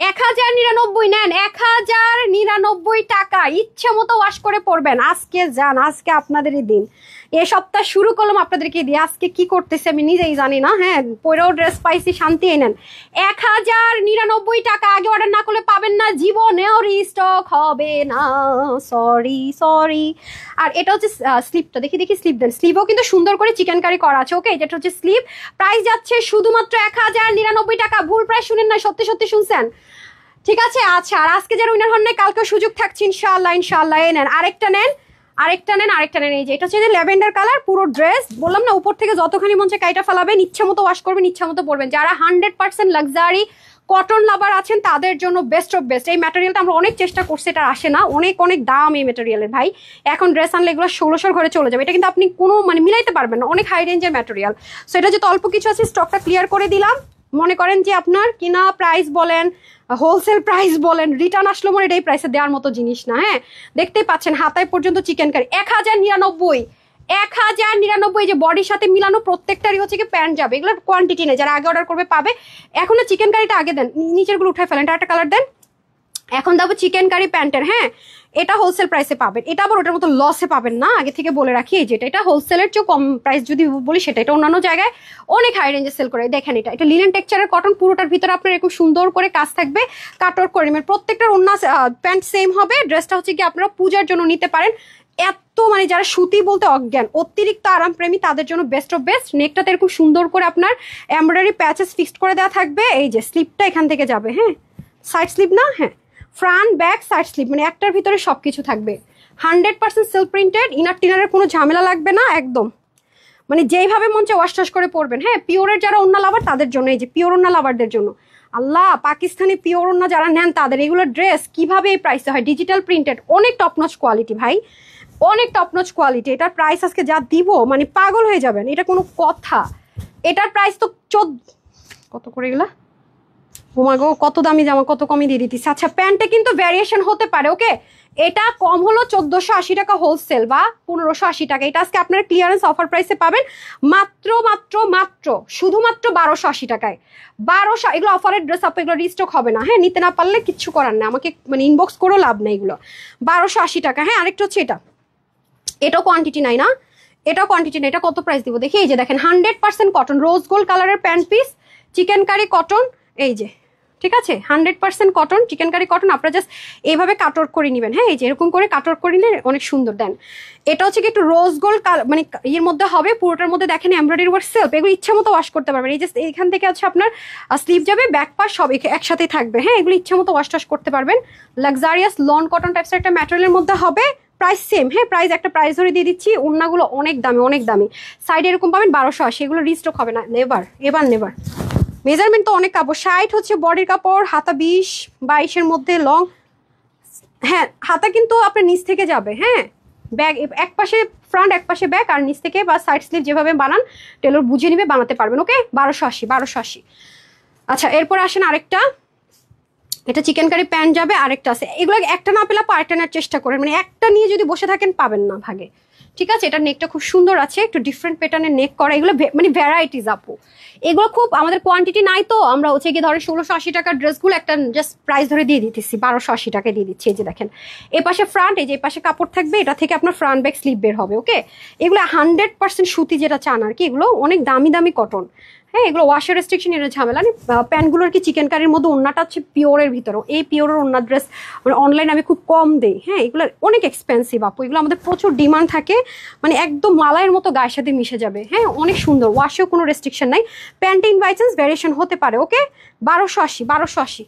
1099 নেন, 1099 টাকা। ইচ্ছে মতো ওয়াশ করে পরবেন। আজকে যান, আজকে আপনাদেরই দিন। এ সপ্তাহ শুরু করলাম আপনাদেরকে দিয়ে, আজকে কি করতেছে আমি নিজেই জানি না। হ্যাঁ, পরেও ড্রেস পাইছি, শান্তি নেন। 1099 টাকা। আগে অর্ডার না করলে পাবেন না, জীবনেও রিস্টক হবে না। Sorry sorry. আর এটা হচ্ছে স্লিপটা, দেখি দেখি স্লিপ দেন। স্লিভও কিন্তু সুন্দর করে চিকেন কারি করা আছে। ওকে, যেটা হচ্ছে স্লিপ। প্রাইস যাচ্ছে শুধুমাত্র 1099 টাকা। ভুল প্রাইস শুনেন না, সত্যি সত্যি শুনছেন। ঠিক আছে, আচ্ছা। আর আজকে যারা উইনার হন নাই, কালকে সুযোগ থাকছে ইনশাআল্লাহ। ইনশাআল্লাহ এই নেন, আরেকটা নেন। আরেকটা নেন, আরেকটা নেন। এই যে এটা হচ্ছে ল্যাভেন্ডার কালার, পুরো ড্রেস। বললাম না উপর থেকে যতখানি মন চায় কাইটা ফেলাবেন, ইচ্ছা মতো ওয়াশ করবেন, ইচ্ছা মতো পরবেন। যারা 100% লাক্সারি কটন লাভার আছেন তাদের জন্য বেস্ট অফ বেস্ট। এই ম্যাটেরিয়ালটা আমরা অনেক চেষ্টা করছি, এটা আসে না, অনেক অনেক দাম এই ম্যাটেরিয়ালের ভাই। এখন ড্রেস আনলে এগুলো 1600 ঘরে চলে যাবে। এটা কিন্তু আপনি কোনো মানে মিলাইতে পারবেন না, অনেক হাই রেঞ্জের ম্যাটেরিয়াল। সো এটা যেহেতু অল্প কিছু আছে, স্টকটা ক্লিয়ার করে দিলাম। মনে করেন যে আপনার কিনা প্রাইস বলেন, হোলসেল প্রাইস বলেন, রিটার্ন আসলো মনে এই প্রাইসে দেওয়ার মতো জিনিস না। হ্যাঁ, দেখতেই পাচ্ছেন হাতায় পর্যন্ত চিকেন কারি 1099, 1099। যে বডির সাথে মিলানো প্রত্যেকটারই হচ্ছে কি প্যান্ট যাবে, এগুলোর কোয়ান্টিটি নেই, যারা আগে অর্ডার করবে পাবে। এখন চিকেন কারিটা আগে দেন, নিচের গুলো উঠায় ফেলেন, এটা একটা কালার দেন। এখন দেবো চিকেন কারি প্যান্টের। হ্যাঁ, এটা হোলসেল প্রাইসে পাবেন, এটা আবার ওটার মতো লসে পাবেন না, আগে থেকে বলে রাখি। এই যেটা, এটা হোলসেলের চেয়ে কম প্রাইস যদি বলি সেটা, এটা অন্যান্য জায়গায় অনেক হাই রেঞ্জে সেল করে। দেখেন এটা লিনেন টেক্সচারের কটন, পুরোটার ভিতরে আপনার এরকম সুন্দর করে কাজ থাকবে, কাটওয়ার্ক করে নেবেন। প্রত্যেকটার অন্য প্যান্ট সেম হবে। ড্রেসটা হচ্ছে কি আপনারা পূজার জন্য নিতে পারেন। এত মানে যারা সুতি বলতে অজ্ঞান, অতিরিক্ত আরাম প্রেমী, তাদের জন্য বেস্ট অফ বেস্ট। নেকটাতে এরকম সুন্দর করে আপনার এমব্রয়ডারি প্যাচেস ফিক্সড করে দেওয়া থাকবে। এই যে স্লিপটা এখান থেকে যাবে, হ্যাঁ সাইড স্লিপ না, হ্যাঁ ফ্রন্ট ব্যাক সাইড স্লিপ, মানে একটার ভিতরে সবকিছু থাকবে। 100% সেলফ প্রিন্টেড, ইনার টিনারের কোনো ঝামেলা লাগবে না একদম। মানে যেইভাবে মন চায় ওয়াশ টাশ করে পরবেন। হ্যাঁ, পিওরের যারা ওন্না লাভার তাদের জন্য, এই যে পিওর ওন্না লাভারদের জন্য। আল্লাহ, পাকিস্তানি পিওর ওন্না যারা নেন তাদের এগুলো ড্রেস কিভাবে এই প্রাইসে হয়, ডিজিটাল প্রিন্টেড, অনেক টপনচ কোয়ালিটি ভাই, অনেক টপনচ কোয়ালিটি। এটার প্রাইস আজকে যা দিব মানে পাগল হয়ে যাবেন, এটা কোনো কথা। এটার প্রাইস তো কত করে এগুলা, গো কত দামি জামা, কত কমই দিয়ে দিতেছি। আচ্ছা, প্যান্টে কিন্তু ভ্যারিয়েশন হতে পারে, ওকে। এটা কম হলো 1480 টাকা হোলসেল বা 1580 টাকা। এটা আজকে আপনার ক্লিয়ারেন্স অফার প্রাইসে পাবেন মাত্র মাত্র মাত্র শুধুমাত্র 1280 টাকায়। 1200, এগুলো অফারের ড্রেস, আপনি এগুলো রিস্টক হবে না। হ্যাঁ, নিতে না পারলে কিচ্ছু করার না, আমাকে মানে ইনবক্স করেও লাভ নেই, এগুলো 1280 টাকা। হ্যাঁ, আরেকটা হচ্ছে এটাও কোয়ান্টিটি নাই না, এটাও কোয়ান্টিটি নেই। এটা কত প্রাইস দিব দেখি। এই যে দেখেন 100% কটন, রোজ গোল্ড কালারের pant piece, chikankari cotton. এই যে ঠিক আছে, 100% কটন, চিকেন কারি কটন। আপনারা জাস্ট এইভাবে কাটওয়ার্ক করে নেবেন। হ্যাঁ, এই যে এরকম করে কাটওয়ার্ক করে নিলে অনেক সুন্দর দেন। এটা হচ্ছে কি একটু রোজ গোল্ড মানে এর মধ্যে হবে, পুরোটার মধ্যে দেখেন এমব্রয়ডারি ওয়ার্ক সেলফ। এগুলো ইচ্ছা মতো ওয়াশ করতে পারবেন। এই যে এইখান থেকে হচ্ছে আপনার স্লিভ যাবে, ব্যাক পাশ সব একসাথেই থাকবে। হ্যাঁ, এগুলো ইচ্ছা মতো ওয়াশ টাশ করতে পারবেন। লাক্সারিয়াস লন কটন টাইপসের একটা ম্যাটেরিয়ালের মধ্যে হবে। Price same. হ্যাঁ, প্রাইস একটা প্রাইস ধরে দিয়ে দিচ্ছি। ওড়নাগুলো অনেক দামি, অনেক দামি। সাইডে এরকম পাবেন 1280, এগুলো রিস্টক হবে না, নেভার, এবার নেভার। মেজারমেন্ট তো অনেক কাপড়, 60 হচ্ছে বডির কাপড়, হাতা 20-22-এর মধ্যে লং। হ্যাঁ, হাতা কিন্তু আপনার নিচ থেকে যাবে। হ্যাঁ, ব্যাগ এক পাশে ফ্রন্ট, এক পাশে ব্যাক, আর নিচ থেকে বা সাইড স্লিভ যেভাবে বানান টেলর বুঝে নিবে, বানাতে পারবেন। ওকে, 1280। আচ্ছা, এরপর আসেন আরেকটা। এটা চিকেন কারি প্যান্ট যাবে, আরেকটা আছে। এগুলো একটা না পেলে আরেকটা নেওয়ার চেষ্টা করেন, মানে একটা নিয়ে যদি বসে থাকেন পাবেন না ভাগে। ঠিক আছে, এটা নেকটা খুব সুন্দর আছে, একটু ডিফারেন্ট প্যাটার্নের নেক করা। এগুলো মানে ভ্যারাইটিস আপু, এগুলো খুব আমাদের কোয়ান্টিটি নাই, তো আমরা হচ্ছে গিয়ে ধরেন 1680 টাকার ড্রেসগুলো একটা জাস্ট প্রাইস ধরে দিয়ে দিতেছি, 1280 টাকায় দিয়ে দিচ্ছি। এই যে দেখেন, এই পাশে ফ্রন্ট, এই যে এই পাশে কাপড় থাকবে, এটা থেকে আপনার ফ্রন্ট ব্যাক স্লিভ বের হবে। ওকে, এগুলো 100% সুতি যেটা চান আর কি, এগুলো অনেক দামি দামি কটন। হ্যাঁ, এগুলো ওয়াশের রেস্ট্রিকশন, এটা ঝামেলা নেই। প্যান্টগুলোর কি চিকেন কারির মধ্যে ওড়নাটা হচ্ছে পিওরের ভিতরেও, এই পিওরের ওড়না ড্রেস মানে অনলাইন আমি খুব কম দেই। হ্যাঁ, এগুলো অনেক এক্সপেন্সিভ আপু, এগুলো আমাদের প্রচুর ডিমান্ড থাকে, মানে একদম মালাইয়ের মতো গায়ের সাথে মিশে যাবে। হ্যাঁ, অনেক সুন্দর, ওয়াশেও কোনো রেস্ট্রিকশন নাই। প্যান্টে ইন বাই চান্স ভ্যারিয়েশন হতে পারে। ওকে, 1280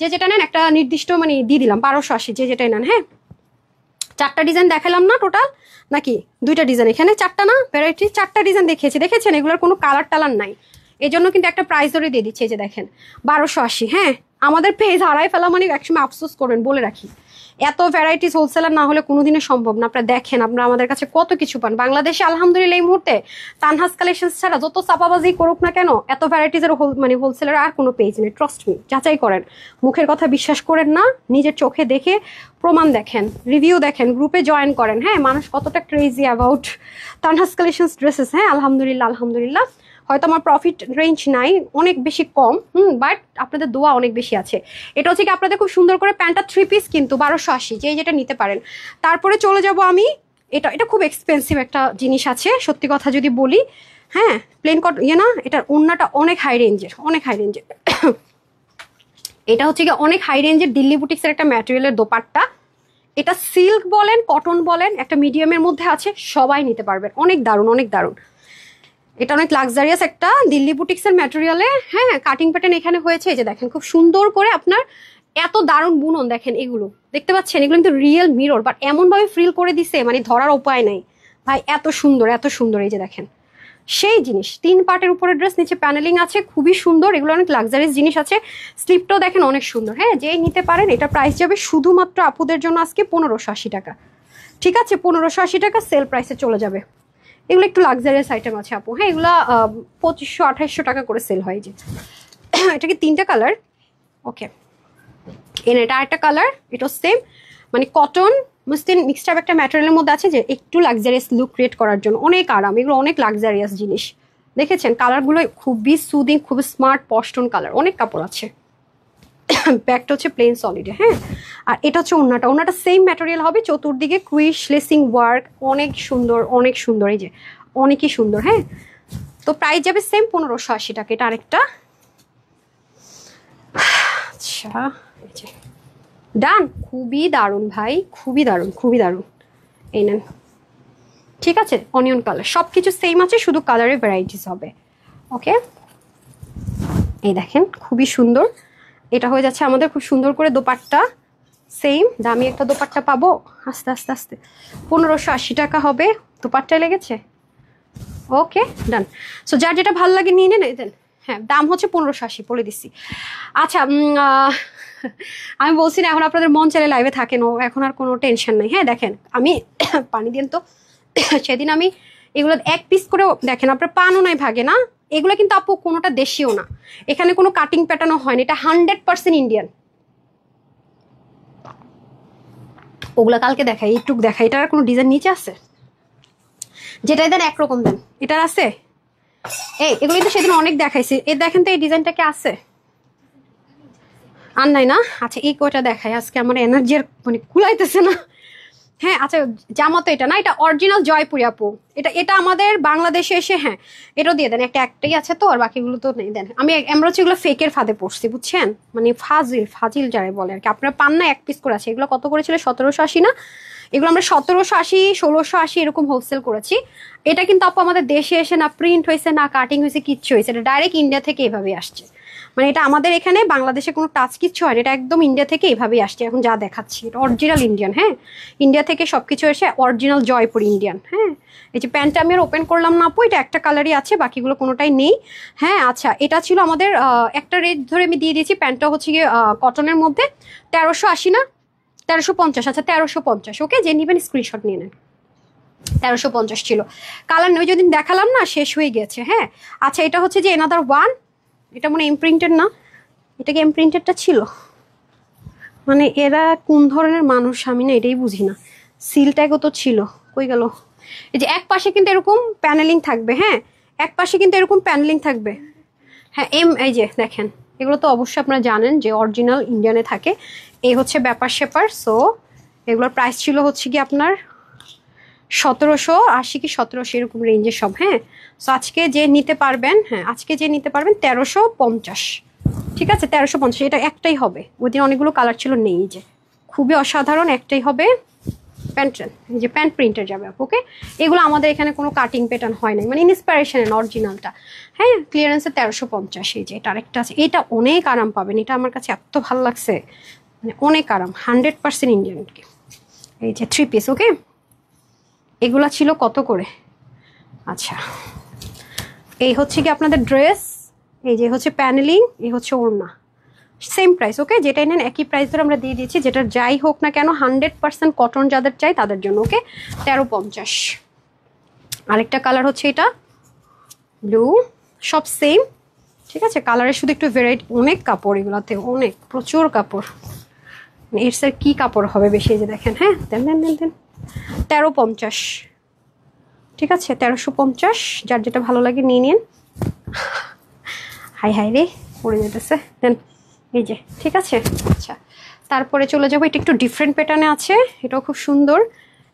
যে যেটা নেন, একটা নির্দিষ্ট মানে দিয়ে দিলাম 1280 যে যেটাই নেন। হ্যাঁ, 4টা ডিজাইন দেখালাম না টোটাল, নাকি 2টা ডিজাইন? এখানে 4টা না ভ্যারাইটি, 4টা ডিজাইন দেখিয়েছি, দেখেছেন? এগুলোর কোনো কালার টালার নাই, এই জন্য কিন্তু একটা প্রাইস ধরে দিয়ে দিচ্ছে। এই যে দেখেন 1280। হ্যাঁ, আমাদের পেজ হারাই ফেলা মানে একসময় আফসোস করবেন, বলে রাখি। এত ভ্যারাইটিস হোলসেলার না হলে কোনোদিনই সম্ভব না। আপনারা দেখেন, আপনারা আমাদের কাছে কত কিছু পান। বাংলাদেশে আলহামদুলিল্লাহ এই মুহূর্তে তানহাস কালেকশন ছাড়া যত চাপাবাজি করুক না কেন, এত ভ্যারাইটিসের মানে হোলসেলার আর কোনো পেজ নেই। ট্রাস্ট মি, যাচাই করেন, মুখের কথা বিশ্বাস করেন না, নিজের চোখে দেখে প্রমাণ দেখেন, রিভিউ দেখেন, গ্রুপে জয়েন করেন। হ্যাঁ, মানুষ কতটা crazy about Tanhas collection dresses. হ্যাঁ, আলহামদুলিল্লাহ আলহামদুলিল্লাহ। হয়তো আমার প্রফিট রেঞ্জ নাই, অনেক বেশি কম, বাট আপনাদের দোয়া অনেক বেশি আছে। এটা হচ্ছে কি আপনাদের খুব সুন্দর করে প্যান্টটা 3 পিস কিন্তু 1280, যেটা নিতে পারেন। তারপরে চলে যাব আমি, এটা খুব এক্সপেন্সিভ একটা জিনিস আছে সত্যি কথা যদি বলি। হ্যাঁ, প্লেন কট না, এটার ওড়নাটা অনেক হাই রেঞ্জের, অনেক হাই রেঞ্জের। এটা হচ্ছে কি অনেক হাই রেঞ্জের দিল্লি বুটিক্সের একটা ম্যাটেরিয়ালের দোপাট্টা। এটা সিল্ক বলেন, কটন বলেন, একটা মিডিয়ামের মধ্যে আছে, সবাই নিতে পারবেন। অনেক দারুণ, অনেক দারুণ। এটা অনেক লাক্সারিয়াস একটা দিল্লি বুটিক্সের ম্যাটেরিয়ালে। হ্যাঁ, কাটিং প্যাটার্ন এখানে হয়েছে, এই যে দেখেন খুব সুন্দর করে আপনার এত দারুণ বুনন দেখেন, এগুলো দেখতে পাচ্ছেন, এগুলো কিন্তু রিয়েল মিরর, বাট এমন ভাবে ফ্রিল করে দিছে মানে ধরার উপায় নাই ভাই, এত সুন্দর এত সুন্দর। এই যে দেখেন সেই জিনিস, 3 পার্টের উপরে ড্রেস, নিচে প্যানেলিং আছে, খুবই সুন্দর, এগুলো অনেক লাক্সারিয়াস জিনিস আছে। স্লিপটাও দেখেন অনেক সুন্দর। হ্যাঁ, যেই নিতে পারেন। এটা প্রাইস যাবে শুধুমাত্র আপুদের জন্য আজকে 1580 টাকা। ঠিক আছে, 1580 টাকা সেল প্রাইসে চলে যাবে। এগুলো একটু লাক্সারিয়াস আইটেম আছে আপু। হ্যাঁ, এগুলো 2500-2800 টাকা করে সেল হয়। যে এটা কি 3টা কালার? ওকে, এটা আরেকটা কালার, এটাও সেম, মানে কটন মসলিন মিক্সড আপ একটা ম্যাটেরিয়ালের মধ্যে আছে, যে একটু লাক্সারিয়াস লুক ক্রিয়েট করার জন্য অনেক আরাম। এগুলো অনেক লাক্সারিয়াস জিনিস, দেখেছেন কালারগুলো খুবই সুদিং, খুবই স্মার্ট পশটন কালার, অনেক কাপড় আছে। ব্যাগটা হচ্ছে প্লেন সলিডে। হ্যাঁ, আর এটা হচ্ছে ওড়নাটা সেম ম্যাটেরিয়াল হবে, চতুর্দিকে কুইশ লেসিং ওয়ার্ক, অনেক সুন্দর অনেক সুন্দর, এই যে অনেকই সুন্দর। হ্যাঁ, তো প্রাইস যাবে সেম 1580 টাকা। এটা আরেকটা। আচ্ছা, এই যে ডান, খুবই দারুণ ভাই, খুবই দারুণ খুবই দারুণ। এই নেন, ঠিক আছে, অনিয়ন কালার, সব কিছু সেম আছে, শুধু কালারের ভ্যারাইটিস হবে। ওকে, এই দেখেন খুবই সুন্দর। এটা হয়ে যাচ্ছে আমাদের খুব সুন্দর করে দোপাট্টা, সেম দামি একটা দোপাট্টা পাবো। আস্তে আস্তে আস্তে 1580 টাকা হবে, দোপাট্টায় লেগেছে। ওকে ডান। সো যার যেটা ভালো লাগে নিয়ে নেন। দেন, হ্যাঁ, দাম হচ্ছে 1580 বলে দিচ্ছি। আচ্ছা, আমি বলছি না, এখন আপনাদের মন চাইলে লাইভে থাকেন, ও এখন আর কোনো টেনশন নেই। হ্যাঁ দেখেন, আমি পানি দিন তো। সেদিন আমি এগুলো 1 পিস করে দেখেন, আপনার পানও নাই ভাগে না। এগুলো কিন্তু আপু কোনোটা দেশীয় না, এখানে কোনো কাটিং প্যাটার্নও হয়নি, এটা 100% ইন্ডিয়ান। ওগুলা কালকে দেখাই, এইটুক দেখাই। এটার কোনো ডিজাইন নিচে আছে? যেটাই দেন একরকম দেন। এটার আছে? এগুলো তো সেদিন অনেক দেখাইছি। এই দেখেন তো, এই ডিজাইনটা কি আছে? আর নাই না? আচ্ছা, এই কয়টা দেখাই আজকে, আমার এনার্জি আর মানে কুলাইতেছে না। হ্যাঁ, আচ্ছা, জামা তো এটা না, এটা অরিজিনাল জয়পুরি আপু। এটা আমাদের বাংলাদেশে এসে, হ্যাঁ এটাও দিয়ে দেন। একটাই আছে তো, আর বাকিগুলো তো নেই। দেন, আমরা হচ্ছে এগুলো ফেকের ফাঁদে পড়ছি, বুঝছেন, মানে ফাজিল যারা বলে আর কি। আপনারা পান না, 1 পিস করে আছে। এগুলো কত করেছিল? 1780 না? এগুলো আমরা 1780, 1680 এরকম হোলসেল করেছি। এটা কিন্তু আপু আমাদের দেশে এসে না প্রিন্ট হয়েছে, না কাটিং হয়েছে, কিচ্ছু হয়েছে, এটা ডাইরেক্ট ইন্ডিয়া থেকে এভাবে আসছে। মানে এটা আমাদের এখানে বাংলাদেশে কোনো টাচ কিচ্ছু হয়, এটা একদম ইন্ডিয়া থেকে এইভাবেই আসছে। এখন যা দেখাচ্ছি এটা অরিজিনাল ইন্ডিয়ান। হ্যাঁ, ইন্ডিয়া থেকে সবকিছু এসে অরিজিনাল জয়পুর ইন্ডিয়ান। হ্যাঁ, এই যে প্যান্টটা আমি আর ওপেন করলাম না আপু, এটা একটা কালারই আছে, বাকিগুলো কোনোটাই নেই। হ্যাঁ, আচ্ছা, এটা ছিল আমাদের একটা রেট ধরে আমি দিয়ে দিয়েছি। প্যান্টটা হচ্ছে গিয়ে কটনের মধ্যে 1380 না 1350। আচ্ছা, 1350। ওকে, যে নেবেন স্ক্রিনশট নিয়ে নেন। 1350 ছিল। কালার ওই যেদিন দেখালাম না, শেষ হয়ে গেছে। হ্যাঁ, আচ্ছা, এটা হচ্ছে যে এনাদার ওয়ান। এটা মনে ইমপ্রিন্টেড না, এটা কি ইমপ্রিন্টেডটা ছিল? মানে এরা কোন ধরনের মানুষ আমি না এটাই বুঝি না। সিল ট্যাগও তো ছিল, কই গেল? এই যে এক পাশে কিন্তু এরকম প্যানেলিং থাকবে। হ্যাঁ, এক পাশে কিন্তু এরকম প্যানেলিং থাকবে। হ্যাঁ, এই যে দেখেন, এগুলো তো অবশ্যই আপনারা জানেন যে অরিজিনাল ইন্ডিয়ানে থাকে। এই হচ্ছে ব্যাপার স্যাপার। সো এগুলোর প্রাইস ছিল হচ্ছে কি আপনার 1780 কি 1700 এরকম রেঞ্জে সব। হ্যাঁ, সো আজকে যে নিতে পারবেন, হ্যাঁ আজকে যে নিতে পারবেন 1350। ঠিক আছে, 1350। এটা একটাই হবে, ওই দিন অনেকগুলো কালার ছিল, নেই। যে খুবই অসাধারণ, একটাই হবে। প্যান্ট, এই যে প্যান্ট প্রিন্টার যাবে। ওকে, এগুলো আমাদের এখানে কোনো কাটিং প্যাটার্ন হয় নাই, মানে ইন্সপিরেশনের অরিজিনালটা। হ্যাঁ, ক্লিয়ারেন্সে 1350। এই যে এটা আরেকটা আছে, এটা অনেক আরাম পাবেন। এটা আমার কাছে এত ভালো লাগছে, মানে অনেক আরাম, 100% ইন্ডিয়ান। এই যে 3 পিস। ওকে, এগুলা ছিল কত করে? আচ্ছা, এই হচ্ছে কি আপনাদের ড্রেস, এই যে হচ্ছে প্যানেলিং, এই হচ্ছে ওড়না, সেম প্রাইস। ওকে, যেটাই নেন একই প্রাইস ধরে আমরা দিয়ে দিয়েছি। যেটা যাই হোক না কেন 100% কটন যাদের চাই তাদের জন্য। ওকে, 1350। আরেকটা কালার হচ্ছে এটা ব্লু, সব সেম। ঠিক আছে, কালারের শুধু একটু ভ্যারাইটি, অনেক কাপড় এগুলাতে, অনেক প্রচুর কাপড়। এর স্যার কি কাপড় হবে বেশি? যে দেখেন, হ্যাঁ দেন দেন দেন দেন 1350। ঠিক আছে, 1350। যার যেটা ভালো লাগে নিয়ে নিন। হাই হাই রে, পড়ে যেতেছে। দেন, এই যে, ঠিক আছে। আচ্ছা, তারপরে চলে যাবো, এটা একটু ডিফারেন্ট প্যাটার্নে আছে, এটাও খুব সুন্দর।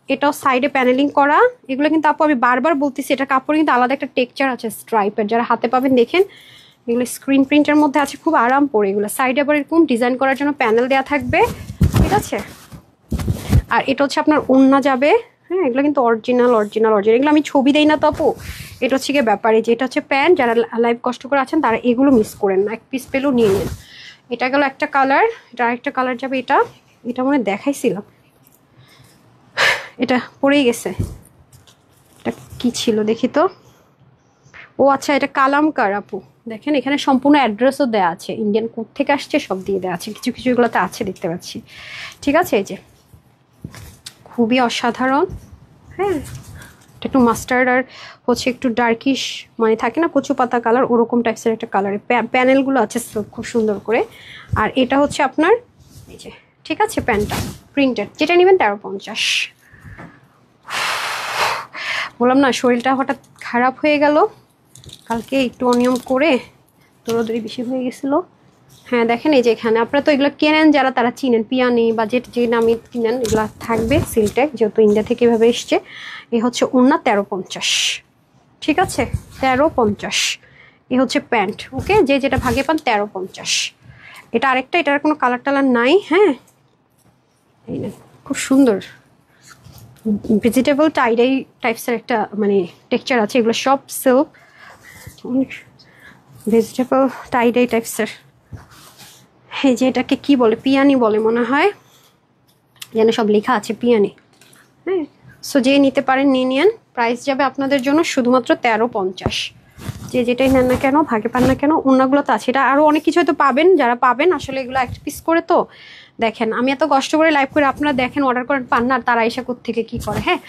এটাও সাইডে প্যানেলিং করা। এগুলো কিন্তু আপু আমি বারবার বলতেছি, এটা কাপড় কিন্তু আলাদা একটা টেক্সচার আছে স্ট্রাইপের, যারা হাতে পাবেন দেখেন। এগুলো স্ক্রিন প্রিন্টের মধ্যে আছে, খুব আরাম পরে। এগুলো সাইডে আবার এরকম ডিজাইন করার জন্য প্যানেল দেওয়া থাকবে। ঠিক আছে, আর এটা হচ্ছে আপনার ওড়না যাবে। হ্যাঁ, এগুলো কিন্তু অরিজিনাল। এগুলো আমি ছবি দেই না তো আপু, এটা হচ্ছে গিয়ে ব্যাপারে। যে এটা হচ্ছে প্যান্ট, যারা লাইভ কষ্ট করে আছেন তারা এগুলো মিস করেন না, 1 পিস পেলেও নিয়ে নিন। এটা গেল একটা কালার, এটা আরেকটা কালার যাবে। এটা এটা মনে দেখাইছিলাম, এটা পড়েই গেছে। এটা কি ছিল দেখি তো। ও আচ্ছা, এটা কালামকার আপু। দেখেন এখানে সম্পূর্ণ অ্যাড্রেসও দেওয়া আছে, ইন্ডিয়ান কোড থেকে আসছে, সব দিয়ে দেওয়া আছে। কিছু কিছু এগুলোতে আছে দেখতে পাচ্ছি। ঠিক আছে, এই যে খুবই অসাধারণ। হ্যাঁ, একটু মাস্টার্ড আর হচ্ছে একটু ডার্কিশ, মানে থাকে না কচু পাতা কালার, ওরকম টাইপসের একটা কালারে প্যানেলগুলো আছে খুব সুন্দর করে। আর এটা হচ্ছে আপনার এই যে, ঠিক আছে, প্যান্টটা প্রিন্টেড, যেটা নেবেন 1350। বললাম না শরীরটা হঠাৎ খারাপ হয়ে গেল, কালকে একটু অনিয়ম করে দৌড়াদৌড়ি বেশি হয়ে গেছিলো। হ্যাঁ দেখেন এই যে এখানে আপনারা তো এগুলো কেনেন যারা, তারা চিনেন, পিয়ানি বা যে নামে কিনেন এগুলো থাকবে সিলটেক, যেহেতু ইন্ডিয়া থেকে এভাবে এসছে। এই হচ্ছে ওড়না 1350, ঠিক আছে, 1350। এ হচ্ছে প্যান্ট, ওকে, যে যেটা ভাগে পান 1350। এটা আরেকটা, এটার কোনো কালার টালার নাই। হ্যাঁ, এই না, খুব সুন্দর ভেজিটেবল টাইডাই টাইপসের একটা মানে টেক্সচার আছে, এগুলো সব সিল্ক, ভেজিটেবল টাইডাই টাইপসের। এই যে এটাকে কি বলে, পিয়ানি বলে মনে হয়, যেন সব লেখা আছে পিয়ানি। হ্যাঁ, সো যে নিতে পারেন নিয়ে নিন। প্রাইস যাবে আপনাদের জন্য শুধুমাত্র 1350। যে যেটাই নেন না কেন, ভাগে পান না কেন, ওড়নাগুলো তো আছে। এটা আরও অনেক কিছু হয়তো পাবেন, যারা পাবেন আসলে এগুলো এক পিস করে। তো দেখেন আমি এত কষ্ট করে লাইভ করে, আপনারা দেখেন অর্ডার করেন পান না, আর তারা এসে থেকে কি করে। হ্যাঁ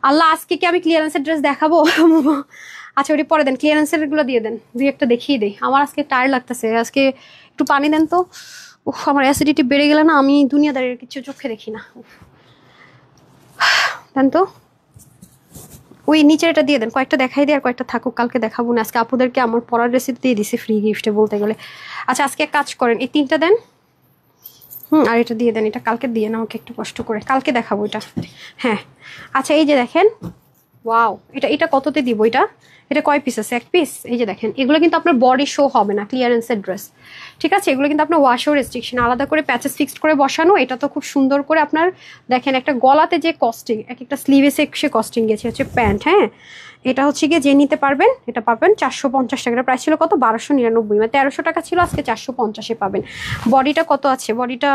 আল্লাহ, আজকে কি আমি ক্লিয়ারেন্সের ড্রেস দেখাবো? আচ্ছা ওটি পরে দেন, ক্লিয়ারেন্সের গুলো দিয়ে দেন, দুই একটা দেখিয়ে দেই। আমার আজকে টায়ার্ড লাগতেছে, আজকে একটু পানি দেন তো। উফ, আমার অ্যাসিডিটি বেড়ে গেলে না, আমি দুনিয়াদারের কিছু চোখে দেখি না। দেন তো ওই নিচের এটা দিয়ে দেন, কয়েকটা দেখাই দিই, আর কয়েকটা থাকুক, কালকে দেখাবো না। আজকে আপুদেরকে আমার পড়ার রেসিপি দিয়ে দিছি ফ্রি গিফটে বলতে গেলে। আচ্ছা আজকে এক কাজ করেন, এই তিনটা দেন, আর এটা দিয়ে দেন, এটা কালকে দিয়ে না, আমাকে একটু কষ্ট করে, কালকে দেখাবো এটা। হ্যাঁ আচ্ছা, এই যে দেখেন, ওয়াও, এটা কততে দিব? এটা কয় পিস আছে? এক পিস। এই যে দেখেন, এগুলো কিন্তু আপনার বডি শো হবে না, ক্লিয়ারেন্সের ড্রেস, ঠিক আছে। এগুলো কিন্তু আপনার ওয়াশও রেস্ট্রিকশন, আলাদা করে প্যাচেস ফিক্সড করে বসানো। এটা তো খুব সুন্দর করে আপনার দেখেন, একটা গলাতে যে কস্টিং, একটা স্লিভেসে সে কস্টিং গেছে, হচ্ছে প্যান্ট। হ্যাঁ, এটা হচ্ছে গিয়ে যে নিতে পারবেন, এটা পাবেন 450 টাকা। প্রাইস ছিল কত? 1299, মানে 1300 টাকা ছিল, আজকে 450-এ পাবেন। বডিটা কত আছে? বডিটা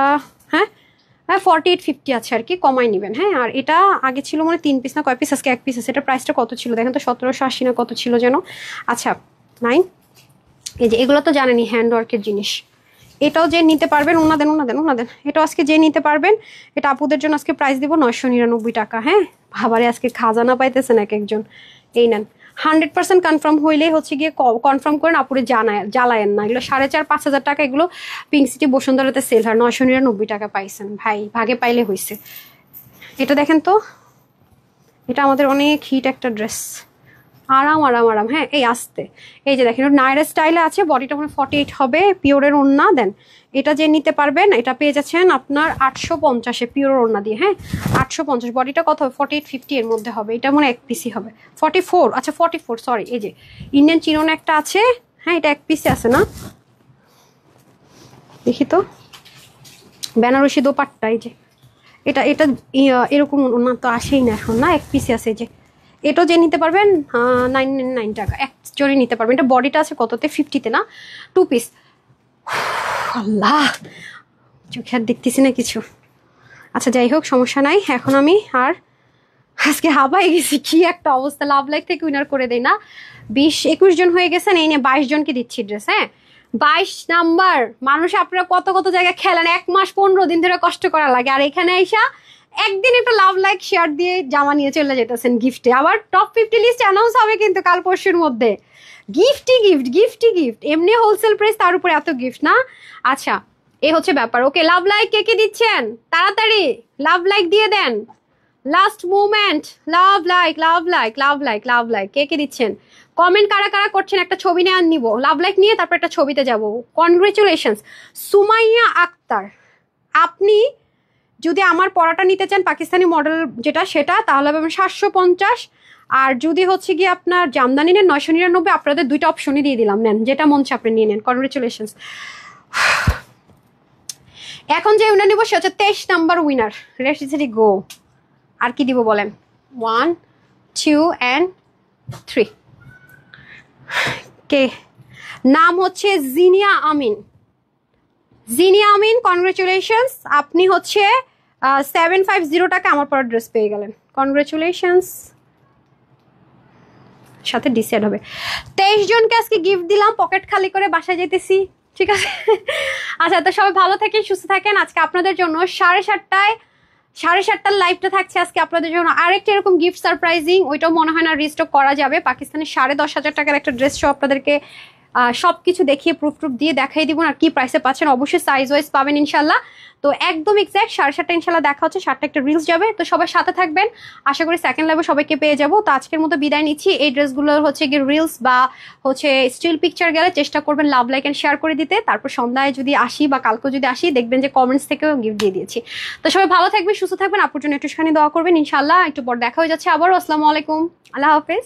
হ্যাঁ 4850 আছে আর কি, কমাই নেবেন। হ্যাঁ, আর এটা আগে ছিল মানে 3 পিস না কয় পিস, আজকে 1 পিস আছে। এটা প্রাইসটা কত ছিল দেখেন তো, 1780 না কত ছিল যেন। আচ্ছা 9। এই যে এগুলো তো জানেনই, হ্যান্ডওয়ার্কের জিনিস। এটাও যে নিতে পারবেন, ওনা দেন। এটাও আজকে যে নিতে পারবেন, এটা আপুদের জন্য আজকে প্রাইস দিব 999 টাকা। হ্যাঁ, ভাবারে আজকে খাজানা পাইতেছেন এক একজন। এই নেন, 100% কনফার্ম হইলেই হচ্ছে গিয়ে কনফার্ম করেন, আপুরে জ্বালায়েন না। এগুলো 4500-5000 টাকা, এগুলো পিঙ্ক সিটি বসুন্ধরাতে সেল হয়, 999 টাকা পাইছেন ভাই, ভাগে পাইলে হয়েছে। এটা দেখেন তো, এটা আমাদের অনেক হিট একটা ড্রেস, আরাম। হ্যাঁ, এই আসতে, এই যে দেখেন নায়রা স্টাইলে আছে, বডিটা মানে 48 হবে, পিওরের ওড়না দেন। এটা যে নিতে পারবেন, এটা পেয়ে যাচ্ছেন আপনার 850-এ পিওর ওড়না দিয়ে। হ্যাঁ 850, বডিটা কত হবে? 4850 এর মধ্যে হবে। এটা মনে এক পিসই হবে, 44। আচ্ছা 44, সরি। এই যে ইন্ডিয়ান চিনন একটা আছে, হ্যাঁ এটা এক পিসে আছে না, দেখি তো, বেনারসি দোপাট্টা। এই যে এটা এরকম ওড়না তো আসেই না এখন, না এক পিসে আছে। এই যে এটাও যে নিতে পারবেন 999 টাকা, একজনই নিতে পারবেন। এটা বডিটা আছে কততে? 50-তে না, 2 পিস। আল্লাহ, চোখে আর দেখতেছি না কিছু। আচ্ছা যাই হোক, সমস্যা নাই। এখন আমি আর আজকে হাবাই গেছি, কি একটা অবস্থা। লাভ লাইফ থেকে উইনার করে দেয় না, 20-21 জন হয়ে গেছেন, এই নিয়ে 22 জনকে দিচ্ছি ড্রেস। হ্যাঁ 22 নাম্বার মানুষ। আপনারা কত কত জায়গায় খেলেন, 1 মাস 15 দিন ধরে কষ্ট করা লাগে, আর এখানে আইসা একদিন একটা লাভ লাইক শেয়ার দিয়ে জামা নিয়ে চলে যেতেছেন গিফটে। আবার টপ 50 লিস্ট অ্যানাউন্স হবে কিন্তু কাল পরশুর মধ্যে। গিফটই গিফট, এমনি হোলসেল প্রাইস, তার উপরে এত গিফট না। আচ্ছা এই হচ্ছে ব্যাপার। ওকে, লাভ লাইক কে কে দিচ্ছেন? তাড়াতাড়ি লাভ লাইক দিয়ে দেন, লাস্ট মুভমেন্ট। লাভ লাইক কে কে দিচ্ছেন? কমেন্ট কারা কারা করছেন, একটা ছবি নিয়ে নিব, লাভ লাইক নিয়ে তারপর একটা ছবিতে যাব। কনগ্রেচুলেশনস সুমাইয়া আক্তার, আপনি যদি আমার পড়াটা নিতে চান পাকিস্তানি মডেল যেটা, সেটা তাহলে হবে 750। আর যদি হচ্ছে গিয়ে আপনার জামদানি নেন 999। আপনাদের দুইটা অপশনই দিয়ে দিলাম, নেন যেটা মন চায় আপনি নিয়ে নেন। কনগ্রেচুলেশনস। এখন যে উইনার নিব সে হচ্ছে 23 নাম্বার উইনার। রেসিডি গো। আর কি দিব বলেন? 1 2 and 3। কে? নাম হচ্ছে জিনিয়া আমিন। জিনিয়া আমিন, কনগ্রেচুলেশনস, আপনি হচ্ছে 750 টাকা আমার পর ড্রেস পেয়ে গেলেন। কনগ্রেচুলেশনস, সাথে ডিসাইড হবে। 23 জনকে আজকে গিফট দিলাম, পকেট খালি করে বাসায় যেতেছি, ঠিক আছে? আচ্ছা, তো সবাই ভালো থাকেন, সুস্থ থাকেন। আজকে আপনাদের জন্য 7:30টার লাইভটা থাকছে আজকে আপনাদের জন্য আরেকটা এরকম গিফট সারপ্রাইজিং, ওইটাও মনে হয় না রিস্টক করা যাবে। পাকিস্তানের 10,500 টাকার একটা ড্রেস শো আপনাদেরকে সবকিছু দেখিয়ে প্রুফ দিয়ে দেখাই দিব, আর কি প্রাইসে পাচ্ছেন অবশ্যই সাইজ ওয়াইজ পাবেন ইনশাল্লাহ। তো একদম এক্স্যাক্ট 7:30 ইনশাল্লাহ দেখা হচ্ছে, 7টা একটা রিলস যাবে। তো সবাই সাথে থাকবেন, আশা করি সেকেন্ড লাইভে সবাইকে পেয়ে যাবো। তো আজকের মতো বিদায় নিচ্ছি। এই ড্রেসগুলোর হচ্ছে গিয়ে রিলস বা হচ্ছে স্টিল পিকচার গেলে চেষ্টা করবেন লাভ, লাইক অ্যান্ড শেয়ার করে দিতে। তারপর সন্ধ্যায় যদি আসি বা কালকে যদি আসি, দেখবেন যে কমেন্টস থেকেও গিফট দিয়ে দিয়েছি। তো সবাই ভালো থাকবেন, সুস্থ থাকবেন, আপুর জন্য একটুখানি দোয়া করবেন ইনশাল্লাহ। একটু পর দেখা হয়ে যাচ্ছে আবারও। আসসালামু আলাইকুম, আল্লাহ হাফেজ।